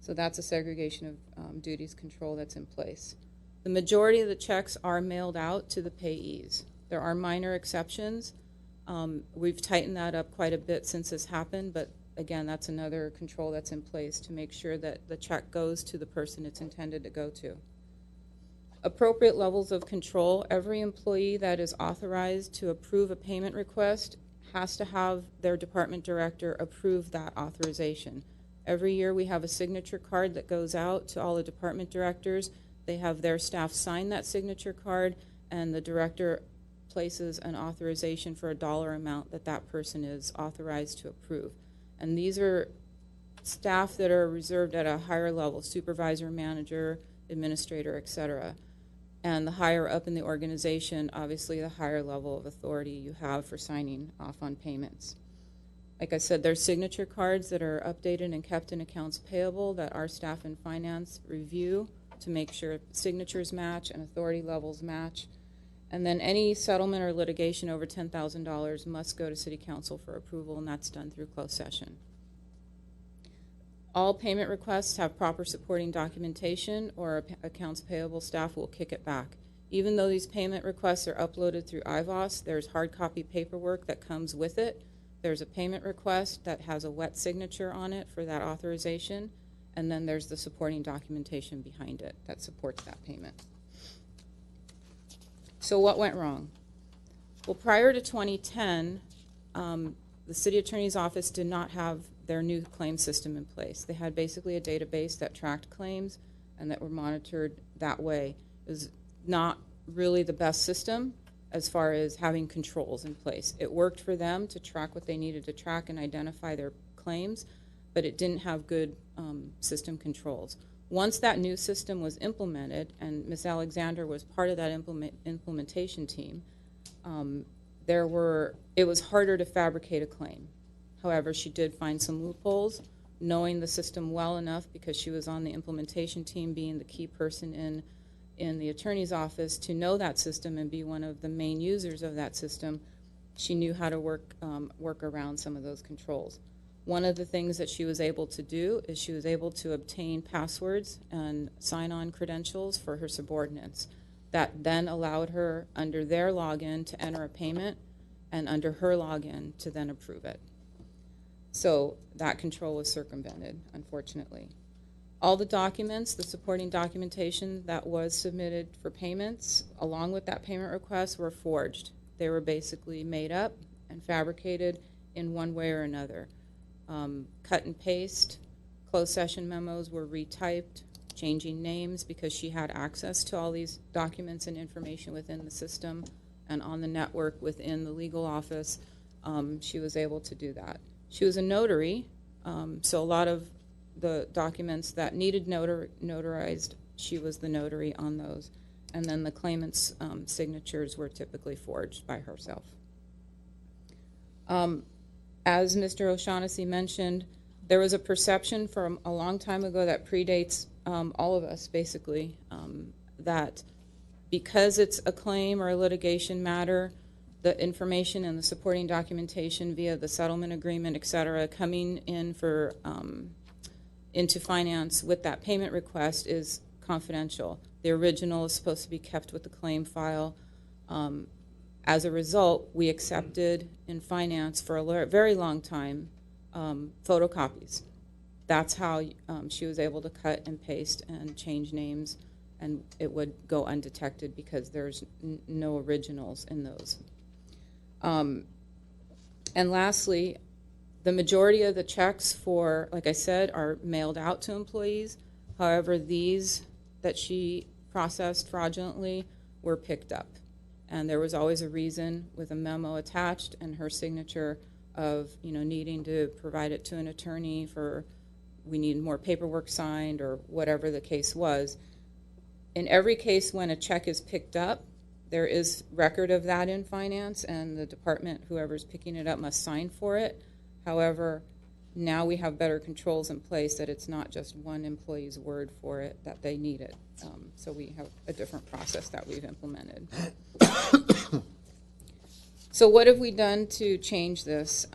So that's a segregation of duties control that's in place. The majority of the checks are mailed out to the payees. There are minor exceptions. We've tightened that up quite a bit since this happened, but again, that's another control that's in place to make sure that the check goes to the person it's intended to go to. Appropriate levels of control. Every employee that is authorized to approve a payment request has to have their department director approve that authorization. Every year we have a signature card that goes out to all the department directors. They have their staff sign that signature card, and the director places an authorization for a dollar amount that that person is authorized to approve. And these are staff that are reserved at a higher level, supervisor, manager, administrator, et cetera. And the higher up in the organization, obviously the higher level of authority you have for signing off on payments. Like I said, there's signature cards that are updated and kept in accounts payable that our staff in finance review to make sure signatures match and authority levels match. And then any settlement or litigation over $10,000 must go to City Council for approval, and that's done through closed session. All payment requests have proper supporting documentation, or accounts payable staff will kick it back. Even though these payment requests are uploaded through IVOS, there's hard copy paperwork that comes with it. There's a payment request that has a wet signature on it for that authorization, and then there's the supporting documentation behind it that supports that payment. So what went wrong? Well, prior to 2010, the city attorney's office did not have their new claim system in place. They had basically a database that tracked claims and that were monitored that way. It was not really the best system as far as having controls in place. It worked for them to track what they needed to track and identify their claims, but it didn't have good system controls. Once that new system was implemented, and Ms. Alexander was part of that implementation team, it was harder to fabricate a claim. However, she did find some loopholes, knowing the system well enough because she was on the implementation team, being the key person in the attorney's office to know that system and be one of the main users of that system. She knew how to work around some of those controls. One of the things that she was able to do is she was able to obtain passwords and sign-on credentials for her subordinates. That then allowed her, under their login, to enter a payment, and under her login to then approve it. So that control was circumvented, unfortunately. All the documents, the supporting documentation that was submitted for payments, along with that payment request, were forged. They were basically made up and fabricated in one way or another. Cut and paste, closed session memos were retyped, changing names because she had access to all these documents and information within the system and on the network within the legal office. She was able to do that. She was a notary, so a lot of the documents that needed notarized, she was the notary on those. And then the claimant's signatures were typically forged by herself. As Mr. O'Shaughnessy mentioned, there was a perception from a long time ago that predates all of us, basically, that because it's a claim or a litigation matter, the information and the supporting documentation via the settlement agreement, et cetera, coming in for into finance with that payment request is confidential. The original is supposed to be kept with the claim file. As a result, we accepted in finance for a very long time photocopies. That's how she was able to cut and paste and change names, and it would go undetected because there's no originals in those. And lastly, the majority of the checks for, like I said, are mailed out to employees. However, these that she processed fraudulently were picked up. And there was always a reason with a memo attached and her signature of, needing to provide it to an attorney for, we need more paperwork signed or whatever the case was. In every case when a check is picked up, there is record of that in finance, and the department, whoever's picking it up, must sign for it. However, now we have better controls in place that it's not just one employee's word for it, that they need it. So we have a different process that we've implemented. So what have we done to change this?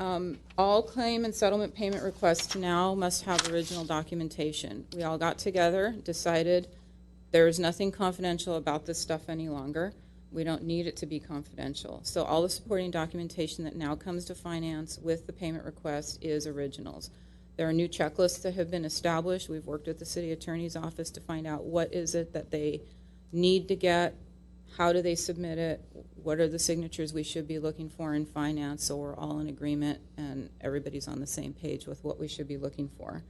All claim and settlement payment requests now must have original documentation. We all got together, decided there is nothing confidential about this stuff any longer. We don't need it to be confidential. So all the supporting documentation that now comes to finance with the payment request is originals. There are new checklists that have been established. We've worked with the city attorney's office to find out what is it that they need to get, how do they submit it, what are the signatures we should be looking for in finance, so we're all in agreement and everybody's on the same page with what we should be looking for.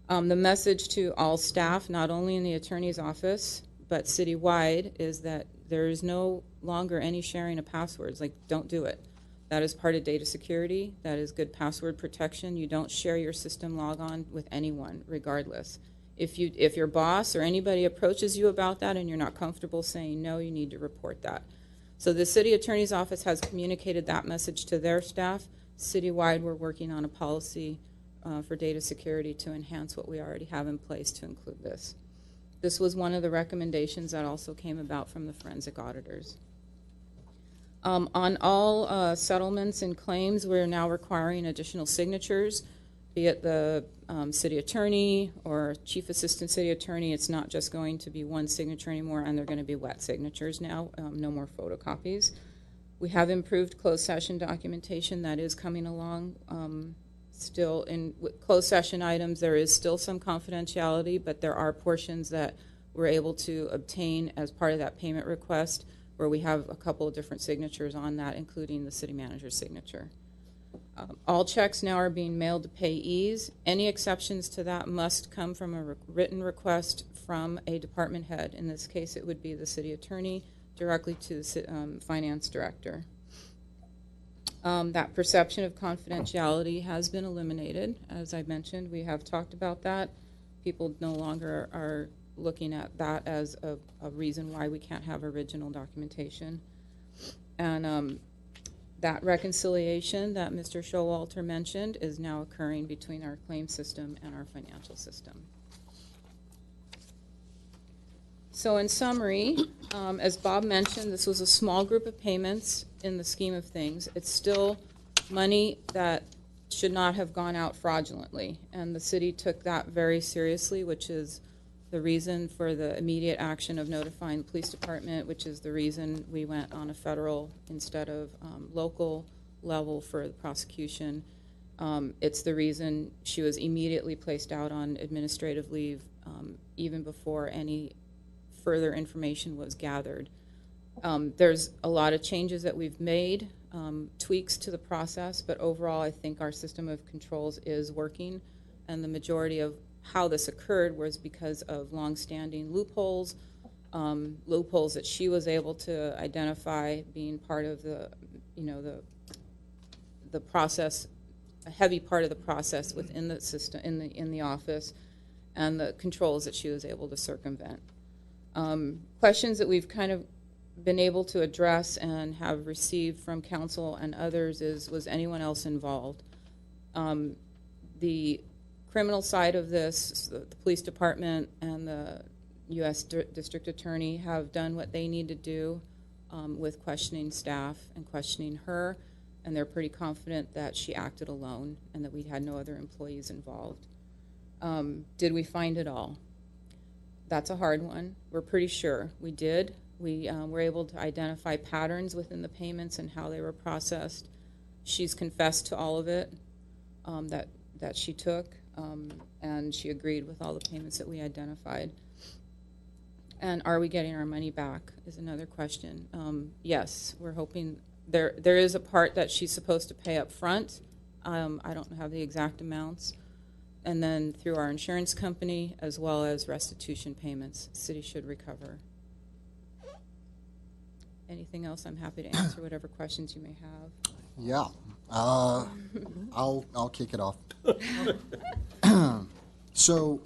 The message to all staff, not only in the attorney's office, but citywide, is that there is no longer any sharing of passwords. Like, don't do it. That is part of data security. That is good password protection. You don't share your system logon with anyone, regardless. If your boss or anybody approaches you about that and you're not comfortable saying no, you need to report that. So the city attorney's office has communicated that message to their staff. Citywide, we're working on a policy for data security to enhance what we already have in place to include this. This was one of the recommendations that also came about from the forensic auditors. On all settlements and claims, we're now requiring additional signatures, be it the city attorney or chief assistant city attorney. It's not just going to be one signature anymore, and they're going to be wet signatures now, no more photocopies. We have improved closed session documentation that is coming along. Still in closed session items, there is still some confidentiality, but there are portions that we're able to obtain as part of that payment request where we have a couple of different signatures on that, including the city manager's signature. All checks now are being mailed to payees. Any exceptions to that must come from a written request from a department head. In this case, it would be the city attorney directly to the finance director. That perception of confidentiality has been eliminated. As I mentioned, we have talked about that. People no longer are looking at that as a reason why we can't have original documentation. And that reconciliation that Mr. Showalter mentioned is now occurring between our claim system and our financial system. So in summary, as Bob mentioned, this was a small group of payments in the scheme of things. It's still money that should not have gone out fraudulently, and the city took that very seriously, which is the reason for the immediate action of notifying the police department, which is the reason we went on a federal instead of local level for the prosecution. It's the reason she was immediately placed out on administrative leave even before any further information was gathered. There's a lot of changes that we've made, tweaks to the process, but overall I think our system of controls is working, and the majority of how this occurred was because of long-standing loopholes, loopholes that she was able to identify being part of the process, a heavy part of the process within the system, in the office, and the controls that she was able to circumvent. Questions that we've kind of been able to address and have received from council and others is, was anyone else involved? The criminal side of this, the police department and the U.S. District Attorney have done what they need to do with questioning staff and questioning her, and they're pretty confident that she acted alone and that we had no other employees involved. Did we find it all? That's a hard one. We're pretty sure we did. We were able to identify patterns within the payments and how they were processed. She's confessed to all of it that she took, and she agreed with all the payments that we identified. And are we getting our money back is another question. Yes, we're hoping. There is a part that she's supposed to pay up front. I don't have the exact amounts. And then through our insurance company, as well as restitution payments, the city should recover. Anything else? I'm happy to answer whatever questions you may have. Yeah. I'll kick it off. So,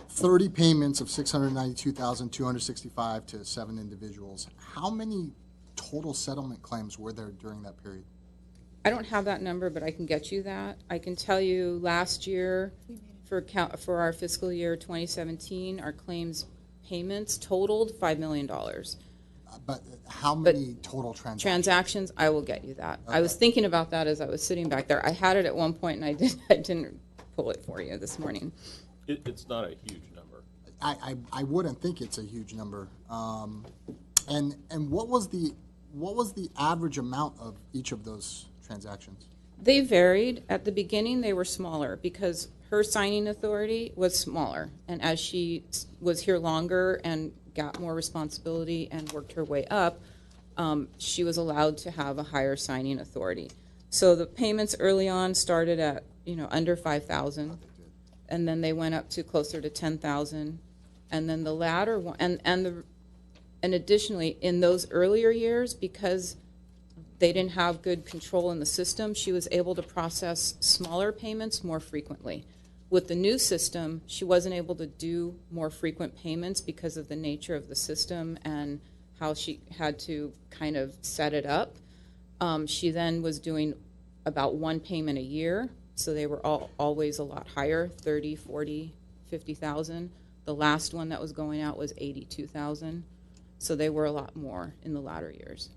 30 payments of $692,265 to 7 individuals. How many total settlement claims were there during that period? I don't have that number, but I can get you that. I can tell you last year, for our fiscal year 2017, our claims payments totaled $5 million. But how many total transactions? Transactions, I will get you that. Okay. I was thinking about that as I was sitting back there. I had it at one point, and I didn't pull it for you this morning. It's not a huge number. I wouldn't think it's a huge number. And what was the average amount of each of those transactions? They varied. At the beginning, they were smaller because her signing authority was smaller. And as she was here longer and got more responsibility and worked her way up, she was allowed to have a higher signing authority. So the payments early on started at under $5,000, and then they went up to closer to $10,000, and then the latter one, and additionally in those earlier years, because they didn't have good control in the system, she was able to process smaller payments more frequently. With the new system, she wasn't able to do more frequent payments because of the nature of the system and how she had to kind of set it up. She then was doing about one payment a year, so they were always a lot higher, 30, 40, 50,000. The last one that was going out was 82,000, so they were a lot more in the latter years.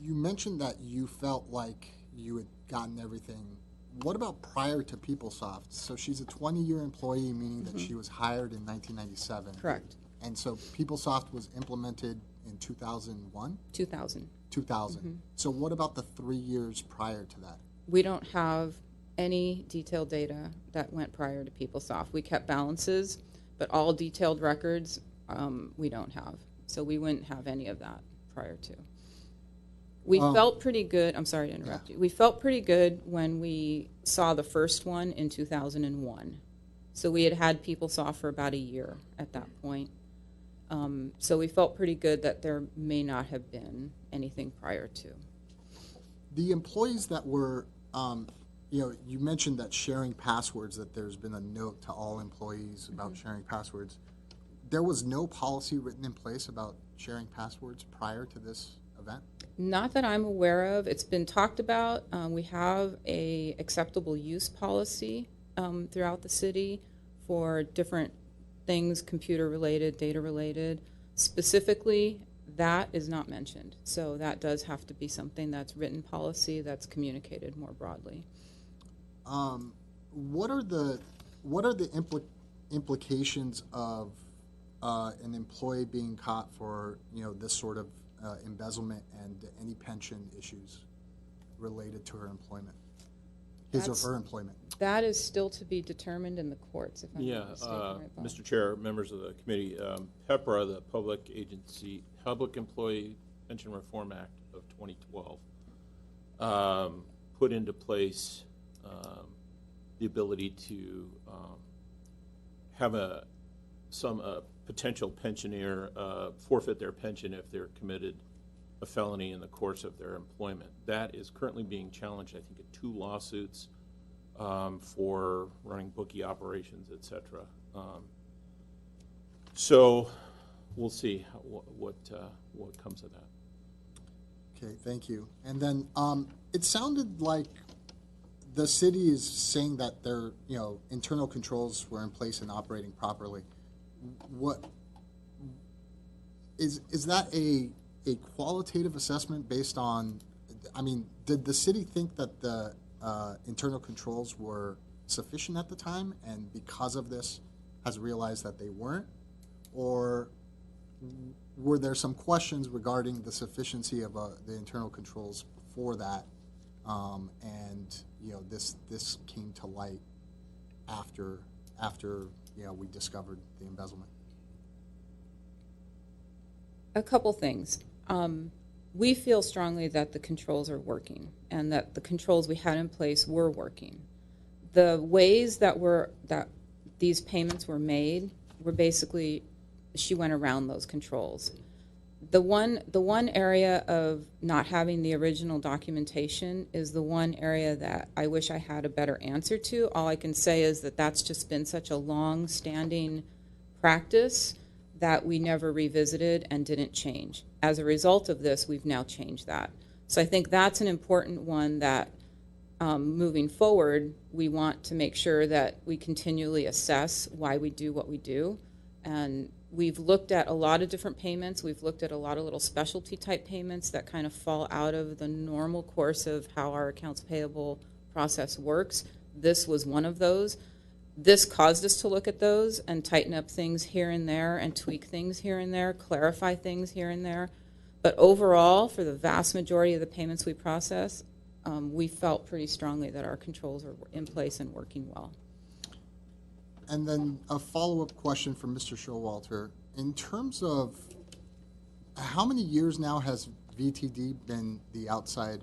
You mentioned that you felt like you had gotten everything. What about prior to PeopleSoft? So she's a 20-year employee, meaning that she was hired in 1997. Correct. And so PeopleSoft was implemented in 2001? 2000. 2000. So what about the 3 years prior to that? We don't have any detailed data that went prior to PeopleSoft. We kept balances, but all detailed records we don't have. So we wouldn't have any of that prior to. We felt pretty good. I'm sorry to interrupt you. We felt pretty good when we saw the first one in 2001. So we had had PeopleSoft for about a year at that point. So we felt pretty good that there may not have been anything prior to. The employees that were, you mentioned that sharing passwords, that there's been a note to all employees about sharing passwords. There was no policy written in place about sharing passwords prior to this event? Not that I'm aware of. It's been talked about. We have a acceptable use policy throughout the city for different things, computer related, data related. Specifically, that is not mentioned. So that does have to be something that's written policy that's communicated more broadly. What are the implications of an employee being caught for this sort of embezzlement and any pension issues related to her employment, his or her employment? That is still to be determined in the courts, if I'm not mistaken. Right, Bob? Mr. Chair, members of the committee, PEPRA, the Public Employee Pension Reform Act of 2012, put into place the ability to have some potential pensioner forfeit their pension if they're committed a felony in the course of their employment. That is currently being challenged, I think, in 2 lawsuits for running bookie operations, et cetera. So we'll see what comes of that. Okay, thank you. And then it sounded like the city is saying that their, internal controls were in place and operating properly. What is that a qualitative assessment based on? I mean, did the city think that the internal controls were sufficient at the time, and because of this, has realized that they weren't, or were there some questions regarding the sufficiency of the internal controls before that, and this came to light after we discovered the embezzlement? A couple things. We feel strongly that the controls are working and that the controls we had in place were working. The ways that these payments were made were basically, she went around those controls. The one area of not having the original documentation is the one area that I wish I had a better answer to. All I can say is that that's just been such a long-standing practice that we never revisited and didn't change. As a result of this, we've now changed that. So I think that's an important one that moving forward, we want to make sure that we continually assess why we do what we do. And we've looked at a lot of different payments. We've looked at a lot of little specialty type payments that kind of fall out of the normal course of how our accounts payable process works. This was one of those. This caused us to look at those and tighten up things here and there and tweak things here and there, clarify things here and there. But overall, for the vast majority of the payments we process, we felt pretty strongly that our controls are in place and working well. And then a follow-up question from Mr. Showalter. In terms of how many years now has VTD been the outside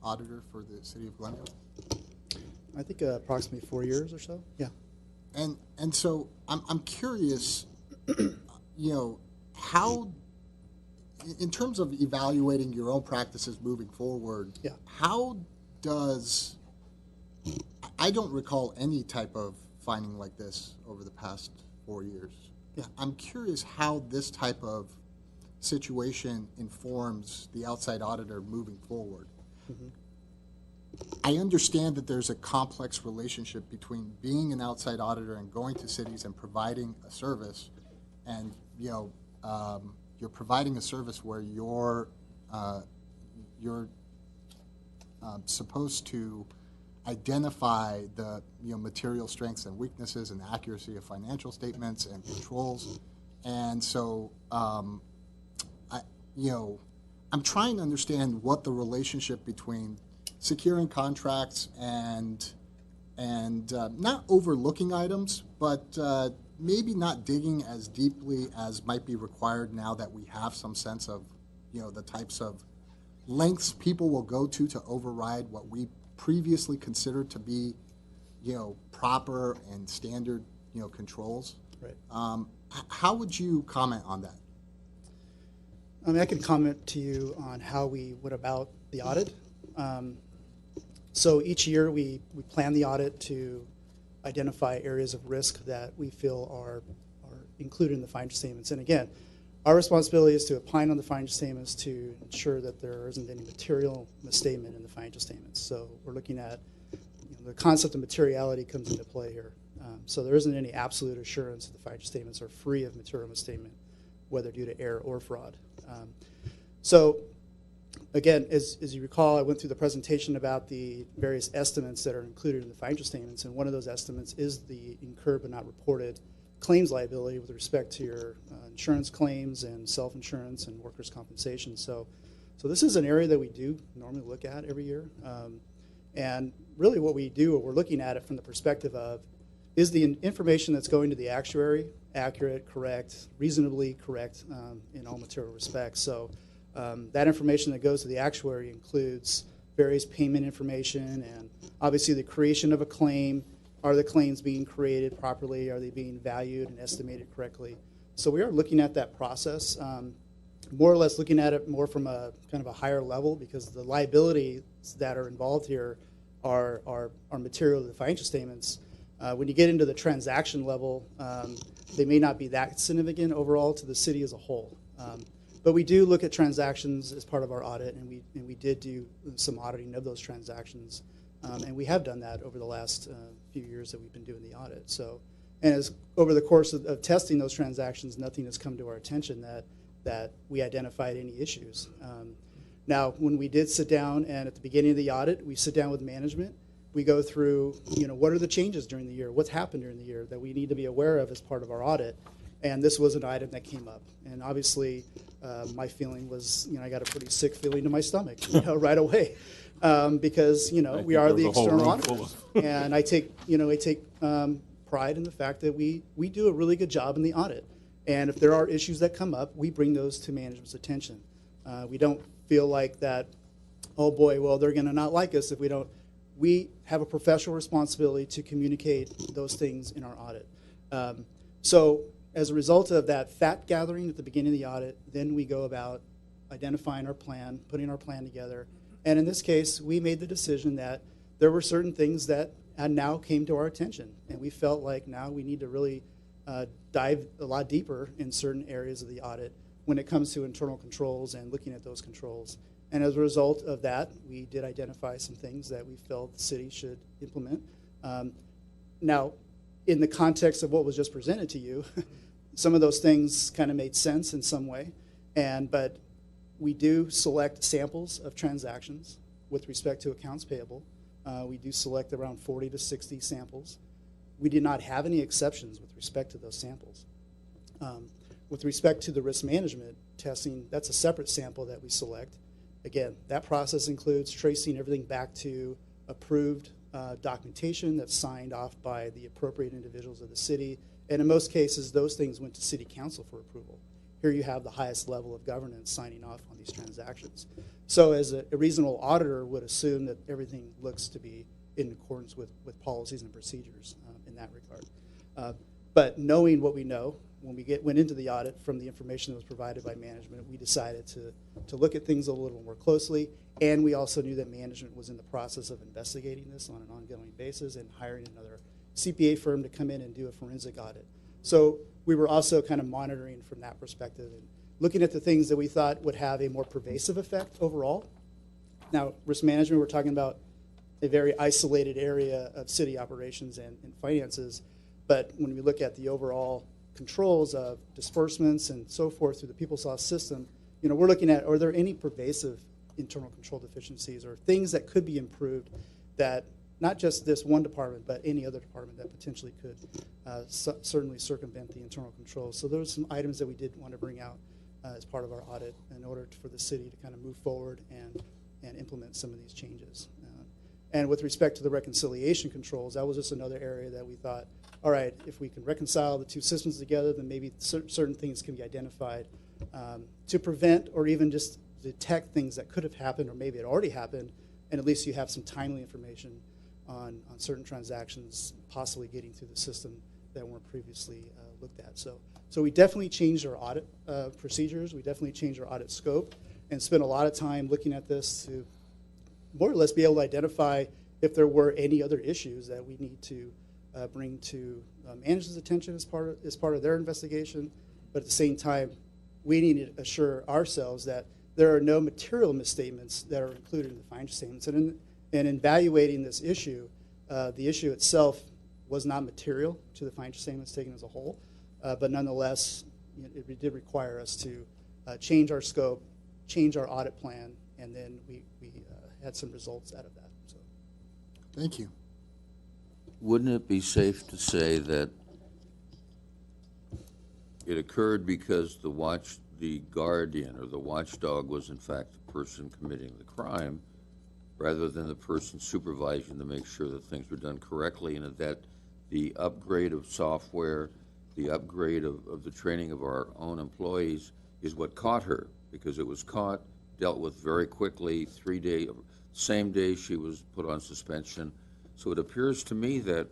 auditor for the city of Glendale? I think approximately 4 years or so. Yeah. And so I'm curious, how, in terms of evaluating your own practices moving forward, yeah, how does, I don't recall any type of finding like this over the past 4 years. Yeah. I'm curious how this type of situation informs the outside auditor moving forward. Mm-hmm. I understand that there's a complex relationship between being an outside auditor and going to cities and providing a service, and you're providing a service where you're supposed to identify the material strengths and weaknesses and accuracy of financial statements and controls, and so I'm trying to understand what the relationship between securing contracts and not overlooking items, but maybe not digging as deeply as might be required now that we have some sense of, the types of lengths people will go to override what we previously considered to be, proper and standard, controls. Right. How would you comment on that? I mean, I can comment to you on how we went about the audit. So each year we plan the audit to identify areas of risk that we feel are included in the financial statements. And again, our responsibility is to opine on the financial statements to ensure that there isn't any material misstatement in the financial statements. So we're looking at, the concept of materiality comes into play here. So there isn't any absolute assurance that the financial statements are free of material misstatement, whether due to error or fraud. So again, as you recall, I went through the presentation about the various estimates that are included in the financial statements, and one of those estimates is the incurred but not reported claims liability with respect to your insurance claims and self-insurance and workers' compensation. So this is an area that we do normally look at every year. And really what we do, we're looking at it from the perspective of, is the information that's going to the actuary accurate, correct, reasonably correct in all material respects. So that information that goes to the actuary includes various payment information and obviously the creation of a claim. Are the claims being created properly? Are they being valued and estimated correctly? So we are looking at that process, more or less looking at it more from a kind of a higher level, because the liabilities that are involved here are material to the financial statements. When you get into the transaction level, they may not be that significant overall to the city as a whole. But we do look at transactions as part of our audit, and we did do some auditing of those transactions. And we have done that over the last few years that we've been doing the audit. So, and as over the course of testing those transactions, nothing has come to our attention that we identified any issues. Now, when we did sit down, and at the beginning of the audit, we sit down with management, we go through, what are the changes during the year? What's happened during the year that we need to be aware of as part of our audit? And this was an item that came up. And obviously, my feeling was, I got a pretty sick feeling to my stomach, right away. Because, we are the external auditors. And I take pride in the fact that we do a really good job in the audit. And if there are issues that come up, we bring those to management's attention. We don't feel like that, oh boy, well, they're going to not like us if we don't. We have a professional responsibility to communicate those things in our audit. So as a result of that fact gathering at the beginning of the audit, then we go about identifying our plan, putting our plan together. And in this case, we made the decision that there were certain things that now came to our attention. And we felt like now we need to really dive a lot deeper in certain areas of the audit when it comes to internal controls and looking at those controls. And as a result of that, we did identify some things that we felt the city should implement. Now, in the context of what was just presented to you, some of those things kind of made sense in some way. But we do select samples of transactions with respect to accounts payable. We do select around 40 to 60 samples. We did not have any exceptions with respect to those samples. With respect to the risk management testing, that's a separate sample that we select. Again, that process includes tracing everything back to approved documentation that's signed off by the appropriate individuals of the city. And in most cases, those things went to city council for approval. Here you have the highest level of governance signing off on these transactions. So as a reasonable auditor would assume that everything looks to be in accordance with policies and procedures in that regard. But knowing what we know, when we went into the audit from the information that was provided by management, we decided to look at things a little more closely. And we also knew that management was in the process of investigating this on an ongoing basis and hiring another CPA firm to come in and do a forensic audit. So we were also kind of monitoring from that perspective and looking at the things that we thought would have a more pervasive effect overall. Now, risk management, we're talking about a very isolated area of city operations and finances. But when we look at the overall controls of disbursements and so forth through the PeopleSoft system, we're looking at, are there any pervasive internal control deficiencies or things that could be improved that not just this one department, but any other department that potentially could certainly circumvent the internal controls. So those are some items that we did want to bring out as part of our audit in order for the city to kind of move forward and implement some of these changes. And with respect to the reconciliation controls, that was just another area that we thought, all right, if we can reconcile the two systems together, then maybe certain things can be identified to prevent or even just detect things that could have happened or maybe it already happened, and at least you have some timely information on certain transactions possibly getting through the system that weren't previously looked at. So we definitely changed our audit procedures. We definitely changed our audit scope and spent a lot of time looking at this to more or less be able to identify if there were any other issues that we need to bring to management's attention as part of their investigation. But at the same time, we need to assure ourselves that there are no material misstatements that are included in the financial statements. And in evaluating this issue, the issue itself was not material to the financial statements taken as a whole. But nonetheless, it did require us to change our scope, change our audit plan, and then we had some results out of that. So. Thank you. Wouldn't it be safe to say that it occurred because the guardian or the watchdog was in fact the person committing the crime rather than the person supervising to make sure that things were done correctly, and that the upgrade of software, the upgrade of the training of our own employees is what caught her, because it was caught, dealt with very quickly, same day she was put on suspension. So it appears to me that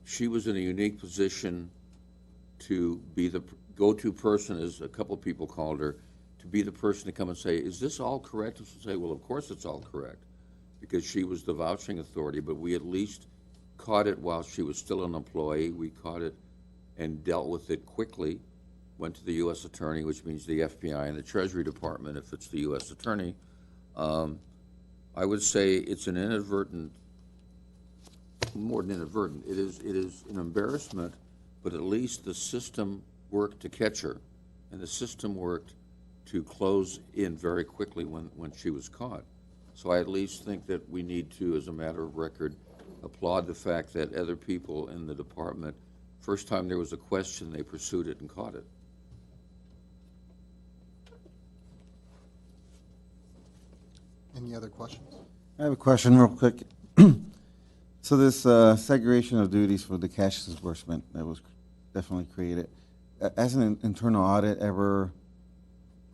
she was in a unique position to be the go-to person, as a couple of people called her, to be the person to come and say, is this all correct? And she'll say, well, of course it's all correct, because she was the vouching authority, but we at least caught it while she was still an employee. We caught it and dealt with it quickly, went to the U.S. Attorney, which means the FBI and the Treasury Department if it's the U.S. Attorney. I would say it's an inadvertent, more than inadvertent, it is an embarrassment, but at least the system worked to catch her, and the system worked to close in very quickly when she was caught. So I at least think that we need to, as a matter of record, applaud the fact that other people in the department, first time there was a question, they pursued it and caught it. Any other questions? I have a question real quick. So this segregation of duties for the cash disbursement that was definitely created, has an internal audit ever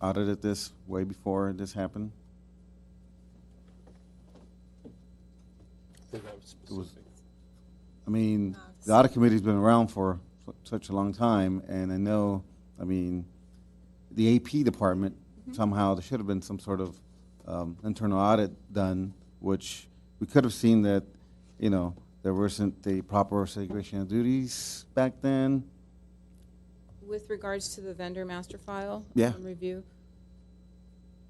audited this way before this happened? I think that was specific. I mean, the audit committee's been around for such a long time, and I know, I mean, the AP department, somehow there should have been some sort of internal audit done, which we could have seen that, you know, there wasn't the proper segregation of duties back then. With regards to the vendor master file Yeah. review,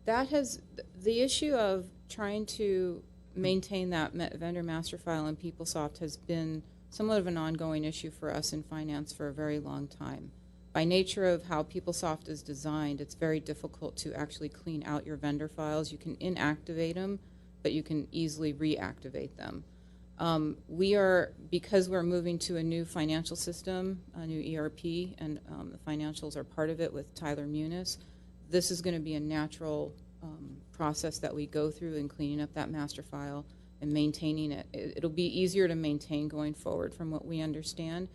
that has, the issue of trying to maintain that vendor master file in PeopleSoft has been somewhat of an ongoing issue for us in finance for a very long time. By nature of how PeopleSoft is designed, it's very difficult to actually clean out your vendor files. You can inactivate them, but you can easily reactivate them. Because we're moving to a new financial system, a new ERP, and the financials are part of it with Tyler Munis, this is going to be a natural process that we go through in cleaning up that master file and maintaining it. It'll be easier to maintain going forward from what we understand.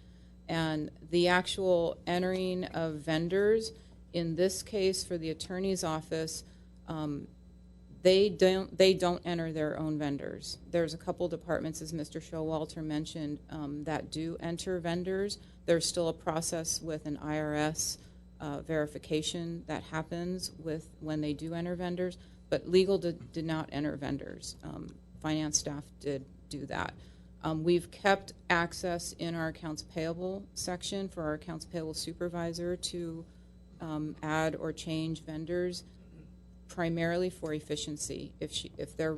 And the actual entering of vendors, in this case for the attorney's office, they don't enter their own vendors. There's a couple departments, as Mr. Showalter mentioned, that do enter vendors. There's still a process with an IRS verification that happens when they do enter vendors, but legal did not enter vendors. Finance staff did do that. We've kept access in our accounts payable section for our accounts payable supervisor to add or change vendors, primarily for efficiency. If they're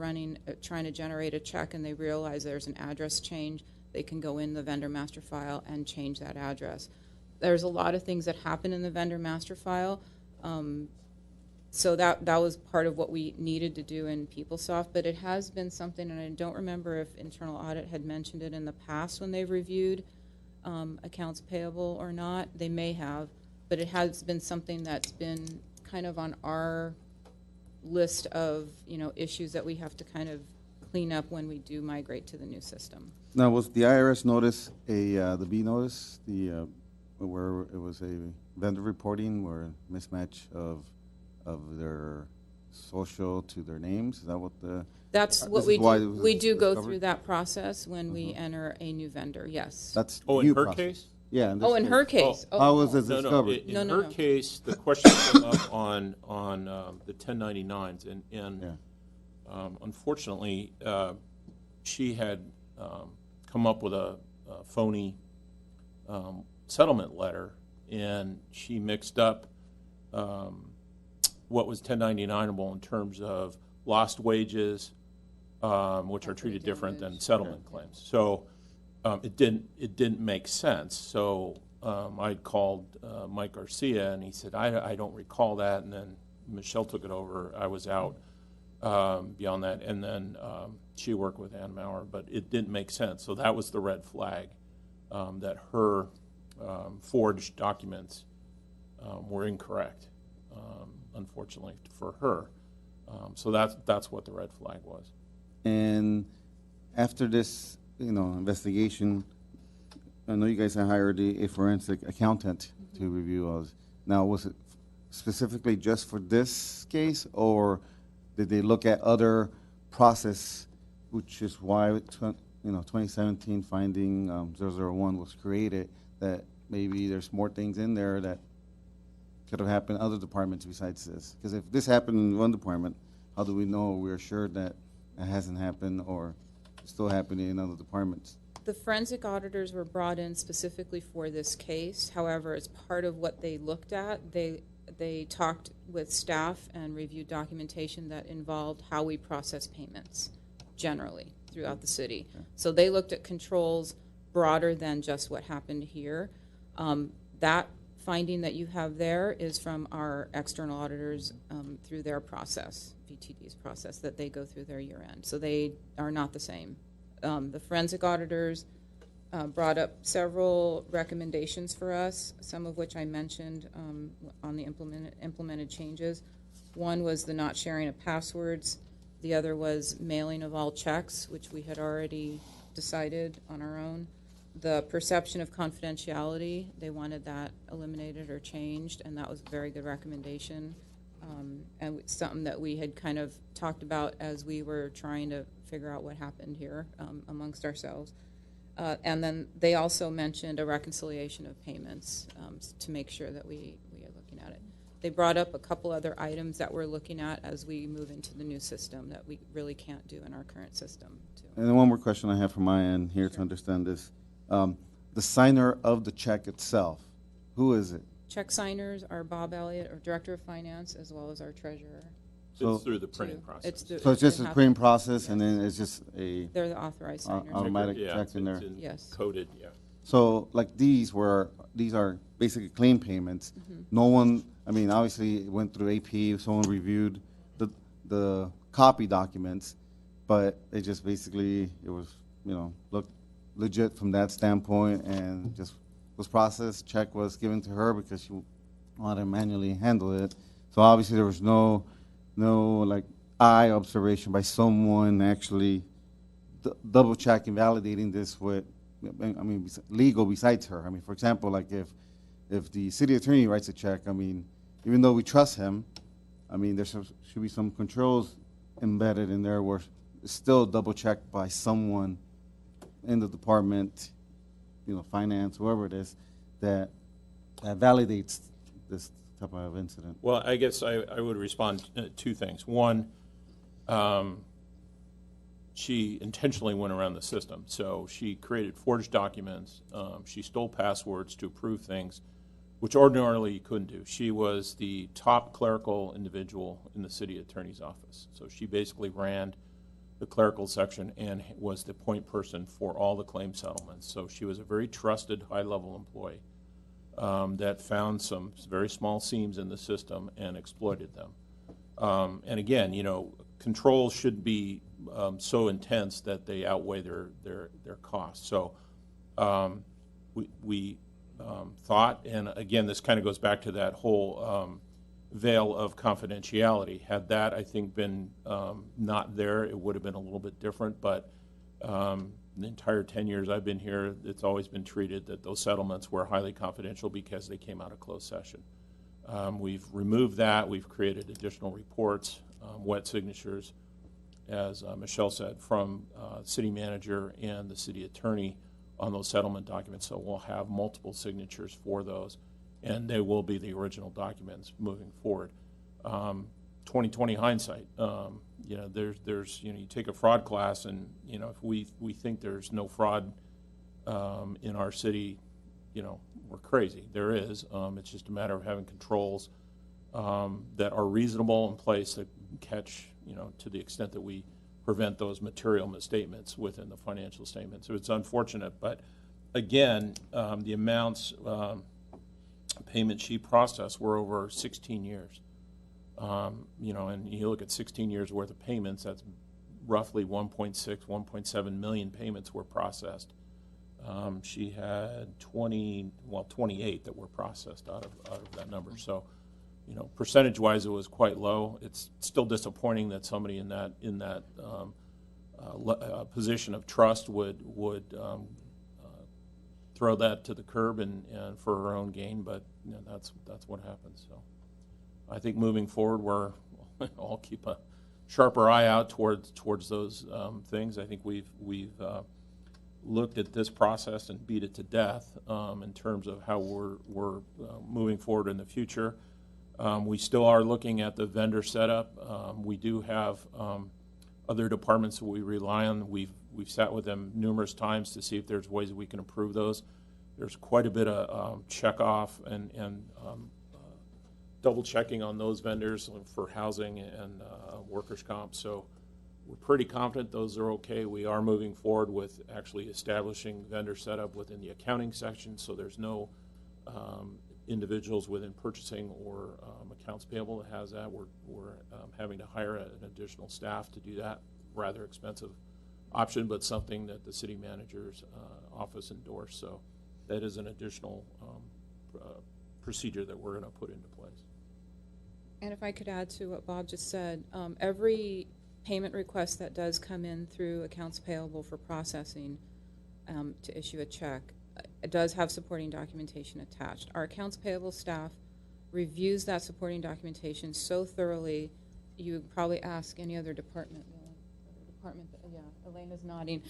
trying to generate a check and they realize there's an address change, they can go in the vendor master file and change that address. There's a lot of things that happen in the vendor master file. So that was part of what we needed to do in PeopleSoft, but it has been something, and I don't remember if internal audit had mentioned it in the past when they've reviewed accounts payable or not. They may have, but it has been something that's been kind of on our list of, you know, issues that we have to kind of clean up when we do migrate to the new system. Now, was the IRS notice the B notice, where it was a vendor reporting where mismatch of their social to their names? Is that what the? That's what we do. We do go through that process when we enter a new vendor, yes. That's in her case? Yeah. In her case. How was it discovered? In her case, the question came up on the 1099s, and unfortunately, she had come up with a phony settlement letter, and she mixed up what was 1099able in terms of lost wages, which are treated different than settlement claims. So it didn't make sense. So I called Mike Garcia, and he said, I don't recall that. And then Michelle took it over. I was out beyond that. And then she worked with Ann Maurer, but it didn't make sense. So that was the red flag, that her forged documents were incorrect, unfortunately for her. So that's what the red flag was. And after this, investigation, I know you guys have hired a forensic accountant to review all this. Now, was it specifically just for this case, or did they look at other process, which is why 2017 finding 001 was created, that maybe there's more things in there that could have happened in other departments besides this? Because if this happened in one department, how do we know we're sure that it hasn't happened or still happening in other departments? The forensic auditors were brought in specifically for this case. However, as part of what they looked at, they talked with staff and reviewed documentation that involved how we process payments generally throughout the city. So they looked at controls broader than just what happened here. That finding that you have there is from our external auditors through their process, VTD's process, that they go through their year end. So they are not the same. The forensic auditors brought up several recommendations for us, some of which I mentioned on the implemented changes. One was the not sharing of passwords. The other was mailing of all checks, which we had already decided on our own. The perception of confidentiality, they wanted that eliminated or changed, and that was a very good recommendation. And it's something that we had kind of talked about as we were trying to figure out what happened here amongst ourselves. And then they also mentioned a reconciliation of payments to make sure that we are looking at it. They brought up a couple other items that we're looking at as we move into the new system that we really can't do in our current system, too. And then one more question I have from my end here to understand this. The signer of the check itself, who is it? Check signers are Bob Elliott, our Director of Finance, as well as our Treasurer. So- It's through the printing process. So it's just a printing process, and then it's just a They're the authorized signers. automatic Yeah, check in there? it's Yes. Coded, yeah. So like these are basically claim payments. No one, I mean, obviously it went through AP, someone reviewed the copy documents, but it just basically, it was, looked legit from that standpoint and just was processed. Check was given to her because she wanted to manually handle it. So obviously there was no like eye observation by someone actually double checking, validating this with, legal besides her. I mean, for example, like if the city attorney writes a check, I mean, even though we trust him, I mean, there should be some controls embedded in there where it's still double checked by someone in the department, finance, whoever it is, that validates this type of incident. Well, I guess I would respond to two things. One, she intentionally went around the system. So she created forged documents. She stole passwords to approve things, which ordinarily you couldn't do. She was the top clerical individual in the city attorney's office. So she basically ran the clerical section and was the point person for all the claim settlements. So she was a very trusted, high-level employee that found some very small seams in the system and exploited them. And again, controls should be so intense that they outweigh their costs. So we thought, and again, this kind of goes back to that whole veil of confidentiality. Had that, I think, been not there, it would have been a little bit different. But the entire 10 years I've been here, it's always been treated that those settlements were highly confidential because they came out of closed session. We've removed that. We've created additional reports, wet signatures, as Michelle said, from city manager and the city attorney on those settlement documents. So we'll have multiple signatures for those, and they will be the original documents moving forward. 20/20 hindsight. There's you take a fraud class, and if we think there's no fraud in our city, we're crazy. There is. It's just a matter of having controls that are reasonable in place that catch, to the extent that we prevent those material misstatements within the financial statement. So it's unfortunate, but again, the amounts payment she processed were over 16 years. And you look at 16 years worth of payments, that's roughly 1.6, 1.7 million payments were processed. She had 28 that were processed out of that number. So, percentage-wise, it was quite low. It's still disappointing that somebody in that position of trust would throw that to the curb and for her own gain. But that's what happens. So, I think moving forward, we'll all keep a sharper eye out towards those things. I think we've looked at this process and beat it to death in terms of how we're moving forward in the future. We still are looking at the vendor setup. We do have other departments that we rely on. We've sat with them numerous times to see if there's ways that we can improve those. There's quite a bit of check off and double checking on those vendors for housing and workers' comp. So we're pretty confident those are okay. We are moving forward with actually establishing vendor setup within the accounting section, so there's no individuals within purchasing or accounts payable that has that. We're having to hire an additional staff to do that. Rather expensive option, but something that the city manager's office endorsed. So that is an additional procedure that we're going to put into place. And if I could add to what Bob just said, every payment request that does come in through accounts payable for processing to issue a check, it does have supporting documentation attached. Our accounts payable staff reviews that supporting documentation so thoroughly, you would probably ask any other department. Yeah, Elena's nodding.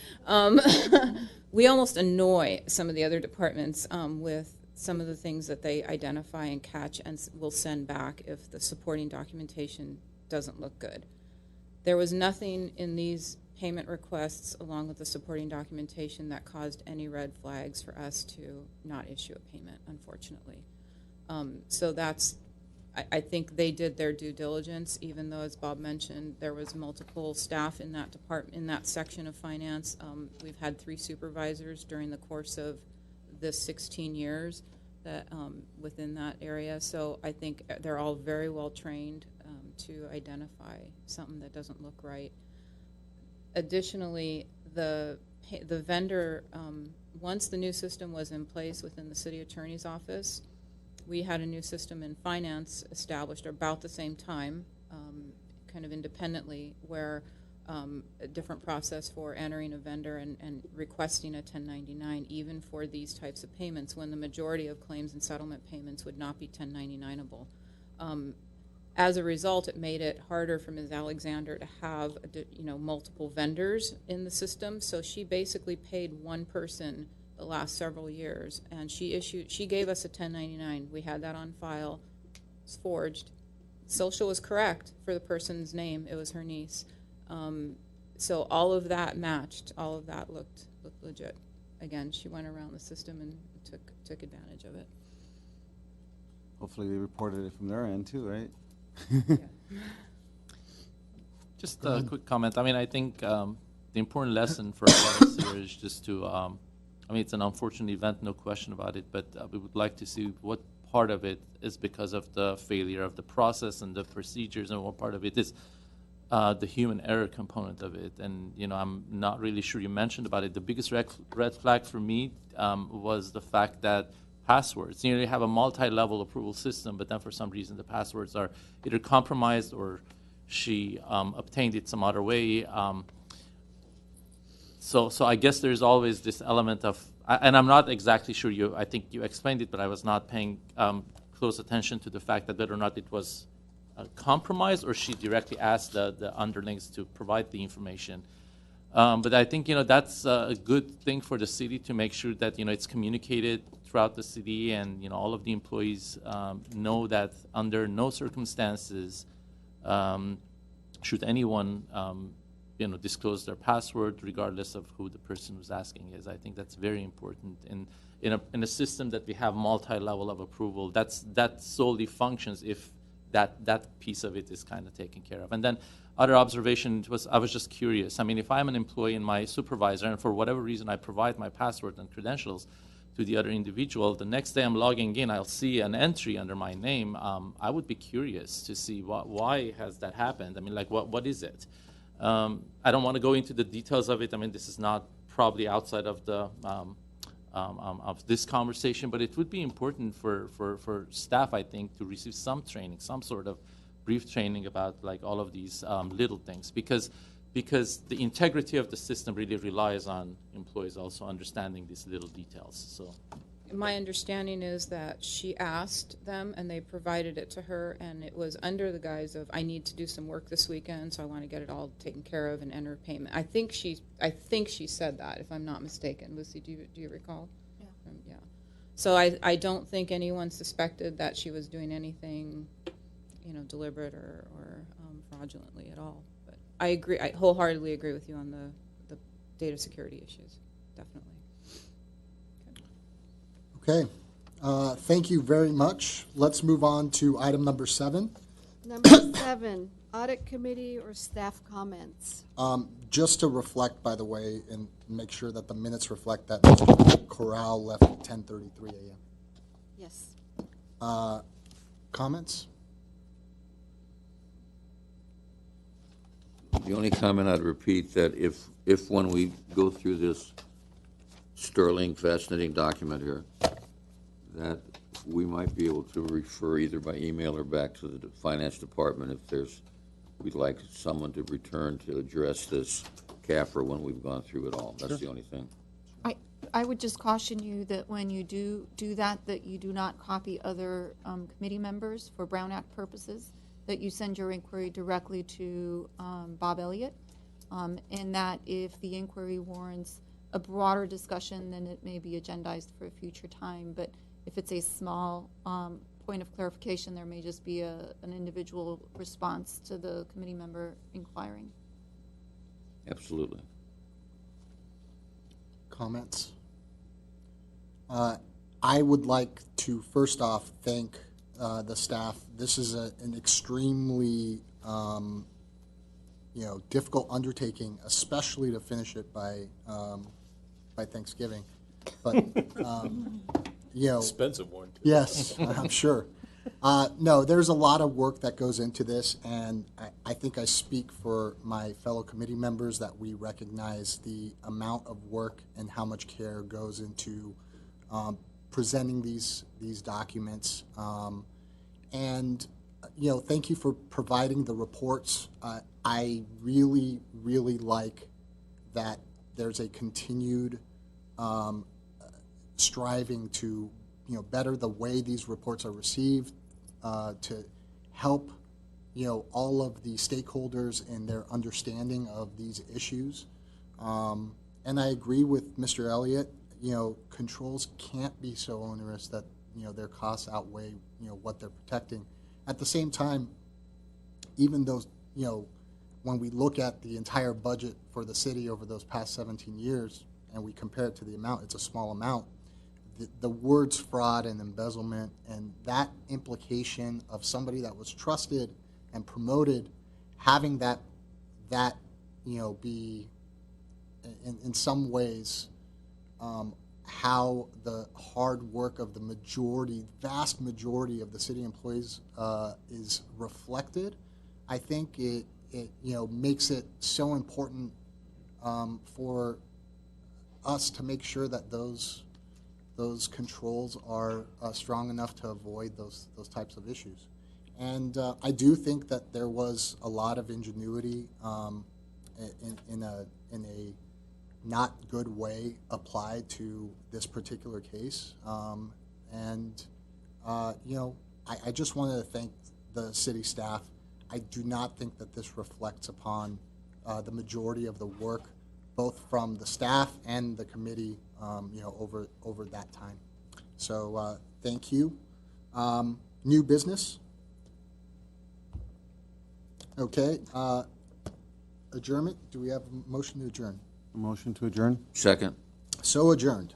We almost annoy some of the other departments with some of the things that they identify and catch and will send back if the supporting documentation doesn't look good. There was nothing in these payment requests along with the supporting documentation that caused any red flags for us to not issue a payment, unfortunately. So that's, I think they did their due diligence, even though, as Bob mentioned, there was multiple staff in that department, in that section of finance. We've had 3 supervisors during the course of this 16 years that within that area. So I think they're all very well trained to identify something that doesn't look right. Additionally, the vendor, once the new system was in place within the city attorney's office, we had a new system in finance established about the same time, kind of independently, where a different process for entering a vendor and requesting a 1099, even for these types of payments, when the majority of claims and settlement payments would not be 1099able. As a result, it made it harder for Ms. Alexander to have multiple vendors in the system, so she basically paid one person the last several years, and she gave us a 1099. We had that on file. It's forged. Social was correct for the person's name. It was her niece. So all of that matched. All of that looked legit. Again, she went around the system and took advantage of it. Hopefully they reported it from their end too, right? Yeah. Just a quick comment. I mean, I think the important lesson for us here is just to, I mean, it's an unfortunate event, no question about it, but we would like to see what part of it is because of the failure of the process and the procedures, and what part of it is the human error component of it. And, I'm not really sure you mentioned about it. The biggest red flag for me was the fact that passwords, you have a multi-level approval system, but then for some reason the passwords are either compromised or she obtained it some other way. So I guess there's always this element of, and I'm not exactly sure I think you explained it, but I was not paying close attention to the fact that whether or not it was compromised or she directly asked the underlings to provide the information. But I think, that's a good thing for the city to make sure that, it's communicated throughout the city, and, all of the employees know that under no circumstances should anyone, disclose their password regardless of who the person who's asking is. I think that's very important. And in a system that we have multi-level of approval, that solely functions if that piece of it is kind of taken care of. And then other observation was, I was just curious. I mean, if I'm an employee and my supervisor, and for whatever reason I provide my password and credentials to the other individual, the next day I'm logging in, I'll see an entry under my name. I would be curious to see why has that happened. I mean, like, what is it? I don't want to go into the details of it. I mean, this is not probably outside of the of this conversation, but it would be important for staff, I think, to receive some training, some sort of brief training about like all of these little things, because the integrity of the system really relies on employees also understanding these little details. So my understanding is that she asked them and they provided it to her, and it was under the guise of, I need to do some work this weekend, so I want to get it all taken care of and enter payment. I think she said that, if I'm not mistaken. Lucy, do you recall? Yeah. Yeah. So I don't think anyone suspected that she was doing anything, deliberate or fraudulently at all. But I agree. I wholeheartedly agree with you on the data security issues, definitely. Okay. Thank you very much. Let's move on to item number 7. Number 7, audit committee or staff comments. Just to reflect, by the way, and make sure that the minutes reflect that Mr. Corral left at 10:33 a.m. Yes. Comments? The only comment I'd repeat that if when we go through this sterling, fascinating document here, that we might be able to refer either by email or back to the finance department if we'd like someone to return to address this CAFR when we've gone through it all. That's the only thing. I would just caution you that when you do that you do not copy other committee members for Brown Act purposes, that you send your inquiry directly to Bob Elliott, and that if the inquiry warrants a broader discussion, then it may be agendized for a future time. But if it's a small point of clarification, there may just be an individual response to the committee member inquiring. Absolutely. Comments? I would like to first off thank the staff. This is an extremely difficult undertaking, especially to finish it by Thanksgiving. But Expensive one. Too. Yes, I'm sure. No, there's a lot of work that goes into this, and I think I speak for my fellow committee members that we recognize the amount of work and how much care goes into presenting these documents. And thank you for providing the reports. I really, really like that there's a continued striving to better the way these reports are received, to help all of the stakeholders in their understanding of these issues. And I agree with Mr. Elliott. Controls can't be so onerous that their costs outweigh what they're protecting. At the same time, even though when we look at the entire budget for the city over those past 17 years and we compare it to the amount, it's a small amount. The words fraud and embezzlement and that implication of somebody that was trusted and promoted, having that be in some ways how the hard work of the vast majority of the city employees is reflected, I think it makes it so important for us to make sure that those controls are strong enough to avoid those types of issues. And I do think that there was a lot of ingenuity in a not good way applied to this particular case. I just wanted to thank the city staff. I do not think that this reflects upon the majority of the work, both from the staff and the committee, over that time. So thank you. New business? Okay. Adjournment? Do we have a motion to adjourn? A motion to adjourn? Second. So adjourned.